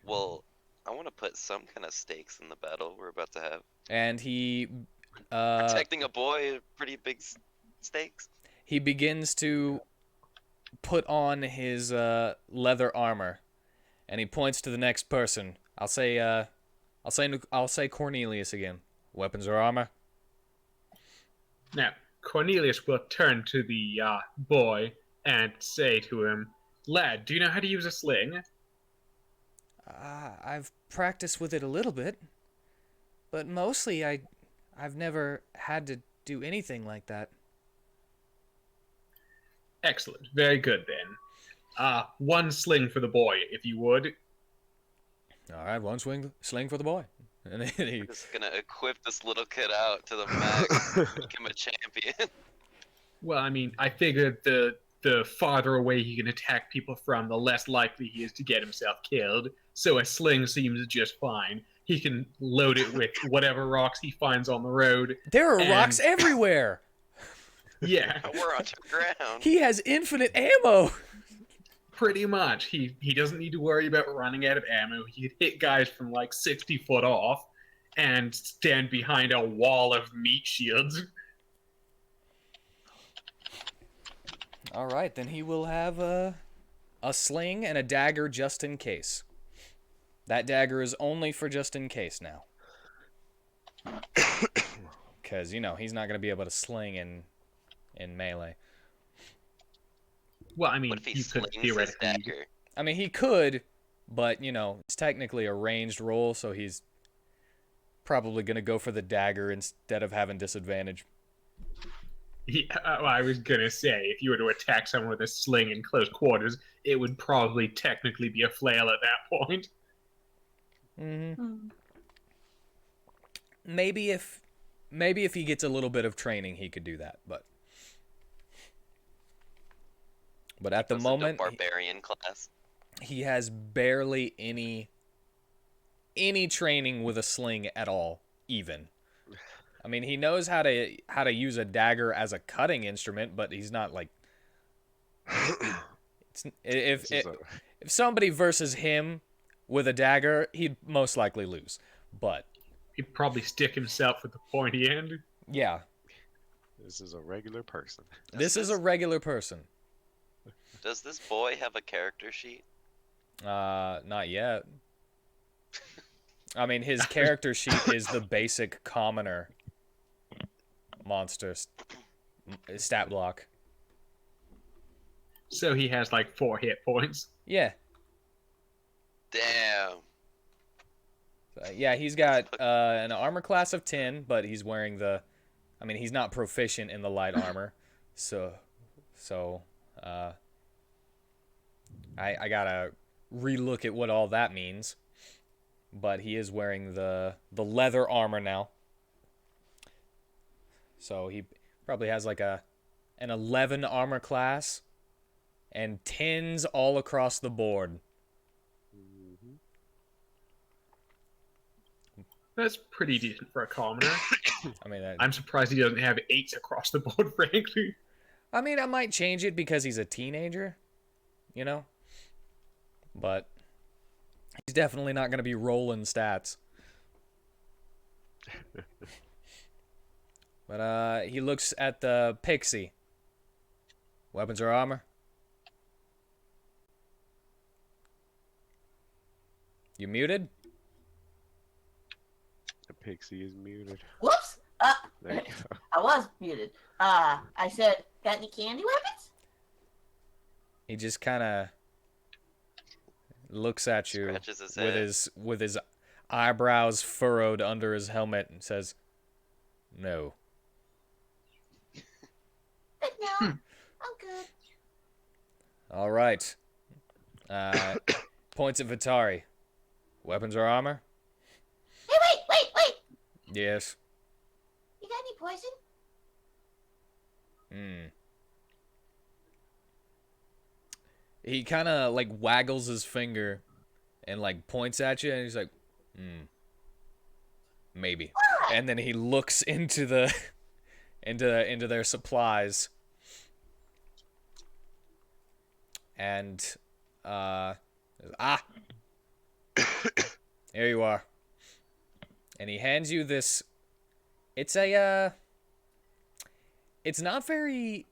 Well, I want to put some kind of stakes in the battle we're about to have. And he Protecting a boy, pretty big stakes. he begins to put on his leather armor, and he points to the next person. I'll say Cornelius again. Weapons or armor? Now, Cornelius will turn to the boy and say to him, "Lad, do you know how to use a sling?" I've practiced with it a little bit, but mostly I've never had to do anything like that. Excellent. Very good then. One sling for the boy, if you would. All right, one sling for the boy. And then he, We're just gonna equip this little kid out to the max, make him a champion. Well, I mean, I figured the farther away he can attack people from, the less likely he is to get himself killed. So a sling seems just fine. He can load it with whatever rocks he finds on the road. there are rocks everywhere. Yeah, We're on the ground. He has infinite ammo. pretty much. He doesn't need to worry about running out of ammo. He can hit guys from like 60 foot off and stand behind a wall of meat shields. All right, then he will have a sling and a dagger just in case. That dagger is only for just in case now. Because, you know, he's not going to be able to sling in melee. Well, I mean, What if he you could slings his theoretically. dagger? I mean, he could, but, you know, it's technically a ranged roll, so he's probably going to go for the dagger instead of having disadvantage. Yeah, I was gonna say, if you were to attack someone with a sling in close quarters, it would probably technically be a flail at that point. Mm-hmm. Maybe if he gets a little bit of training, he could do that, but at the Was it moment, a barbarian class. he has barely any training with a sling at all, even. I mean, he knows how to use a dagger as a cutting instrument, but he's not like if somebody versus him with a dagger, he'd most likely lose. But He'd probably stick himself with the pointy end. yeah, This is a regular person. this is a regular person. Does this boy have a character sheet? Not yet. I mean, his character sheet is the basic commoner monster stat block. So he has like 4 hit points. Yeah. Damn. Yeah, he's got an armor class of 10, but he's wearing I mean, he's not proficient in the light armor. So I gotta relook at what all that means. But he is wearing the leather armor now. So he probably has like an 11 armor class and 10s all across the board. That's pretty decent for a commoner. I mean, I'm surprised he doesn't have 8s across the board, frankly. I mean, I might change it because he's a teenager, you know? But he's definitely not going to be rolling stats. But he looks at the pixie. Weapons or armor? You muted? The pixie is muted. Whoops. There you go. I was muted. I said, got any candy weapons? He just kind of looks at you Scratches his head. with his eyebrows furrowed under his helmet and says, "No." But no, I'm good. All right. Points at Vitari. Weapons or armor? Hey, wait. Yes. You got any poison? He kind of like waggles his finger and like points at you, and he's like, maybe. And then he looks into the into their supplies, and Here you are. And he hands you this. It's it's not very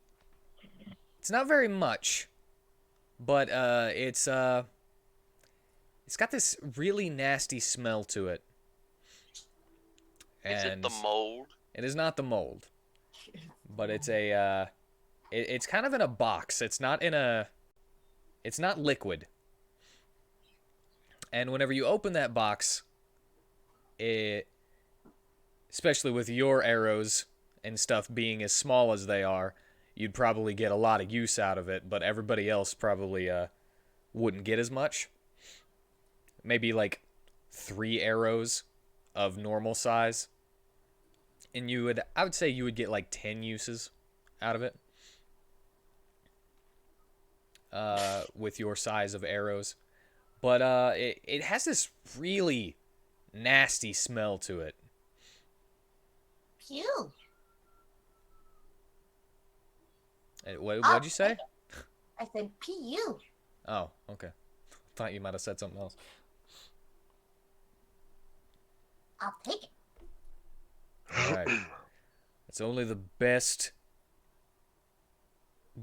much, but it's got this really nasty smell to it. Is it the And mold? it is not the mold, but it's it's kind of in a box. It's not liquid. And whenever you open that box, especially with your arrows and stuff being as small as they are, you'd probably get a lot of use out of it, but everybody else probably wouldn't get as much. Maybe like 3 arrows of normal size. And I would say you would get like 10 uses out of it. With your size of arrows. But it has this really nasty smell to it. Pew. What'd you say? I said P.U. Oh, okay. Thought you might have said something else. I'll take it. Alright. It's only the best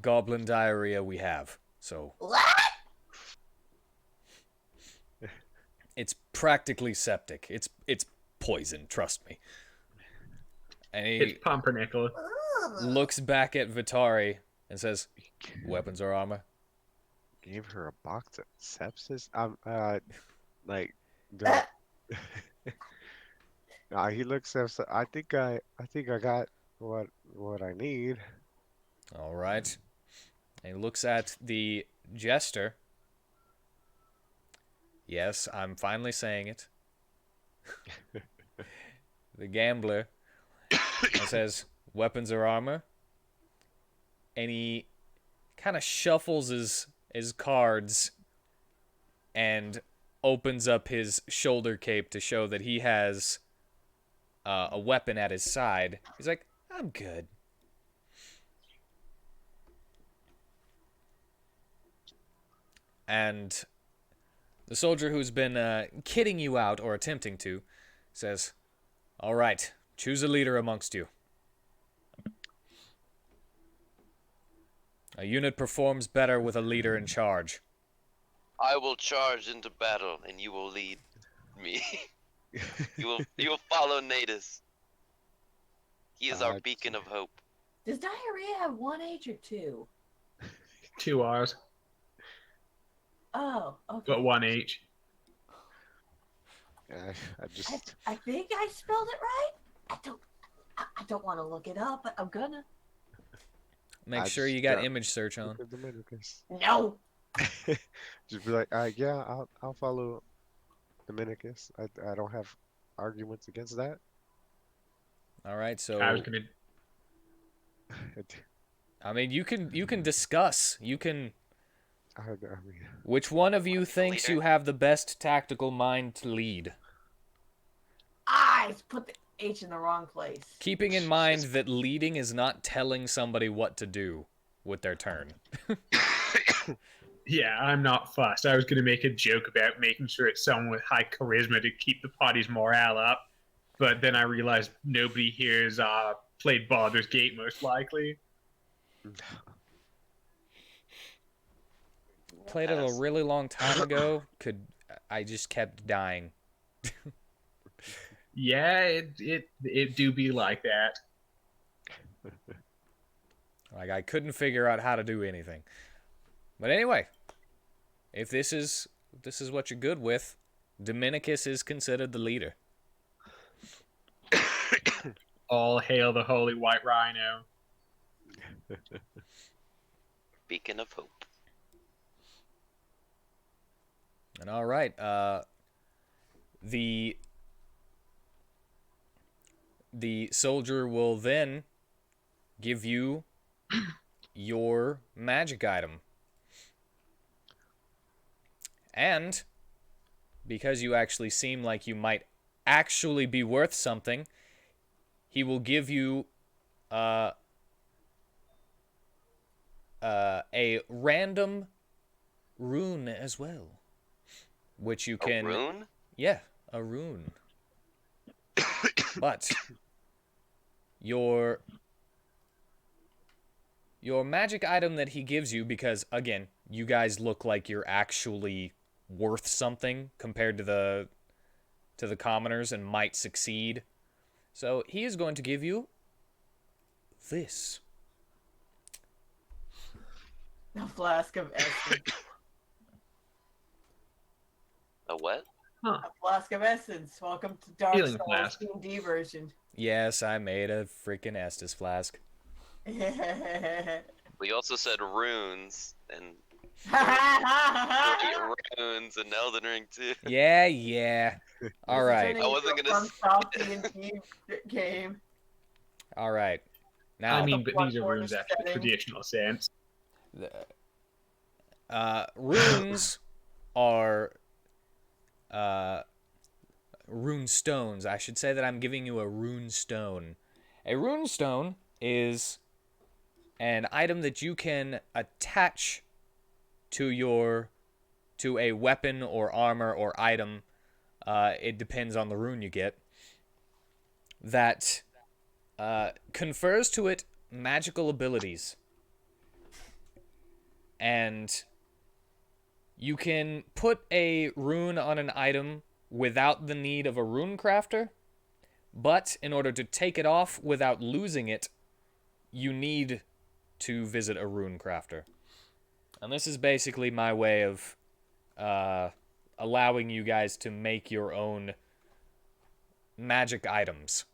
goblin diarrhea we have. So What? it's practically septic. It's poison, trust me. And he It's pumpernickel. Ooh. looks back at Vitari and says, "Weapons or armor?" Gave her a box of sepsis. Like the. Nah, he looks at. I think I got what I need. All right. And he looks at the jester. Yes, I'm finally saying it. The gambler. And says, "Weapons or armor?" And he kind of shuffles his cards and opens up his shoulder cape to show that he has a weapon at his side. He's like, "I'm good." And the soldier who's been kidding you out, or attempting to, says, "All right, choose a leader amongst you. A unit performs better with a leader in charge." I will charge into battle, and you will lead me. you will follow Natus. He is our beacon of hope. Does diarrhea have 1 H or 2? 2 R's, Oh, okay. but 1 H. I just. I think I spelled it right. I don't want to look it up, but I'm gonna. Make I sure just you got got- image search on. Look at the Dominicus. No. Just be like, yeah, I'll follow Dominicus. I don't have arguments against that. All right, so I was gonna. I mean, you can discuss. You can. I mean, Which one of you thinks leader? you have the best tactical mind to lead? I put the H in the wrong place. Keeping in mind that leading is not telling somebody what to do with their turn. Yeah, I'm not fussed. I was gonna make a joke about making sure it's someone with high charisma to keep the party's morale up, but then I realized nobody here has played Baldur's Gate, most likely. Played it a really long time ago. I just kept dying. Yeah, it do be like that. Like, I couldn't figure out how to do anything. But anyway, if this is what you're good with, Dominicus is considered the leader. All hail the holy white rhino. Beacon of hope. And all right, the soldier will then give you your magic item. And because you actually seem like you might actually be worth something, he will give you a random rune as well, which you can A rune? yeah, a rune. But your magic item that he gives you, because again, you guys look like you're actually worth something compared to the commoners and might succeed. So he is going to give you this. A flask of essence. A what? A flask of essence. Welcome to Dark Healing Souls flask. D&D version. Yes, I made a freaking Estus flask. We also said runes and runes and Elden Ring too. Yeah. All right. I wasn't gonna From South D&D game. All right. Now, I mean, but these are Bloodborne runes after the setting. traditional sense. runes are Rune Stones. I should say that I'm giving you a Rune Stone. A Rune Stone is an item that you can attach to a weapon or armor or item. It depends on the rune you get. That confers to it magical abilities. And you can put a rune on an item without the need of a rune crafter, but in order to take it off without losing it, you need to visit a rune crafter. And this is basically my way of allowing you guys to make your own magic items.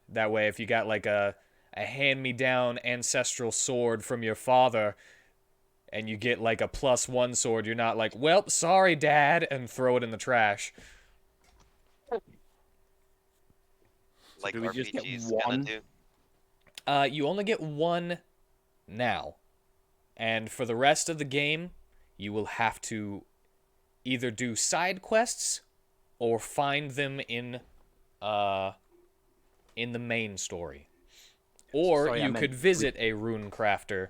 That way, if you got like a hand-me-down ancestral sword from your father, and you get like a +1 sword, you're not like, well, sorry, Dad, and throw it in the trash. Like do we just get RPGs kind one? of do. You only get one now. And for the rest of the game, you will have to either do side quests or find them in the main story. Or Sorry, I you meant could visit a rune crafter,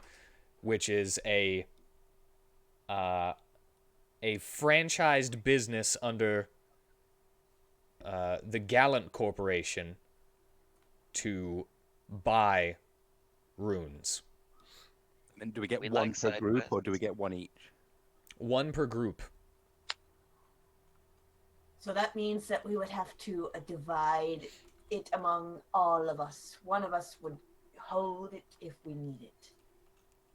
which is a franchised business under the Gallant Corporation to buy runes. And do we get We one like per side group, or quests. do we get one each? One per group. So that means that we would have to divide it among all of us. One of us would hold it if we need it.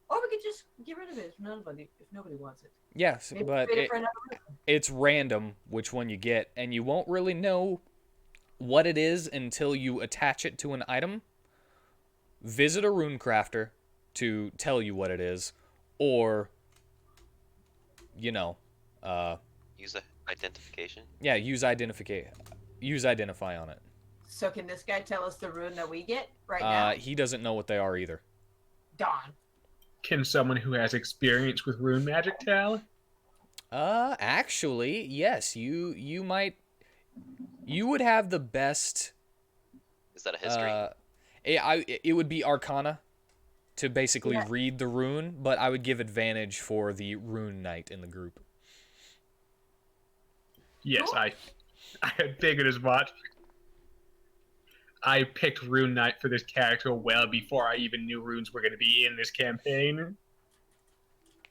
Or we could just get rid of it if nobody wants it. Yes, Maybe but trade it for another one. it's random which one you get, and you won't really know what it is until you attach it to an item. Visit a rune crafter to tell you what it is, or, you know, Use a identification. yeah, use identify on it. So can this guy tell us the rune that we get right now? He doesn't know what they are either. Dawn. Can someone who has experience with rune magic tell? Actually, yes, you would have the best. Is that a history? It would be Arcana to basically Yeah. read the rune, but I would give advantage for the rune knight in the group. Yes, I had figured as much. I picked Rune Knight for this character well before I even knew runes were going to be in this campaign.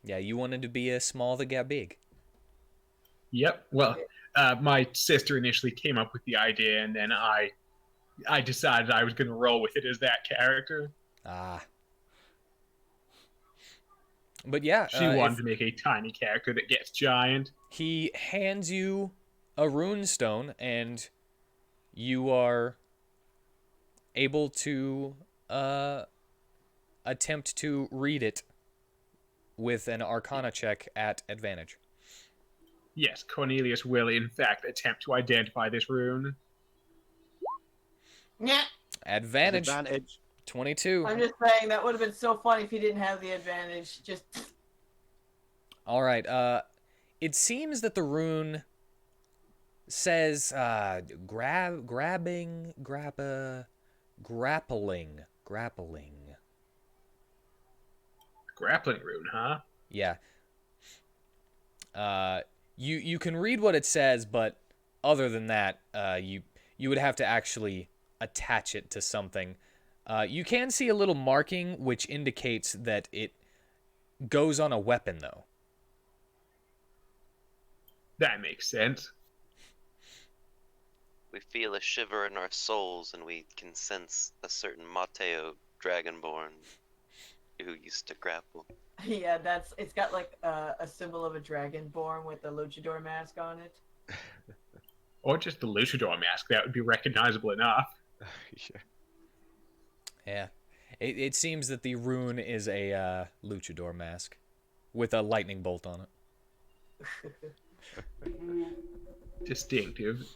Yeah, you wanted to be a small that got big. Yep. Well, my sister initially came up with the idea, and then I decided I was going to roll with it as that character. Ah. But yeah, She wanted to make a tiny character that gets giant. he hands you a rune stone, and you are able to attempt to read it with an Arcana check at advantage. Yes, Cornelius will in fact attempt to identify this rune. Yeah. Advantage, Advantage. 22. I'm just saying that would have been so funny if he didn't have the advantage. Just All right. It seems that the rune says grappling. Grappling rune, huh? Yeah. You can read what it says, but other than that, you would have to actually attach it to something. You can see a little marking which indicates that it goes on a weapon, though. That makes sense. We feel a shiver in our souls, and we can sense a certain Mateo Dragonborn who used to grapple. Yeah, it's got like a symbol of a dragonborn with a luchador mask on it. Or just the luchador mask. That would be recognizable enough. Yeah. Yeah. It seems that the rune is a luchador mask with a lightning bolt on it. Distinctive.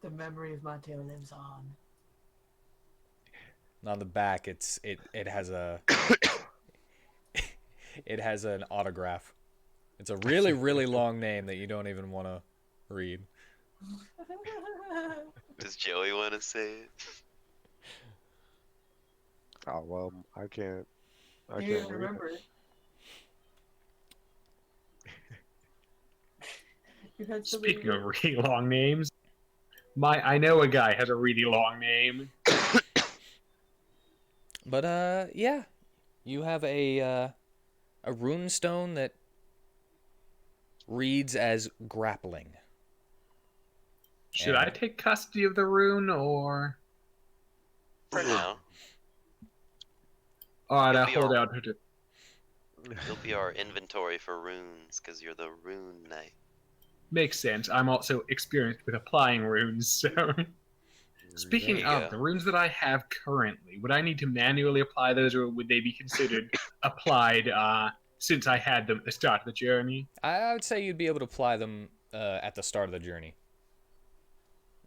The memory of Mateo lives on. On the back, it has a it has an autograph. It's a really, really long name that you don't even want to read. Does Joey want to say it? Oh well, I can't. I You can't even read remember it. it. You've had so many Speaking of really long names, I know a guy has a really long name. But yeah, you have a rune stone that reads as grappling. Should I And- take custody of the rune, or For now, ought I You'll be hold all- out to? you'll be our inventory for runes, because you're the rune knight. Makes sense. I'm also experienced with applying runes, so. Speaking There you of go. the runes that I have currently, would I need to manually apply those, or would they be considered applied since I had them at the start of the journey? I would say you'd be able to apply them at the start of the journey.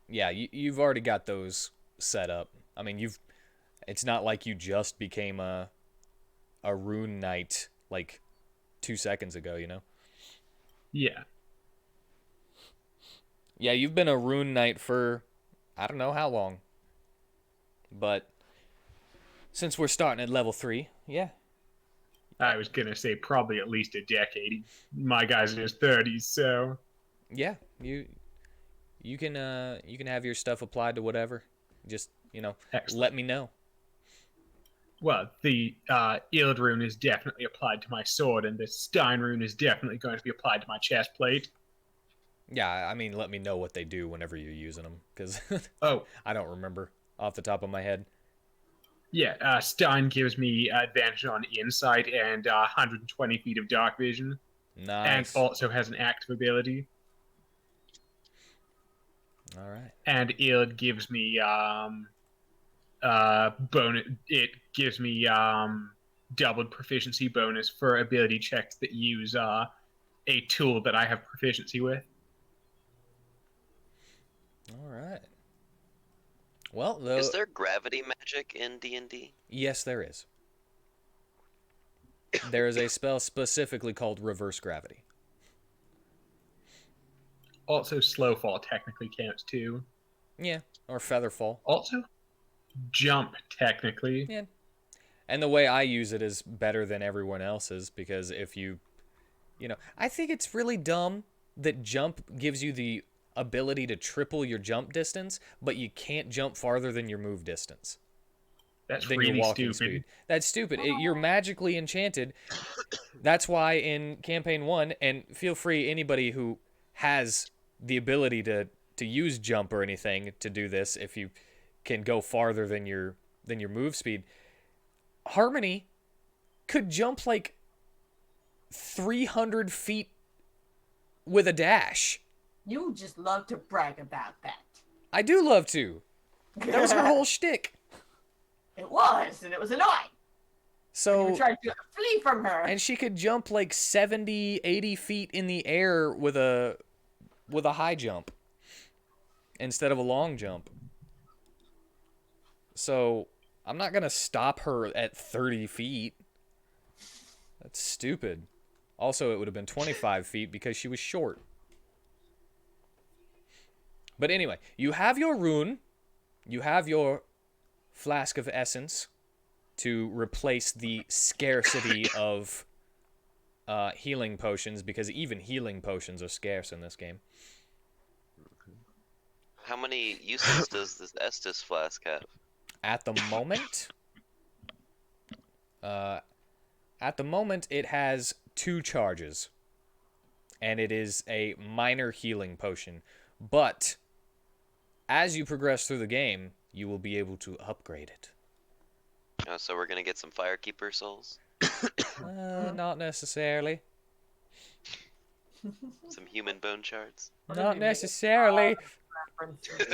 Yeah, you've already got those set up. I mean, it's not like you just became a rune knight like 2 seconds ago, you know? Yeah. Yeah, you've been a rune knight for I don't know how long. But since we're starting at level 3, yeah. I was gonna say probably at least a decade. My guy's in his 30s, so. Yeah, you can have your stuff applied to whatever. Just, Excellent. let me know. Well, the Ild rune is definitely applied to my sword, and the Stein rune is definitely going to be applied to my chest plate. Yeah, I mean, let me know what they do whenever you're using them, because Oh, I don't remember off the top of my head. yeah, Stein gives me advantage on insight and 120 feet of dark vision, and Nice. also has an active ability. All right. And Ild gives me bonus. It gives me doubled proficiency bonus for ability checks that use a tool that I have proficiency with. All right. Well, Is there gravity magic in D&D? yes, there is. There is a spell specifically called reverse gravity. Also, slow fall technically counts too. Yeah, or feather fall. Also, jump technically. Yeah. And the way I use it is better than everyone else's, because if I think it's really dumb that jump gives you the ability to triple your jump distance, but you can't jump farther than your move distance. That's Than really your walking stupid. speed. That's stupid. You're magically enchanted. That's why in campaign 1, and feel free, anybody who has the ability to use jump or anything to do this, if you can go farther than your move speed, Harmony could jump like 300 feet with a dash. You just love to brag about that. I do love to. That was her whole shtick. It was, and it was annoying. So You tried to flee from her. and she could jump like 70, 80 feet in the air with a high jump instead of a long jump. So I'm not going to stop her at 30 feet. That's stupid. Also, it would have been 25 feet because she was short. But anyway, you have your rune. You have your flask of essence to replace the scarcity of healing potions, because even healing potions are scarce in this game. How many uses does this Estus flask have? At the moment, it has 2 charges, and it is a minor healing potion. But as you progress through the game, you will be able to upgrade it. Oh, so we're gonna get some Firekeeper souls? Not necessarily. Some human bone shards? Not necessarily.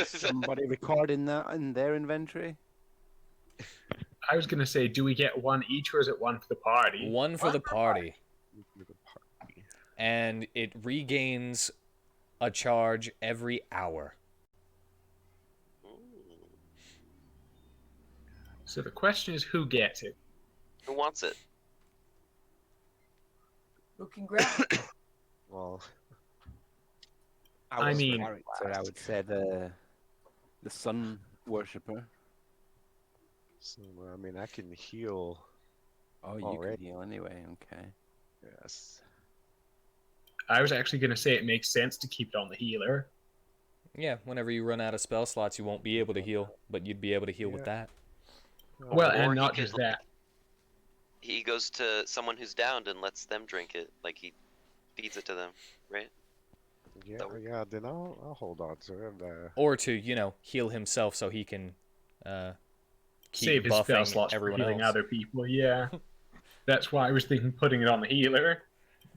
Somebody recording that in their inventory? I was gonna say, do we get one each, or is it one for the party? One for the party. And it regains a charge every hour. So the question is, who gets it? Who wants it? Who can grab it? Well, I mean- character, I would say the sun worshipper. so, I mean, I can heal. Oh, you Already. can heal anyway. Okay. Yes. I was actually gonna say it makes sense to keep it on the healer. Yeah, whenever you run out of spell slots, you won't be able to heal, but you'd be able to heal with Yeah. that. Well, Or and he not could, just that. He goes to someone who's downed and lets them drink it. Like, he feeds it to them, right? Yeah, that would- yeah. Then I'll hold on to it. Or to, heal himself so he can keep Save his spell buffing slots for everyone healing else. other people. Yeah, that's why I was thinking putting it on the healer.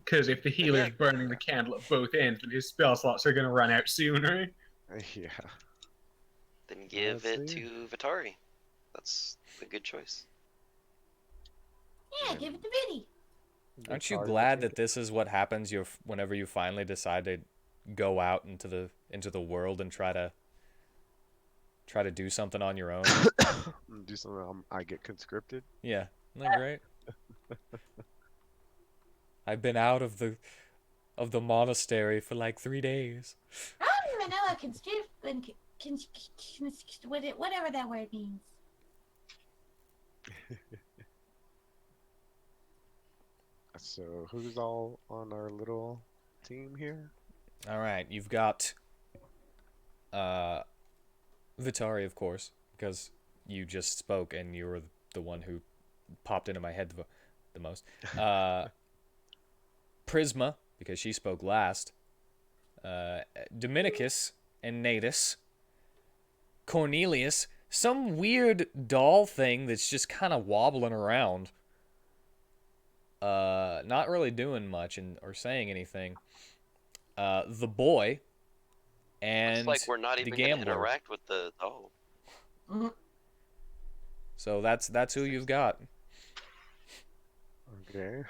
Because if the healer's burning the candle at both ends, then his spell slots are gonna run out sooner. Yeah. Then give it see. to Vitari. That's a good choice. Yeah, give it to Biddy. Aren't you Sorry, glad but that this is what happens whenever you finally decide to go out into the world and try to do something on your own? do something? I get conscripted. Yeah, isn't that great? I've been out of the monastery for like 3 days. I don't even know what whatever that word means. So who's all on our little team here? All right, you've got Vitari, of course, because you just spoke and you were the one who popped into my head the most. Prisma, because she spoke last. Dominicus and Natus. Cornelius, some weird doll thing that's just kind of wobbling around. Not really doing much or saying anything. The boy, and Looks like we're not the even gonna gambler. interact with the doll. So that's who you've got. Okay.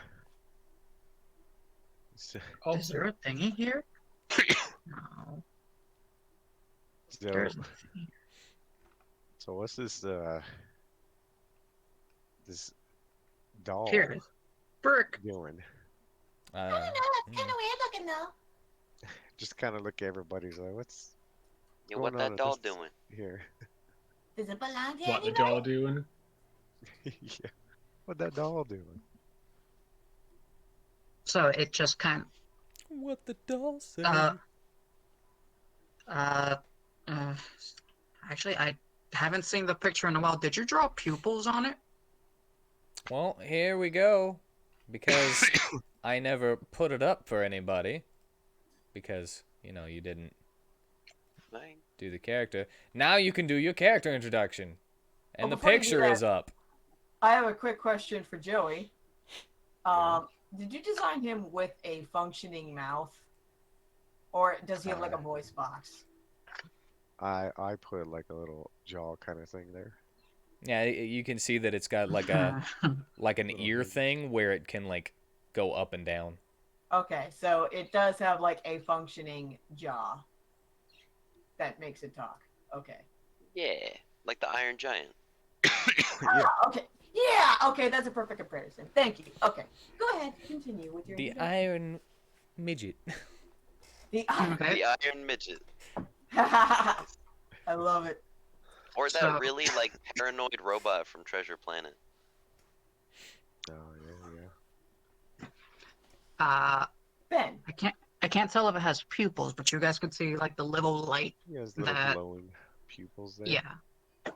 So, Is there a thingy here? No. so, There's nothing. so what's this this doll Here. Brick. doing? I don't know. It's kind of weird looking though. Just kind of look at everybody's like, what's Yeah, what going on that with doll this doing? here? Does it belong to What the anybody? doll doing? Yeah. What that doll doing? So it just kind What the doll say? actually, I haven't seen the picture in a while. Did you draw pupils on it? Well, here we go. Because I never put it up for anybody. Because, you didn't Fine. do the character. Now you can do your character introduction. And Well, the before you do picture that- is up. I have a quick question for Joey. Did you design him with a functioning mouth? Or does he have like a voice box? I put like a little jaw kind of thing there. Yeah, you can see that it's got like an ear thing where it can like go up and down. Okay, so it does have like a functioning jaw that makes it talk. Okay. Yeah, like the Iron Giant. Yeah. Okay. Yeah, okay, that's a perfect comparison. Thank you. Okay. Go ahead, continue with your The introduction. Iron Midget. The Okay. The Iron Midget. I love it. Or that So- really, like, paranoid robot from Treasure Planet. Oh yeah, Ben. I can't tell if it has pupils, but you guys could see like the little light. He has little That- glowing pupils there. Yeah.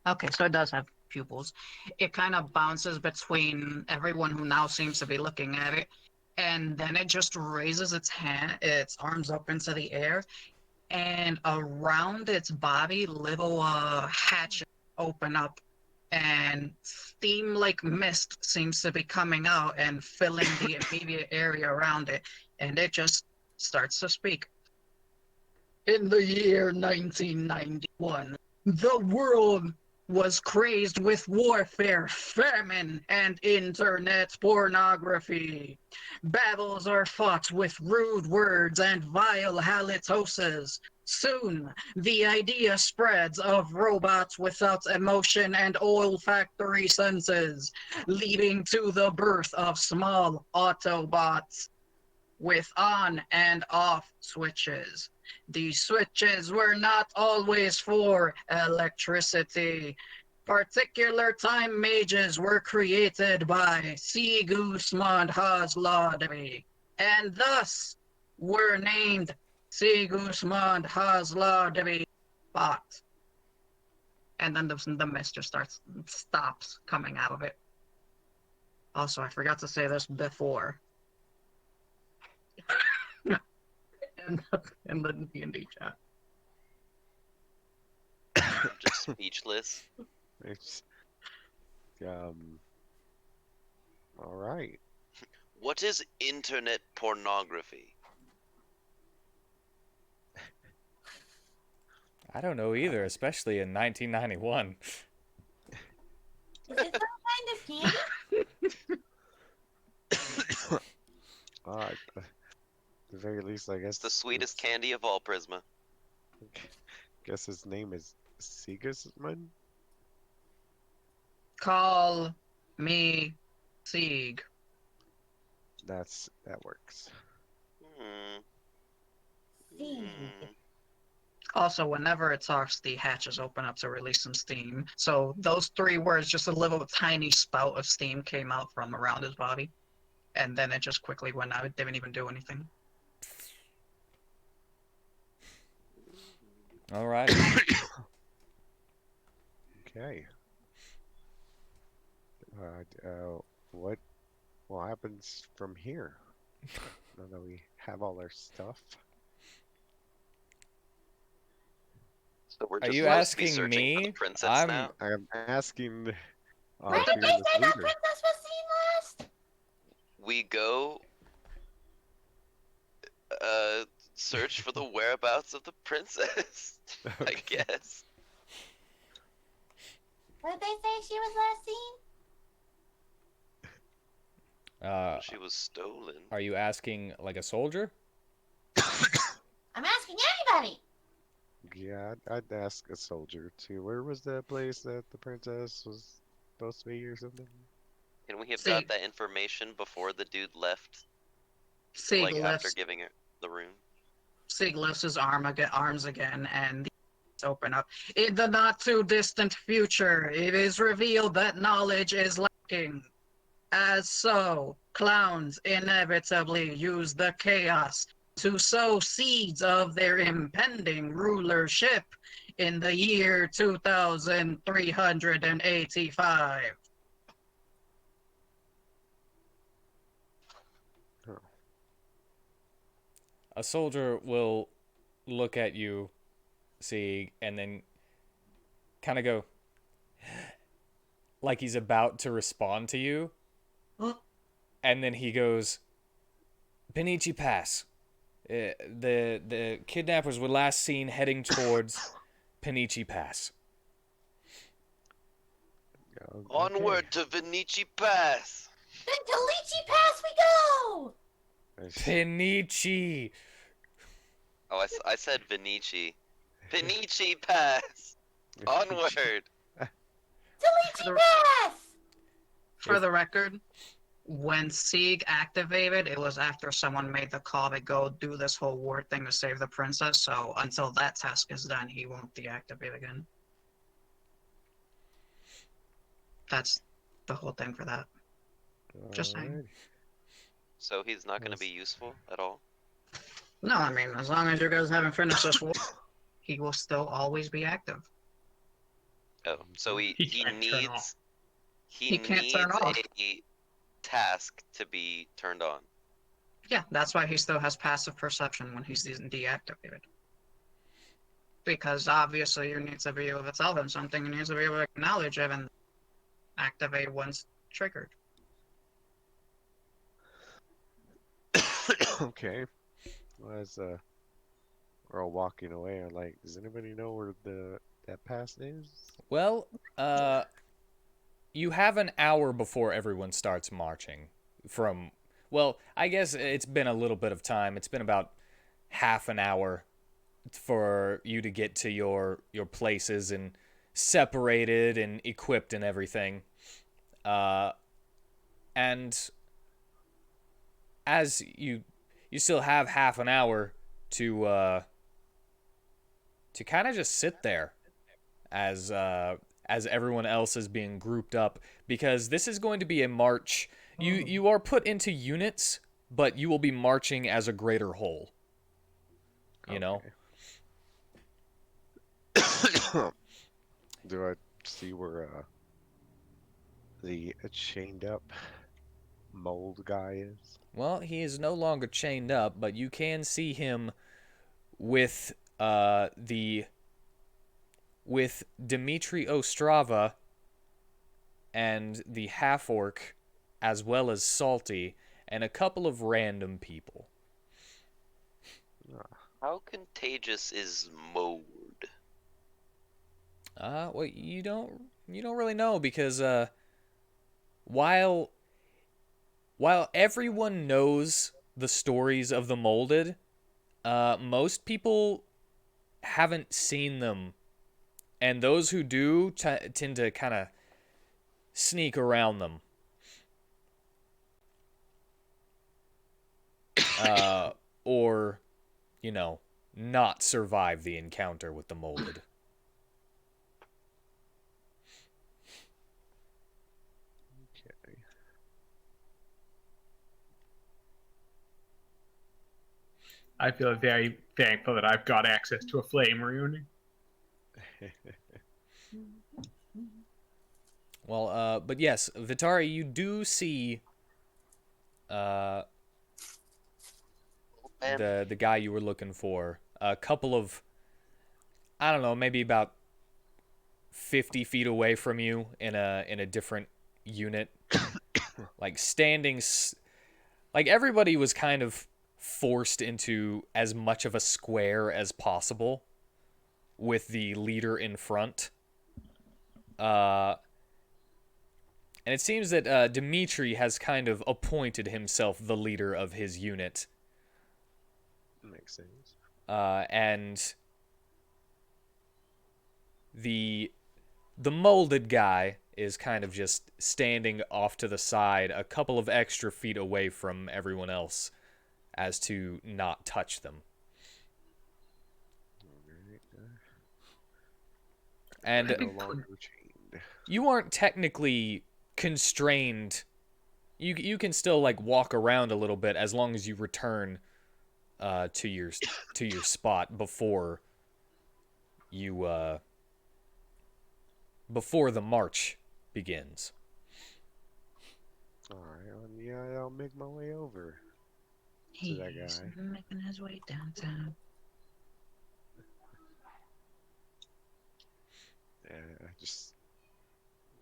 Okay, so it does have pupils. It kind of bounces between everyone who now seems to be looking at it, and then it just raises its arms up into the air, and around its body, little hatches open up, and steam like mist seems to be coming out and filling the immediate area around it, and it just starts to speak. In the year 1991, the world was crazed with warfare, famine, and internet pornography. Battles are fought with rude words and vile halitoses. Soon, the idea spreads of robots without emotion and olfactory senses, leading to the birth of small Autobots with on and off switches. These switches were not always for electricity. Particular time mages were created by Sigismund Haslodby, and thus were named Sigismund Haslodby Bot. And then the mist just stops coming out of it. Also, I forgot to say this before. in the D&D chat. I'm just speechless. It's, all right. What is internet pornography? I don't know either, especially in 1991. Is it some kind of candy? At the very least, I guess It's the sweetest candy of all, Prisma. Guess his name is Sigismund. Call me Sieg. That works. Hmm. Seed. Hmm. Also, whenever it talks, the hatches open up to release some steam. So those three words, just a little tiny spout of steam came out from around his body. And then it just quickly went out. It didn't even do anything. All right. Okay. What happens from here? Now that we have all our stuff. So we're Are just you supposed to be asking searching for me? the princess I'm- now? I'm asking. Where did they say that leader. princess was seen last? We go search for the whereabouts of the princess. I guess. Where did they say she was last seen? She was stolen. Are you asking like a soldier? I'm asking anybody. Yeah, I'd ask a soldier too. Where was that place that the princess was supposed to be or something? Can we have See. got that information before the dude left? Sieg Like after lifts, giving her the room? Sieg lifts his arms again, and the eyes open up. In the not too distant future, it is revealed that knowledge is lacking. As so, clowns inevitably use the chaos to sow seeds of their impending rulership in the year 2385. A soldier will look at you, see, and then kind of go like he's about to respond to you. And then he goes, Benici Pass. The kidnappers were last seen heading towards Benici Pass. Okay. Onward to Vinici Pass! Then to Lychee Pass we go. Benici. Oh, I said Vinici. Vinici Pass! Onward! To Lychee Pass. For the record, when Sieg activated, it was after someone made the call to go do this whole war thing to save the princess, so until that task is done, he won't deactivate again. That's the whole thing for that. Just saying. Alrighty. So he's not going to be useful at all? No, I mean, as long as you guys haven't finished this war, he will still always be active. Oh, so He can't turn off. he can't turn needs off. a task to be turned on. Yeah, that's why he still has passive perception when he's deactivated. Because obviously you need to be able to tell him something, you need to be able to acknowledge it and activate once triggered. Okay. Well, as we're all walking away, I'm like, does anybody know where that pass is? Well, you have an hour before everyone starts marching. Well, I guess it's been a little bit of time. It's been about half an hour for you to get to your places and separated and equipped and everything. And as you still have half an hour to kind of just sit there as everyone else is being grouped up, because this is going to be a march. You are put into units, but you will be marching as a greater whole. You know? Do I see where the chained up mold guy is? Well, he is no longer chained up, but you can see him with with Dmitri Ostrava and the half-orc, as well as Salty, and a couple of random people. How contagious is mold? Well, you don't really know, because while everyone knows the stories of the molded, most people haven't seen them, and those who do tend to kind of sneak around them. Or, not survive the encounter with the molded. Okay. I feel very thankful that I've got access to a flame rune. Well, but yes, Vitari, you do see the guy you were looking for. A couple of, I don't know, maybe about 50 feet away from you in a different unit. Like standing, like everybody was kind of forced into as much of a square as possible with the leader in front. And it seems that Dmitri has kind of appointed himself the leader of his unit. Makes sense. And the molded guy is kind of just standing off to the side, a couple of extra feet away from everyone else, as to not touch them. And no longer chained. You aren't technically constrained. You can still like walk around a little bit as long as you return to your spot before the march begins. All right, well, yeah, I'll make my way over to that He's guy. making his way downtown. Yeah, I just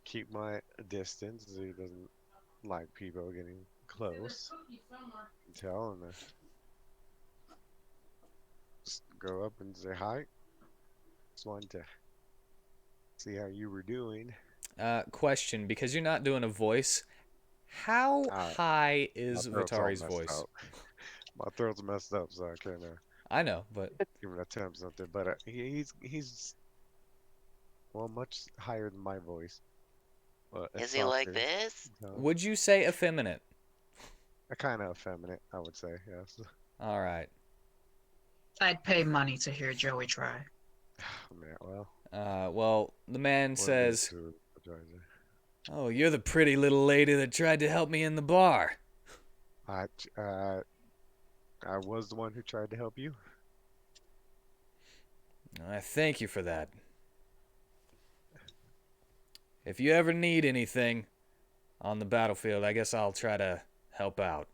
keep my distance so he doesn't like people getting close. Tell him to just go up and say hi. Just wanted to see how you were doing. Question, because you're not doing a voice, how high is My throat's all Vitari's messed voice? up. My throat's messed up, so I can't I know, but give an attempt something. But he's well much higher than my voice. Is he like this? would you say effeminate? A kind of effeminate, I would say. Yes. All right. I'd pay money to hear Joey try. Man, well. Well, the man says, to "Oh, you're the pretty little lady that tried to help me in the bar." I, uh, I was the one who tried to help you. I thank you for that. If you ever need anything on the battlefield, I guess I'll try to help out.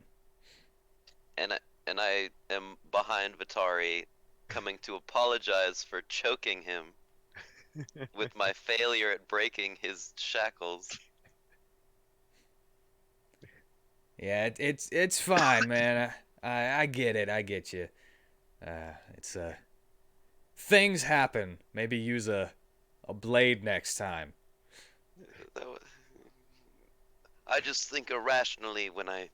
And I am behind Vitari, coming to apologize for choking him with my failure at breaking his shackles. Yeah, it's fine, man. I get it. I get you. It's things happen. Maybe use a blade next time. I just think irrationally when I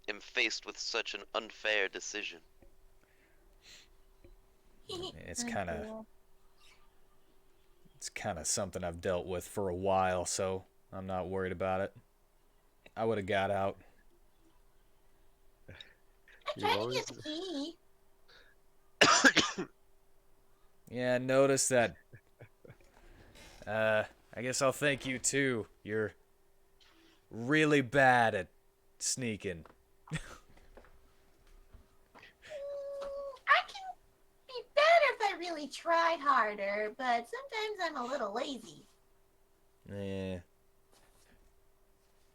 am faced with such an unfair decision. It's kind of something I've dealt with for a while, so I'm not worried about it. I would have got out. I tried to get the key. Yeah, notice that. I guess I'll thank you too. You're really bad at sneaking. I can be better if I really tried harder, but sometimes I'm a little lazy. Yeah.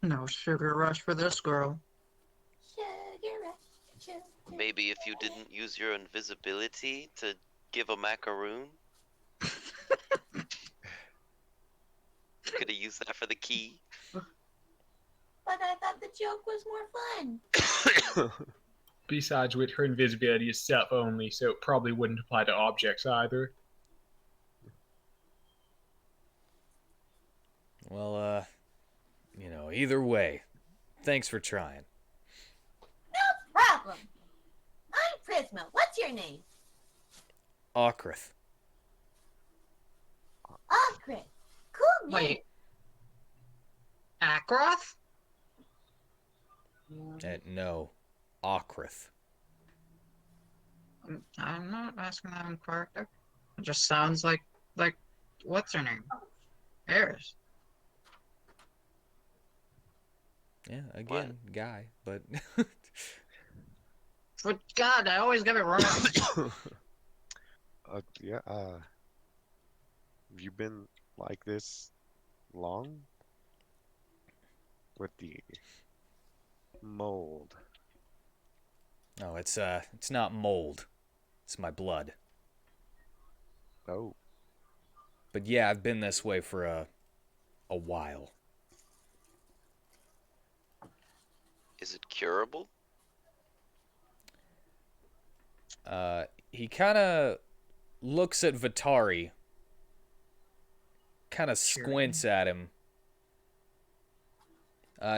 No sugar rush for this girl. Sugar rush, sugar Maybe if you didn't use your invisibility to give a macaroon? Could have used that for the key. But I thought the joke was more fun. Besides which, her invisibility is self only, so it probably wouldn't apply to objects either. Well, either way, thanks for trying. No problem. I'm Prisma. What's your name? Okrith. Chris. Cool name. Wait. Akroth? No, Okrith. I'm not asking that in character. It just sounds like what's her name? Eris. Yeah, again, guy, but But God, I always get it wrong. Yeah, have you been like this long? With the mold? no, it's not mold. It's my blood. Oh, But yeah, I've been this way for a while. Is it curable? He kind of looks at Vitari, kind of squints at him.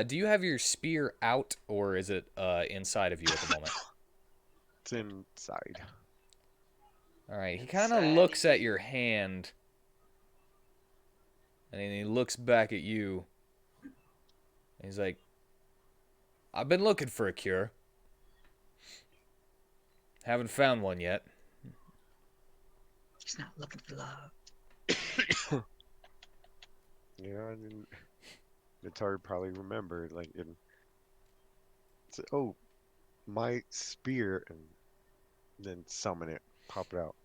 Do you have your spear out, or is it inside of you at the moment? it's inside. All right, he kind of looks at your hand, and then he looks back at you. And he's like, I've been looking for a cure. Haven't found one yet. He's not looking for love. Yeah, I didn't. It's hard to probably remember. Oh, my spear, and then summon it, pop it out.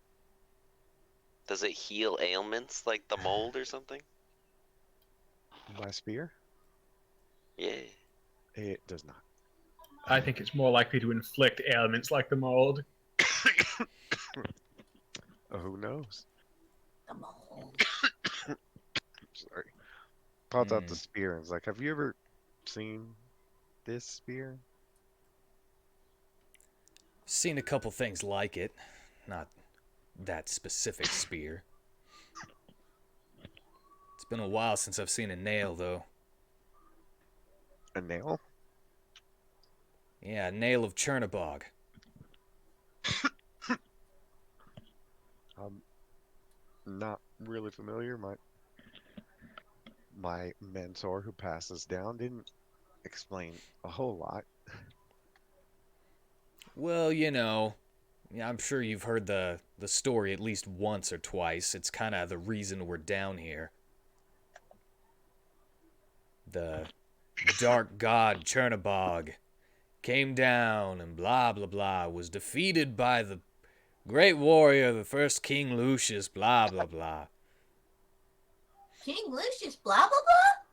Does it heal ailments like the mold or something? My spear? Yeah. It does not. I think it's more likely to inflict ailments like the mold. Who knows? The mold. Sorry. Pops out the spear and is like, have you ever seen this spear? Seen a couple things like it. Not that specific spear. It's been a while since I've seen a nail, though. A nail? Yeah, a nail of Chernobog. I'm not really familiar. My mentor who passed us down didn't explain a whole lot. Well, yeah, I'm sure you've heard the story at least once or twice. It's kind of the reason we're down here. The dark god Chernobog came down and blah blah blah, was defeated by the great warrior, the first King Lucius, blah blah blah. King Lucius, blah, blah, blah?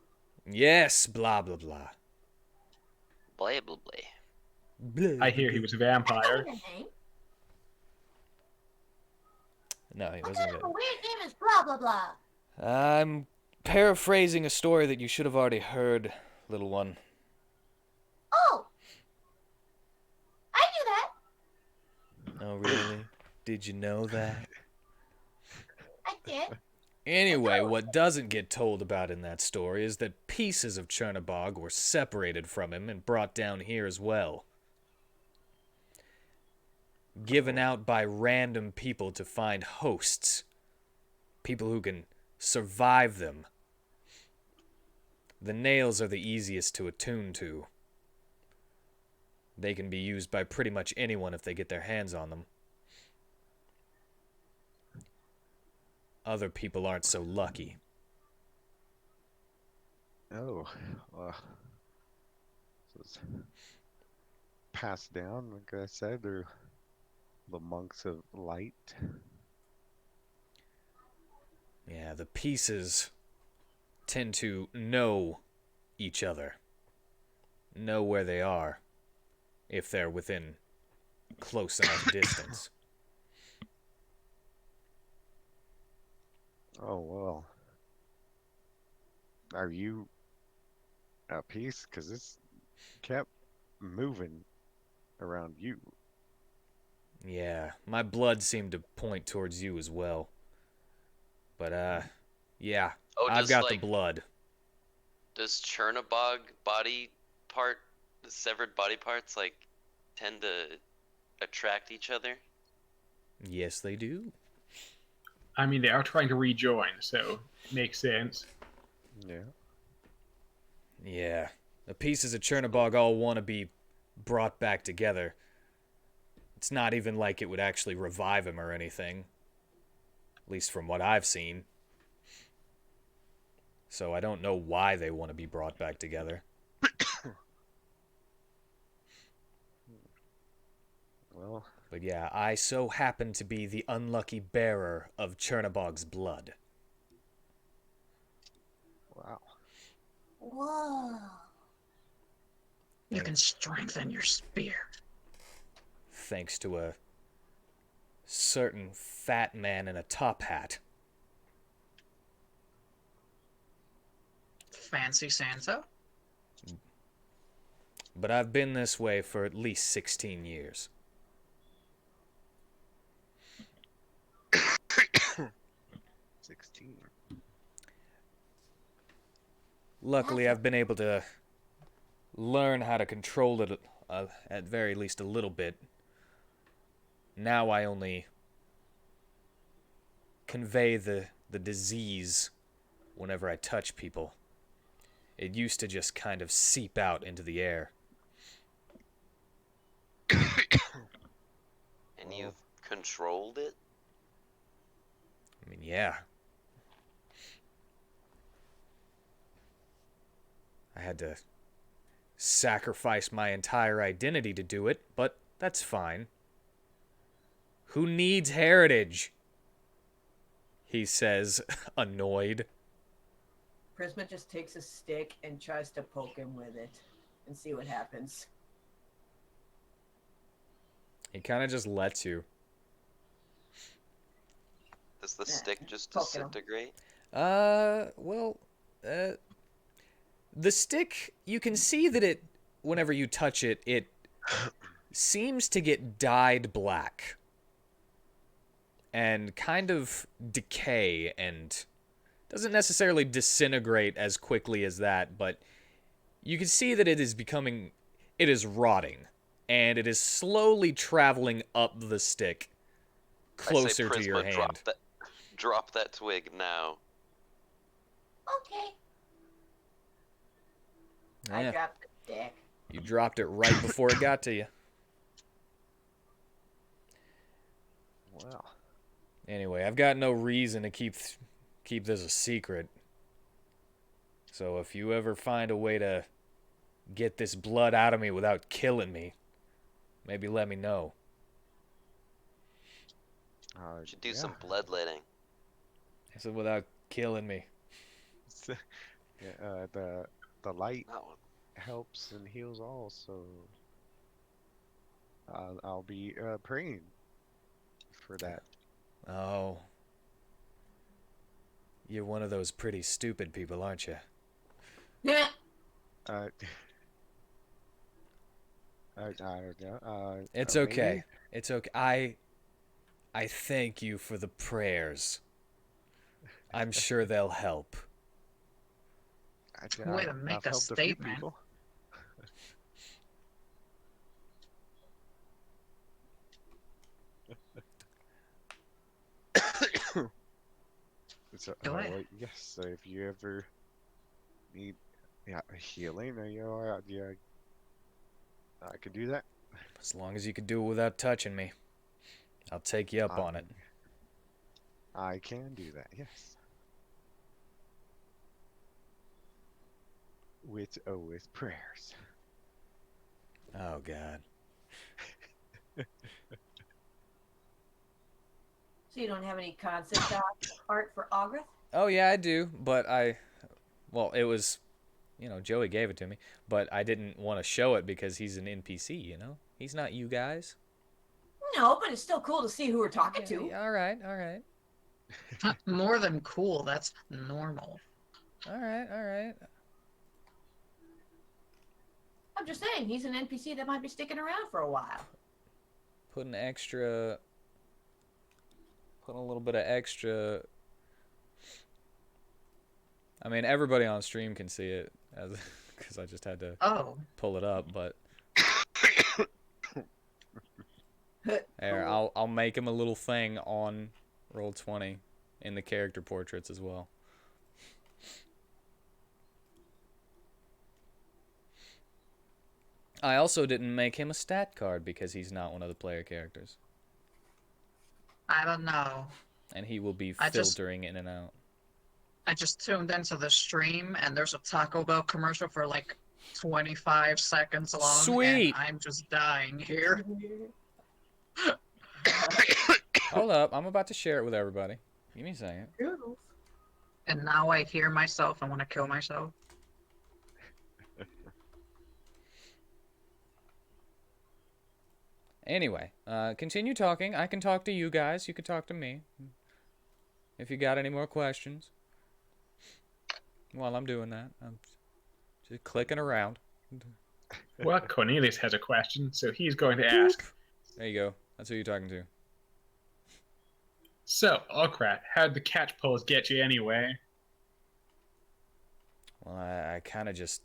Yes, blah blah blah. Blah blah blah. Blah, I hear he blah. was a That's vampire. not a name. No, he What wasn't kind of good. a weird name is blah, blah, blah? I'm paraphrasing a story that you should have already heard, little one. Oh, I knew that. Oh, really? Did you know that? I did. Anyway, what doesn't get told about in that story is that pieces of Chernobog were separated from him and brought down here as well. Given out by random people to find hosts. People who can survive them. The nails are the easiest to attune to. They can be used by pretty much anyone if they get their hands on them. Other people aren't so lucky. Oh, so it's passed down, like I said, they're the monks of light. Yeah, the pieces tend to know each other. Know where they are, if they're within close enough distance. Oh, well. Are you a piece? Because it's kept moving around you. Yeah, my blood seemed to point towards you as well. But, yeah, Oh, I've does, got the like, blood. Does Chernobog body part, the severed body parts, like, tend to attract each other? Yes, they do. I mean, they are trying to rejoin, so it makes sense. Yeah. Yeah, the pieces of Chernobog all want to be brought back together. It's not even like it would actually revive him or anything. At least from what I've seen. So I don't know why they want to be brought back together. Well, But yeah, I so happen to be the unlucky bearer of Chernobog's blood. wow. Whoa. You can strengthen your spear. Thanks to a certain fat man in a top hat. Fancy Santa? But I've been this way for at least 16 years. 16. Luckily, I've been able to learn how to control it at very least a little bit. Now I only convey the disease whenever I touch people. It used to just kind of seep out into the air. And you've controlled it? I mean, yeah. I had to sacrifice my entire identity to do it, but that's fine. Who needs heritage? He says, annoyed. Prisma just takes a stick and tries to poke him with it and see what happens. He kind of just lets you. Does the stick just poke him. disintegrate? Well, the stick, you can see that it, whenever you touch it, it seems to get dyed black. And kind of decay and doesn't necessarily disintegrate as quickly as that, but you can see that it is rotting. And it is slowly traveling up the stick, closer I say, to your Prisma, hand. Drop that twig now. Okay. I Yeah, dropped the stick. you dropped it right before it got to you. Wow. Anyway, I've got no reason to keep this a secret. So if you ever find a way to get this blood out of me without killing me, maybe let me know. Should do Yeah. some bloodletting. I said without killing me. Yeah, the light Oh, helps and heals all, so I'll be praying for that. Oh. You're one of those pretty stupid people, aren't you? Yeah. I don't know. It's Maybe? okay. It's okay. I thank you for the prayers. I'm sure they'll help. Way to make I've a helped a few statement. people. So, Go ahead. well, yes. So if you ever need healing, I could do that. As long as you can do it without touching me, I'll take you up on it. I can do that. Yes. With prayers. Oh, God. So you don't have any concept art for Augrith? Oh, yeah, I do, but well, it was, Joey gave it to me, but I didn't want to show it because he's an NPC, you know? He's not you guys. No, but it's still cool to see who we're talking to. Yeah, all right, all right. More than cool, that's normal. All right, all right. I'm just saying, he's an NPC that might be sticking around for a while. Put a little bit of extra. I mean, everybody on stream can see it, because I just had to pull it up. But there, I'll make him a little thing on Roll20 in the character portraits as well. I also didn't make him a stat card because he's not one of the player characters. I don't know. And he will be I just- filtering in and out. I just tuned into the stream and there's a Taco Bell commercial for like 25 seconds long. Sweet. And I'm just dying here. Hold up, I'm about to share it with everybody. Give me a second. And now I hear myself and want to kill myself. Anyway, continue talking. I can talk to you guys. You can talk to me. If you got any more questions. While I'm doing that, I'm just clicking around. Well, Cornelius has a question, so he's going to ask. There you go. That's who you're talking to. So, Okrat, how'd the catch poles get you anyway? Well, I kind of just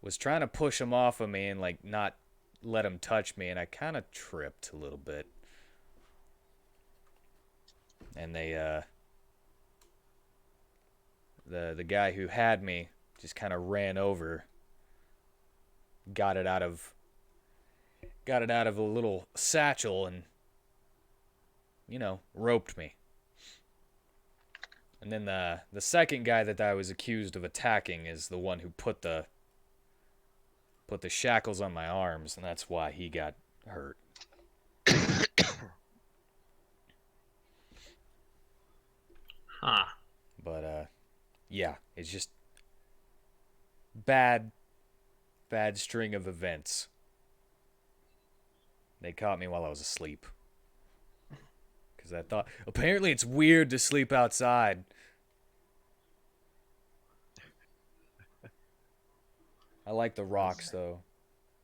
was trying to push them off of me and like not let them touch me, and I kind of tripped a little bit. And they, the guy who had me just kind of ran over, got it out of a little satchel, and roped me. And then the second guy that I was accused of attacking is the one who put the shackles on my arms, and that's why he got hurt. Huh. But yeah, it's just bad string of events. They caught me while I was asleep. Because I thought, apparently it's weird to sleep outside. I like the rocks, though.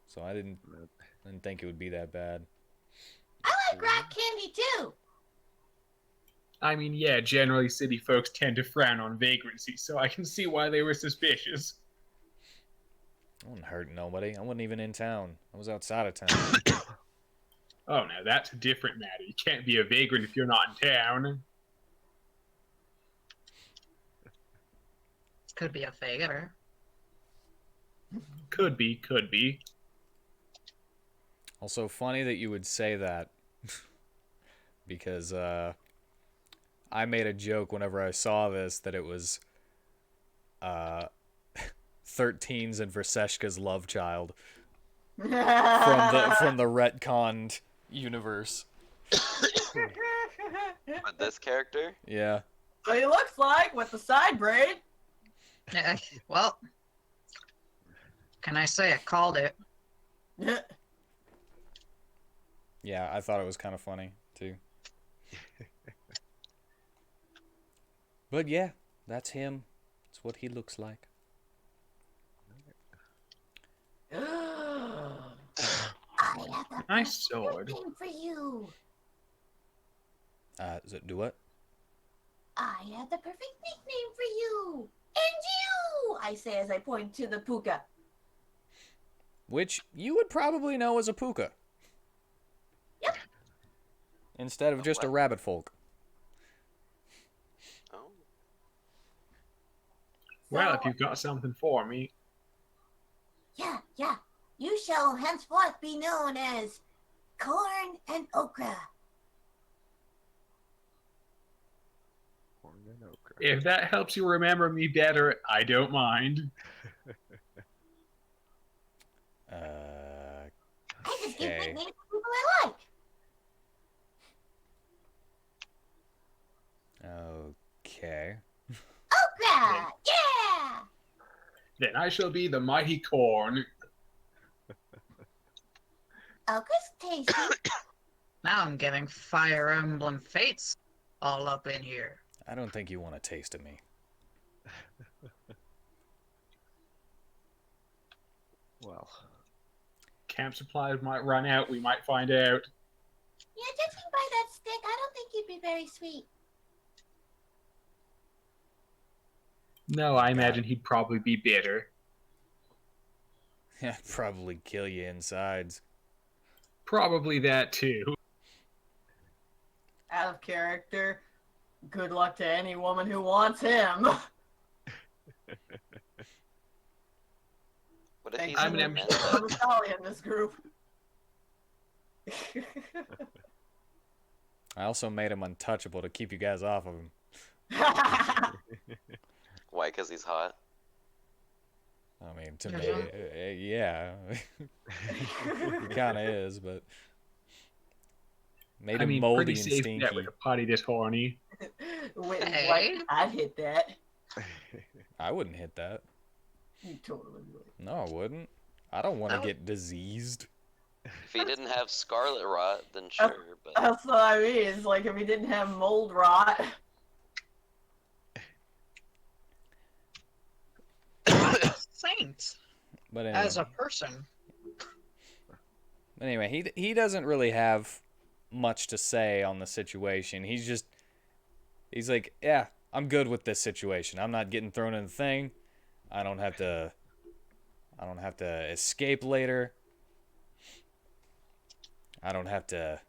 So I didn't think it would be that bad. I like rock candy too. I mean, yeah, generally city folks tend to frown on vagrancy, so I can see why they were suspicious. I wasn't hurting nobody. I wasn't even in town. I was outside of town. Oh, no, that's a different matter. You can't be a vagrant if you're not in town. Could be a favor. Could be, could be. Also, funny that you would say that. Because, I made a joke whenever I saw this that it was, 13s and Verseshka's love child from the from retconned universe. But this character? Yeah. So he looks like with the side braid. Well, can I say I called it? Yeah, I thought it was kind of funny, too. But yeah, that's him. That's what he looks like. I have the Nice sword. thing for you. Do what? I have the perfect nickname for you. And you, I say as I point to the puka. Which you would probably know as a puka. Yep. Instead of just a rabbit folk. Oh. Well, if you've got something for me. Yeah. You shall henceforth be known as Corn and Okra. Corn and okra. If that helps you remember me better, I don't mind. I just give Okay. nicknames to people I like. Okay. Okra! Yeah! Then I shall be the mighty corn. Okra's tasty. Now I'm getting Fire Emblem Fates all up in here. I don't think you want a taste of me. Well, Camp supplies might run out, we might find out. Yeah, judging by that stick, I don't think you'd be very sweet. No, I imagine he'd probably be bitter. Yeah, probably kill you insides. Probably that too. Out of character. Good luck to any woman who wants him. What if Thanks he's I'm a an man? I'm Sally in this group. I also made him untouchable to keep you guys off of him. Why? Because he's hot. I mean, to me, yeah. He kind of is, but made I him mean, moldy pretty and safe stinky. bet with a potty this horny. Wait, Hey. like, I'd hit that. I wouldn't hit that. You totally would. No, I wouldn't. I don't want to I would- get diseased. If he didn't have scarlet rot, then sure. But That's what I mean. It's like if he didn't have mold rot. Saint, But anyway, as a person. he doesn't really have much to say on the situation. He's like, yeah, I'm good with this situation. I'm not getting thrown in the thing. I don't have to escape later. I don't have to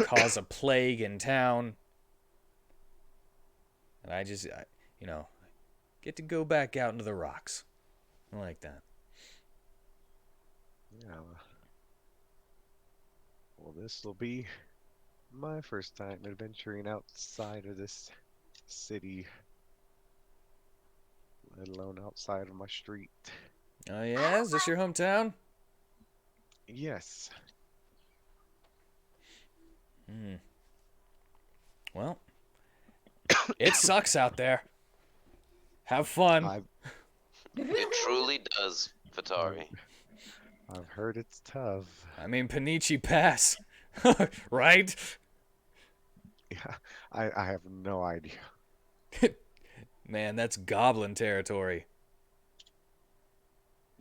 cause a plague in town. And I get to go back out into the rocks. I like that. yeah. Well, this will be my first time adventuring outside of this city, let alone outside of my street. Oh yeah, is this your hometown? Yes. Well, it sucks out there. Have fun. it truly does, Vatari. I've heard it's tough. I mean, Panichi Pass, right? Yeah, I have no idea. Man, that's goblin territory.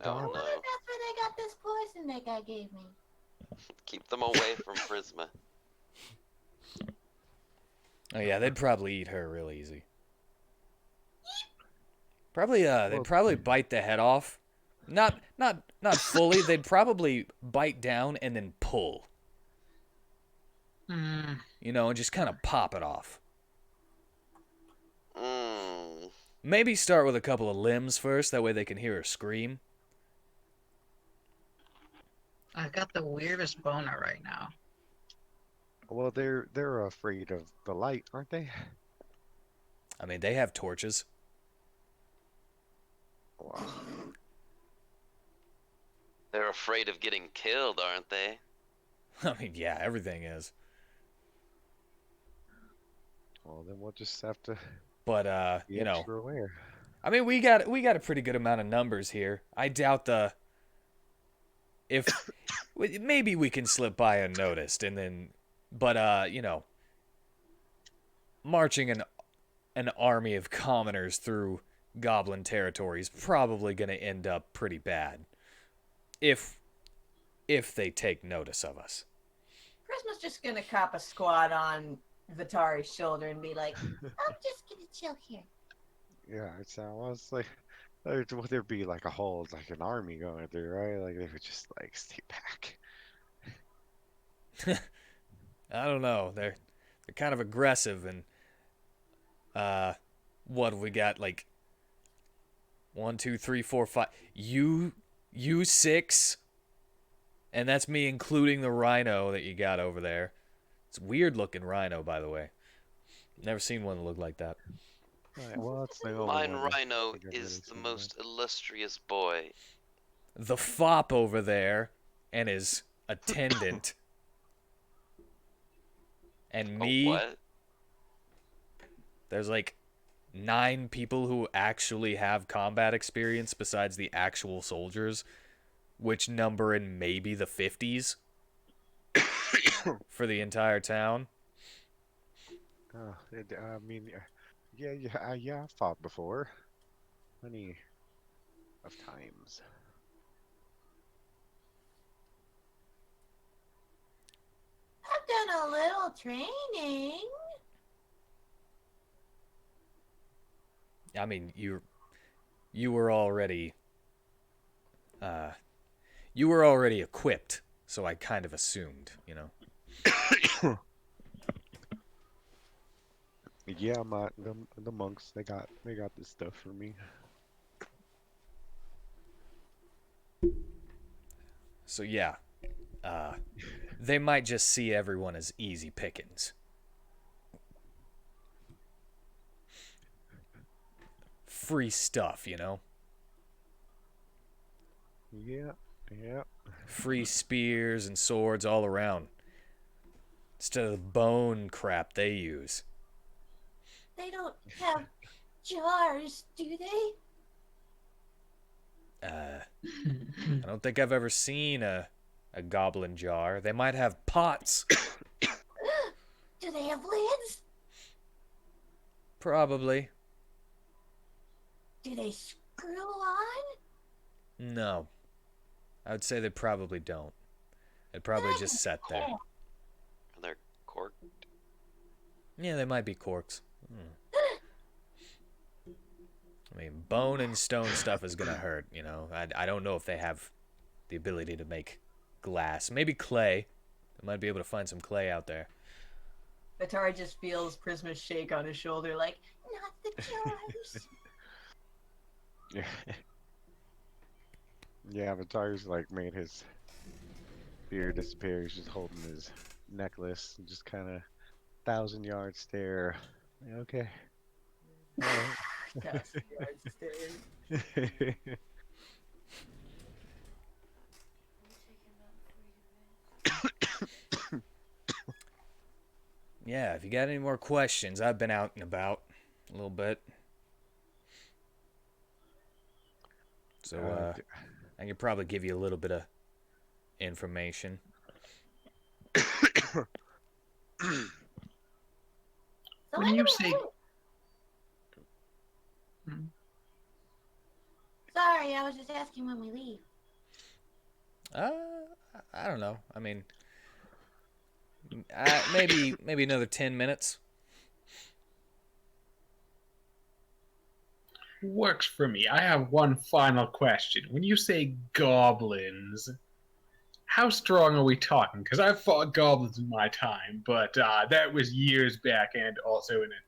Oh I wonder no. if that's where they got this poison that guy gave me. Keep them away from Prisma. Oh yeah, they'd probably eat her real easy. Probably, they'd probably bite the head off. Not fully. They'd probably bite down and then pull. Hmm. And just kind of pop it off. Mm. Maybe start with a couple of limbs first. That way they can hear her scream. I've got the weirdest boner right now. Well, they're afraid of the light, aren't they? I mean, they have torches. Wow. They're afraid of getting killed, aren't they? I mean, yeah, everything is. Well, then we'll just have to But be you know, extra aware. I mean, we got a pretty good amount of numbers here. I doubt if maybe we can slip by unnoticed, and then, but you know, marching an army of commoners through goblin territory is probably going to end up pretty bad if they take notice of us. Prisma's just gonna cop a squat on Vitari's shoulder and be like, I'm just gonna chill here. Yeah, it sounds like would there be like a whole like an army going through, right? Like they would just like stay back. I don't know. They're kind of aggressive, and what have we got? Like 1, 2, 3, 4, 5. You 6, and that's me including the rhino that you got over there. It's a weird looking rhino, by the way. Never seen one that looked like that. Right, well, that's the only Mine one I Rhino think I've is really the seen most illustrious boy. The fop over there and his attendant. And Oh, me. what? There's like 9 people who actually have combat experience besides the actual soldiers, which number in maybe the 50s for the entire town. I mean, yeah, I've fought before, plenty of times. I've done a little training. I mean, you were already equipped, so I kind of assumed, you know. Yeah, the monks they got this stuff for me. So yeah, they might just see everyone as easy pickings. Free stuff, you know? Yeah. Free spears and swords all around. Instead of the bone crap they use. They don't have jars, do they? I don't think I've ever seen a goblin jar. They might have pots. Do they have lids? Probably. Do they screw on? No. I would say they probably don't. They'd probably just set there. They're corked. Yeah, they might be corks. I mean, bone and stone stuff is gonna hurt, you know. I don't know if they have the ability to make glass. Maybe clay. They might be able to find some clay out there. Vitari just feels Prisma's shake on his shoulder, like, Not the jars. Yeah. Yeah, Avatar's like made his beard disappear. He's just holding his necklace and just kind of 1,000-yard stare. Okay. All right. Yeah, if you got any more questions, I've been out and about a little bit. So, I can probably give you a little bit of information. When you say Sorry, I was just asking when we leave. I don't know. I mean, maybe another 10 minutes. works for me. I have one final question. When you say goblins, how strong are we talking? Because I've fought goblins in my time, but that was years back and also in a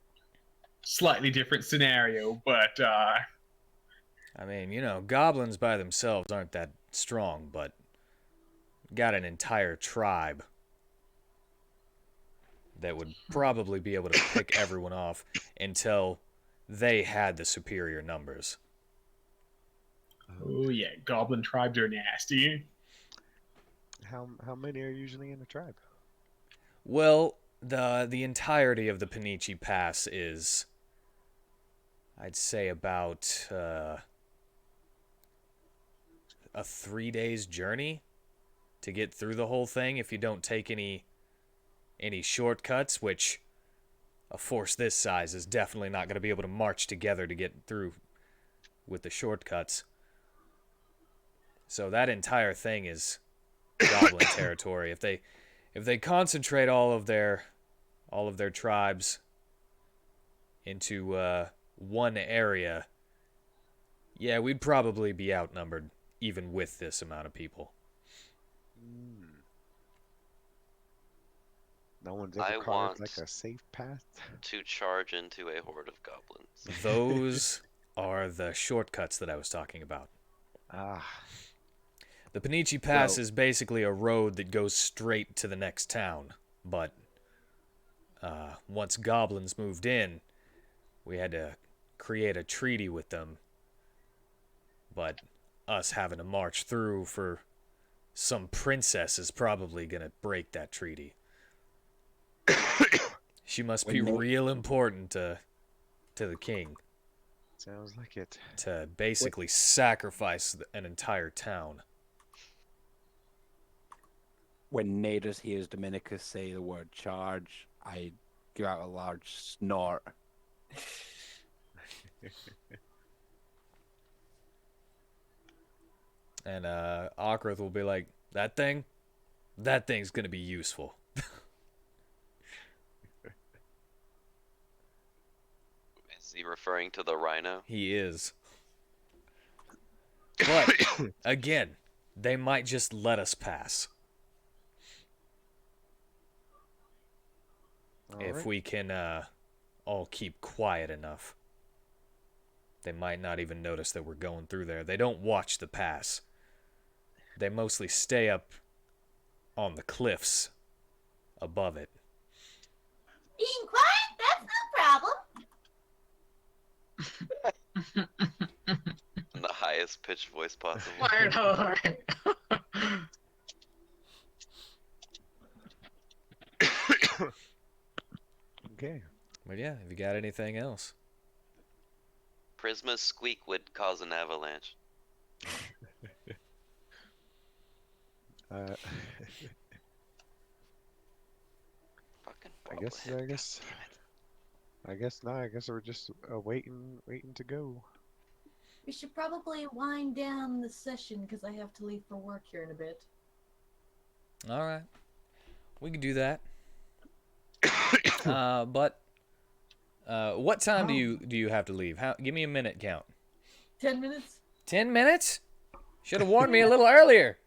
slightly different scenario. But I mean, you know, goblins by themselves aren't that strong, but got an entire tribe that would probably be able to pick everyone off until they had the superior numbers. Oh yeah, goblin tribes are nasty. How many are usually in a tribe? Well, the entirety of the Panichi Pass is, I'd say, about a 3 days journey to get through the whole thing if you don't take any shortcuts, which a force this size is definitely not going to be able to march together to get through with the shortcuts. So that entire thing is goblin territory. If they concentrate all of their tribes into one area, yeah, we'd probably be outnumbered even with this amount of people. No one's I ever carved like want a safe path. to charge into a horde of goblins. Those are the shortcuts that I was talking about. Ah, The Panichi Pass Well- is basically a road that goes straight to the next town, but once goblins moved in, we had to create a treaty with them. But us having to march through for some princess is probably going to break that treaty. She must be When they- real important to the king sounds like it. to basically sacrifice an entire town. When Nadus hears Dominicus say the word charge, I give out a large snort. And Okrith will be like, that thing's going to be useful. Is he referring to the rhino? He is. But, again, they might just let us pass. If Alright. we can all keep quiet enough. They might not even notice that we're going through there. They don't watch the pass. They mostly stay up on the cliffs above it. Being quiet, that's no problem. In the highest pitched voice possible. Word hard. Okay. But yeah, have you got anything else? Prisma's squeak would cause an avalanche. Uh, Fucking I guess. bobblehead, I guess. goddammit. I guess not. I guess we're just waiting to go. We should probably wind down the session because I have to leave for work here in a bit. All right, we can do that. But what time do you have to leave? Give me a minute count. 10 minutes? 10 minutes? Should have warned me a little earlier.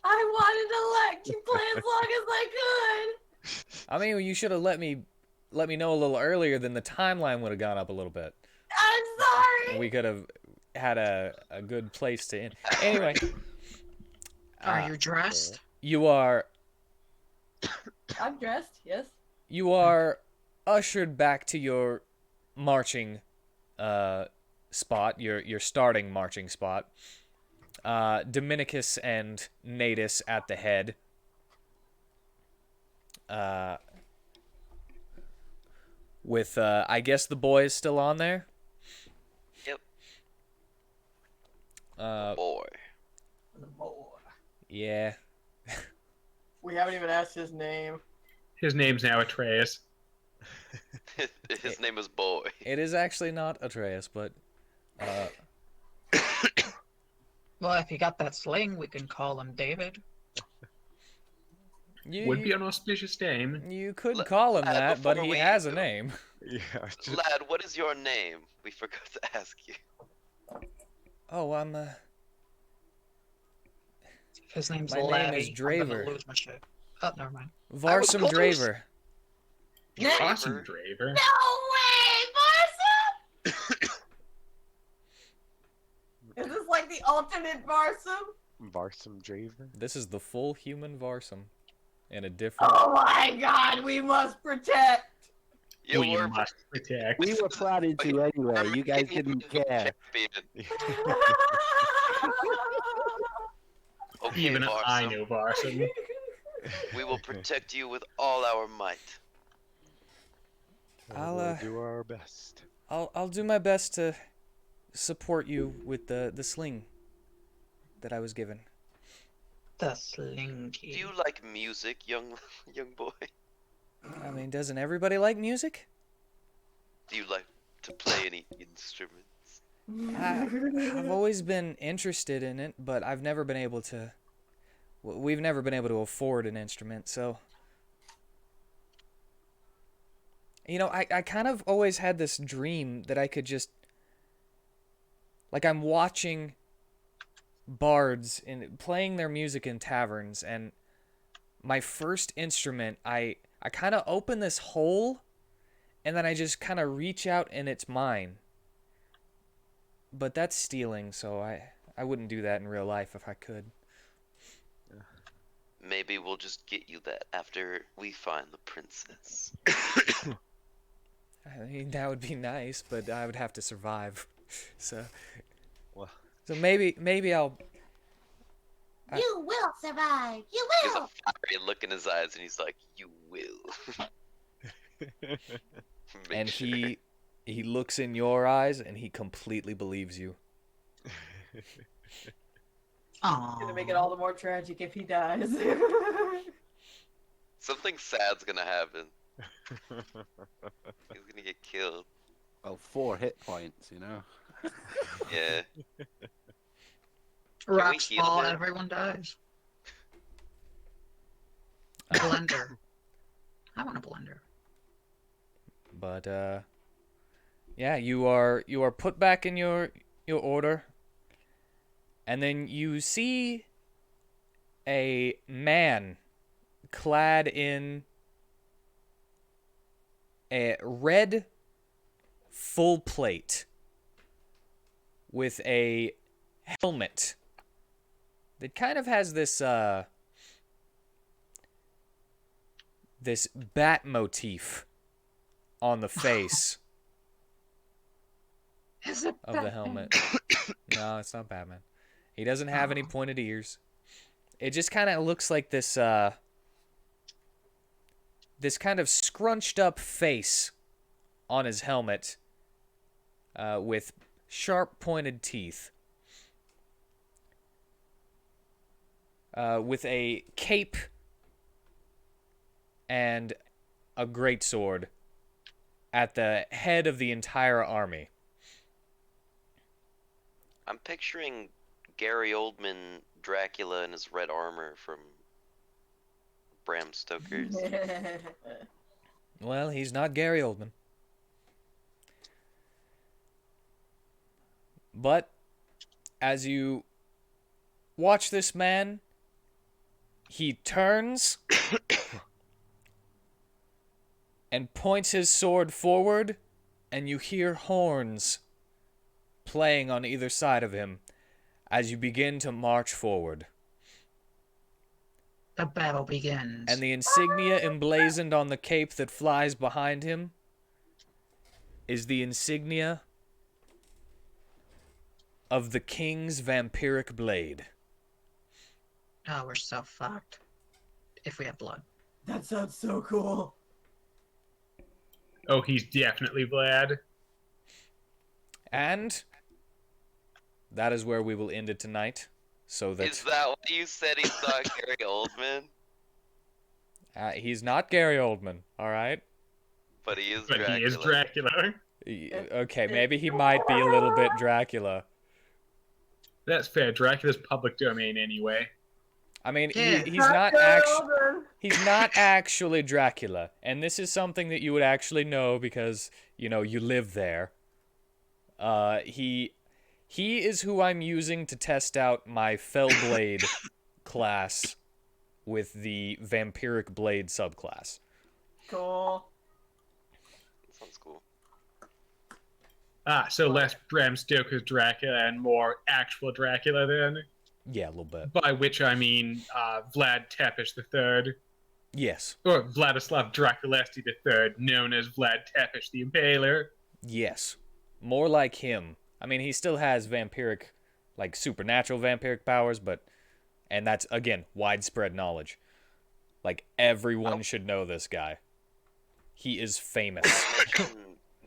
I wanted to let you play as long as I could. I mean, you should have let me know a little earlier. Then the timeline would have gone up a little bit. I'm sorry. We could have had a good place to end. Anyway, Are you dressed? you are I'm dressed, yes. ushered back to your marching spot, your starting marching spot. Dominicus and Nadus at the head. With I guess the boy is still on there. Yep. Uh, Boy. The boy. yeah. We haven't even asked his name. His name's now Atreus. His name is Boy. It is actually not Atreus, but Well, if you got that sling, we can call him David. Would be an auspicious name. you could call him that, but before he we has a go- name. Yeah. Just, Lad, what is your name? We forgot to ask you. Oh, I'm His name's My name Laddie. is I'm Draver. gonna lose my shit. Oh, never mind. Varsum close. Draver. Awesome, Draver. No way, Martha! Is this like the alternate Barsum? Varsum Draver. This is the full human Varsum in a different. Oh my god, we must protect! You We were must protect. We were planning to anyway. You guys didn't care. champion. Okay, Even I Varsum, know Varsum. we will protect you with all our might. I'll We'll do our best. I'll do my best to support you with the sling that I was given. The slinky. Do you like music, young boy? I mean, doesn't everybody like music? Do you like to play any instruments? I've always been interested in it, but I've never been able to. We've never been able to afford an instrument, so. You know, I kind of always had this dream that I could just. Like, I'm watching bards playing their music in taverns, and my first instrument, I kind of open this hole, and then I just kind of reach out and it's mine. But that's stealing, so I wouldn't do that in real life if I could. Maybe we'll just get you that after we find the princess. I mean, that would be nice, but I would have to survive. So, Well, so maybe I'll. You will survive. You He has will. a fiery look in his eyes, and he's like, "You will." Make And sure. he looks in your eyes and he completely believes you. Aww. Gonna make it all the more tragic if he dies. Something sad's gonna happen. He's gonna get killed. Well, 4 hit points, you know. Yeah. Rocks heal fall, him? everyone dies. Blender. I want a blender. But yeah, you are put back in your order, and then you see a man clad in a red full plate with a helmet that kind of has this this bat motif on the face Is it of the helmet. No, it's not Batman. He doesn't have any pointed ears. It just kind of looks like this this kind of scrunched up face on his helmet with sharp pointed teeth. With a cape and a greatsword at the head of the entire army. I'm picturing Gary Oldman Dracula in his red armor from Bram Stoker's. Well, he's not Gary Oldman. But as you watch this man, he turns and points his sword forward, and you hear horns playing on either side of him as you begin to march forward. The battle begins. And the insignia emblazoned on the cape that flies behind him is the insignia of the King's vampiric blade. Oh, we're so fucked. If we have blood. That sounds so cool. Oh, he's definitely Vlad. And that is where we will end it tonight. So Is that that what you said he's not Gary Oldman? he's not Gary Oldman, all right? But he is But Dracula. he is Dracula. Okay, maybe he might be a little bit Dracula. That's fair. Dracula's public domain anyway. I mean, Yeah. he's not actually Dracula, and this is something that you would actually know because you know you live there. He is who I'm using to test out my Fellblade class with the Vampiric Blade subclass. Cool. Sounds cool. Ah, so less Bram Stoker's Dracula and more actual Dracula then? Yeah, a little bit. By which I mean Vlad Tepes III. Yes. Or Vladislav Draculesti III, known as Vlad Tepish the Impaler. Yes. More like him. I mean, he still has vampiric, like supernatural vampiric powers, and that's, again, widespread knowledge. Like, everyone should know this guy. He is famous. Mention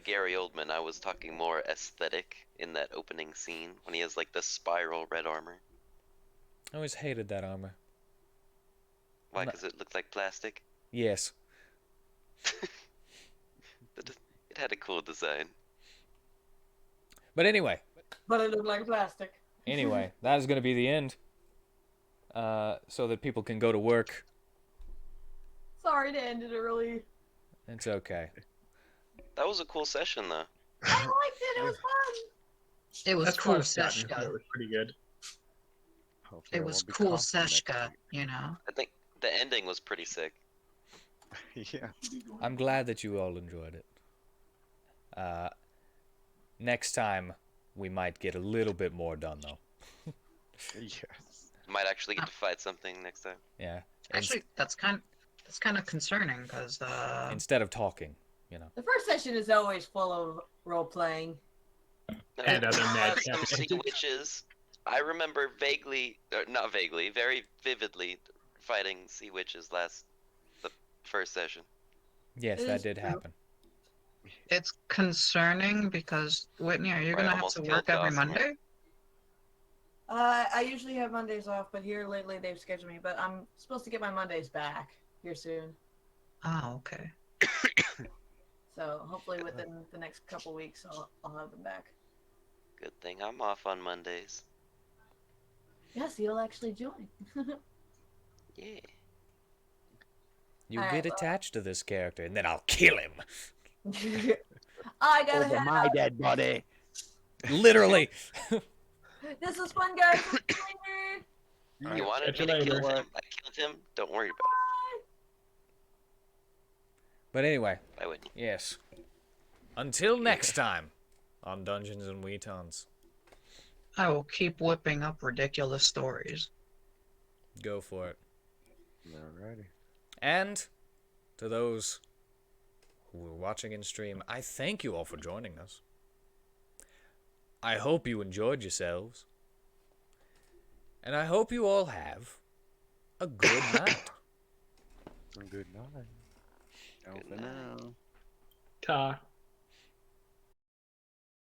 Gary Oldman. I was talking more aesthetic in that opening scene when he has like the spiral red armor. I always hated that armor. Why? No. Because it looked like plastic. Yes. It had a cool design. But anyway. But it looked like plastic. Anyway, that is going to be the end. So that people can go to work. Sorry to end it early. It's okay. That was a cool session, though. I liked it. It was fun. It was That's cool why Scott and Seshka. It was pretty good. Hopefully It I was won't be cool coughing next Seshka, you know. I think the ending was pretty sick. week. Yeah. I'm glad that you all enjoyed it. Next time, we might get a little bit more done, though. Yes. Might actually get to fight something next time. Yeah. Actually, that's kind of concerning because Instead of talking, you know. The first session is always full of role playing. And other mad Some sea witches. I remember vaguely, or not vaguely, very vividly fighting sea witches the first session. Yes, It that is did true. happen. it's concerning because Whitney, are you I gonna have almost to killed work every Gossamer. Monday? I usually have Mondays off, but here lately they've scheduled me. But I'm supposed to get my Mondays back here soon. Oh, okay. So hopefully within the next couple weeks I'll have them back. Good thing I'm off on Mondays. Yes, you'll actually join. Yeah. You Alright, get well- attached to this character, and then I'll kill him. I gotta Over head my out. dead body. Literally. This was fun, guys. You wanted catch me you to kill later. him? I killed him. Don't worry about But anyway, it. I wouldn't. yes. Until next time on Dungeons and WheatTons. I will keep whipping up ridiculous stories. Go for it. Alrighty. And to those who were watching in stream, I thank you all for joining us. I hope you enjoyed yourselves. And I hope you all have a good night. Good night. Ciao Good for night. now. Ta.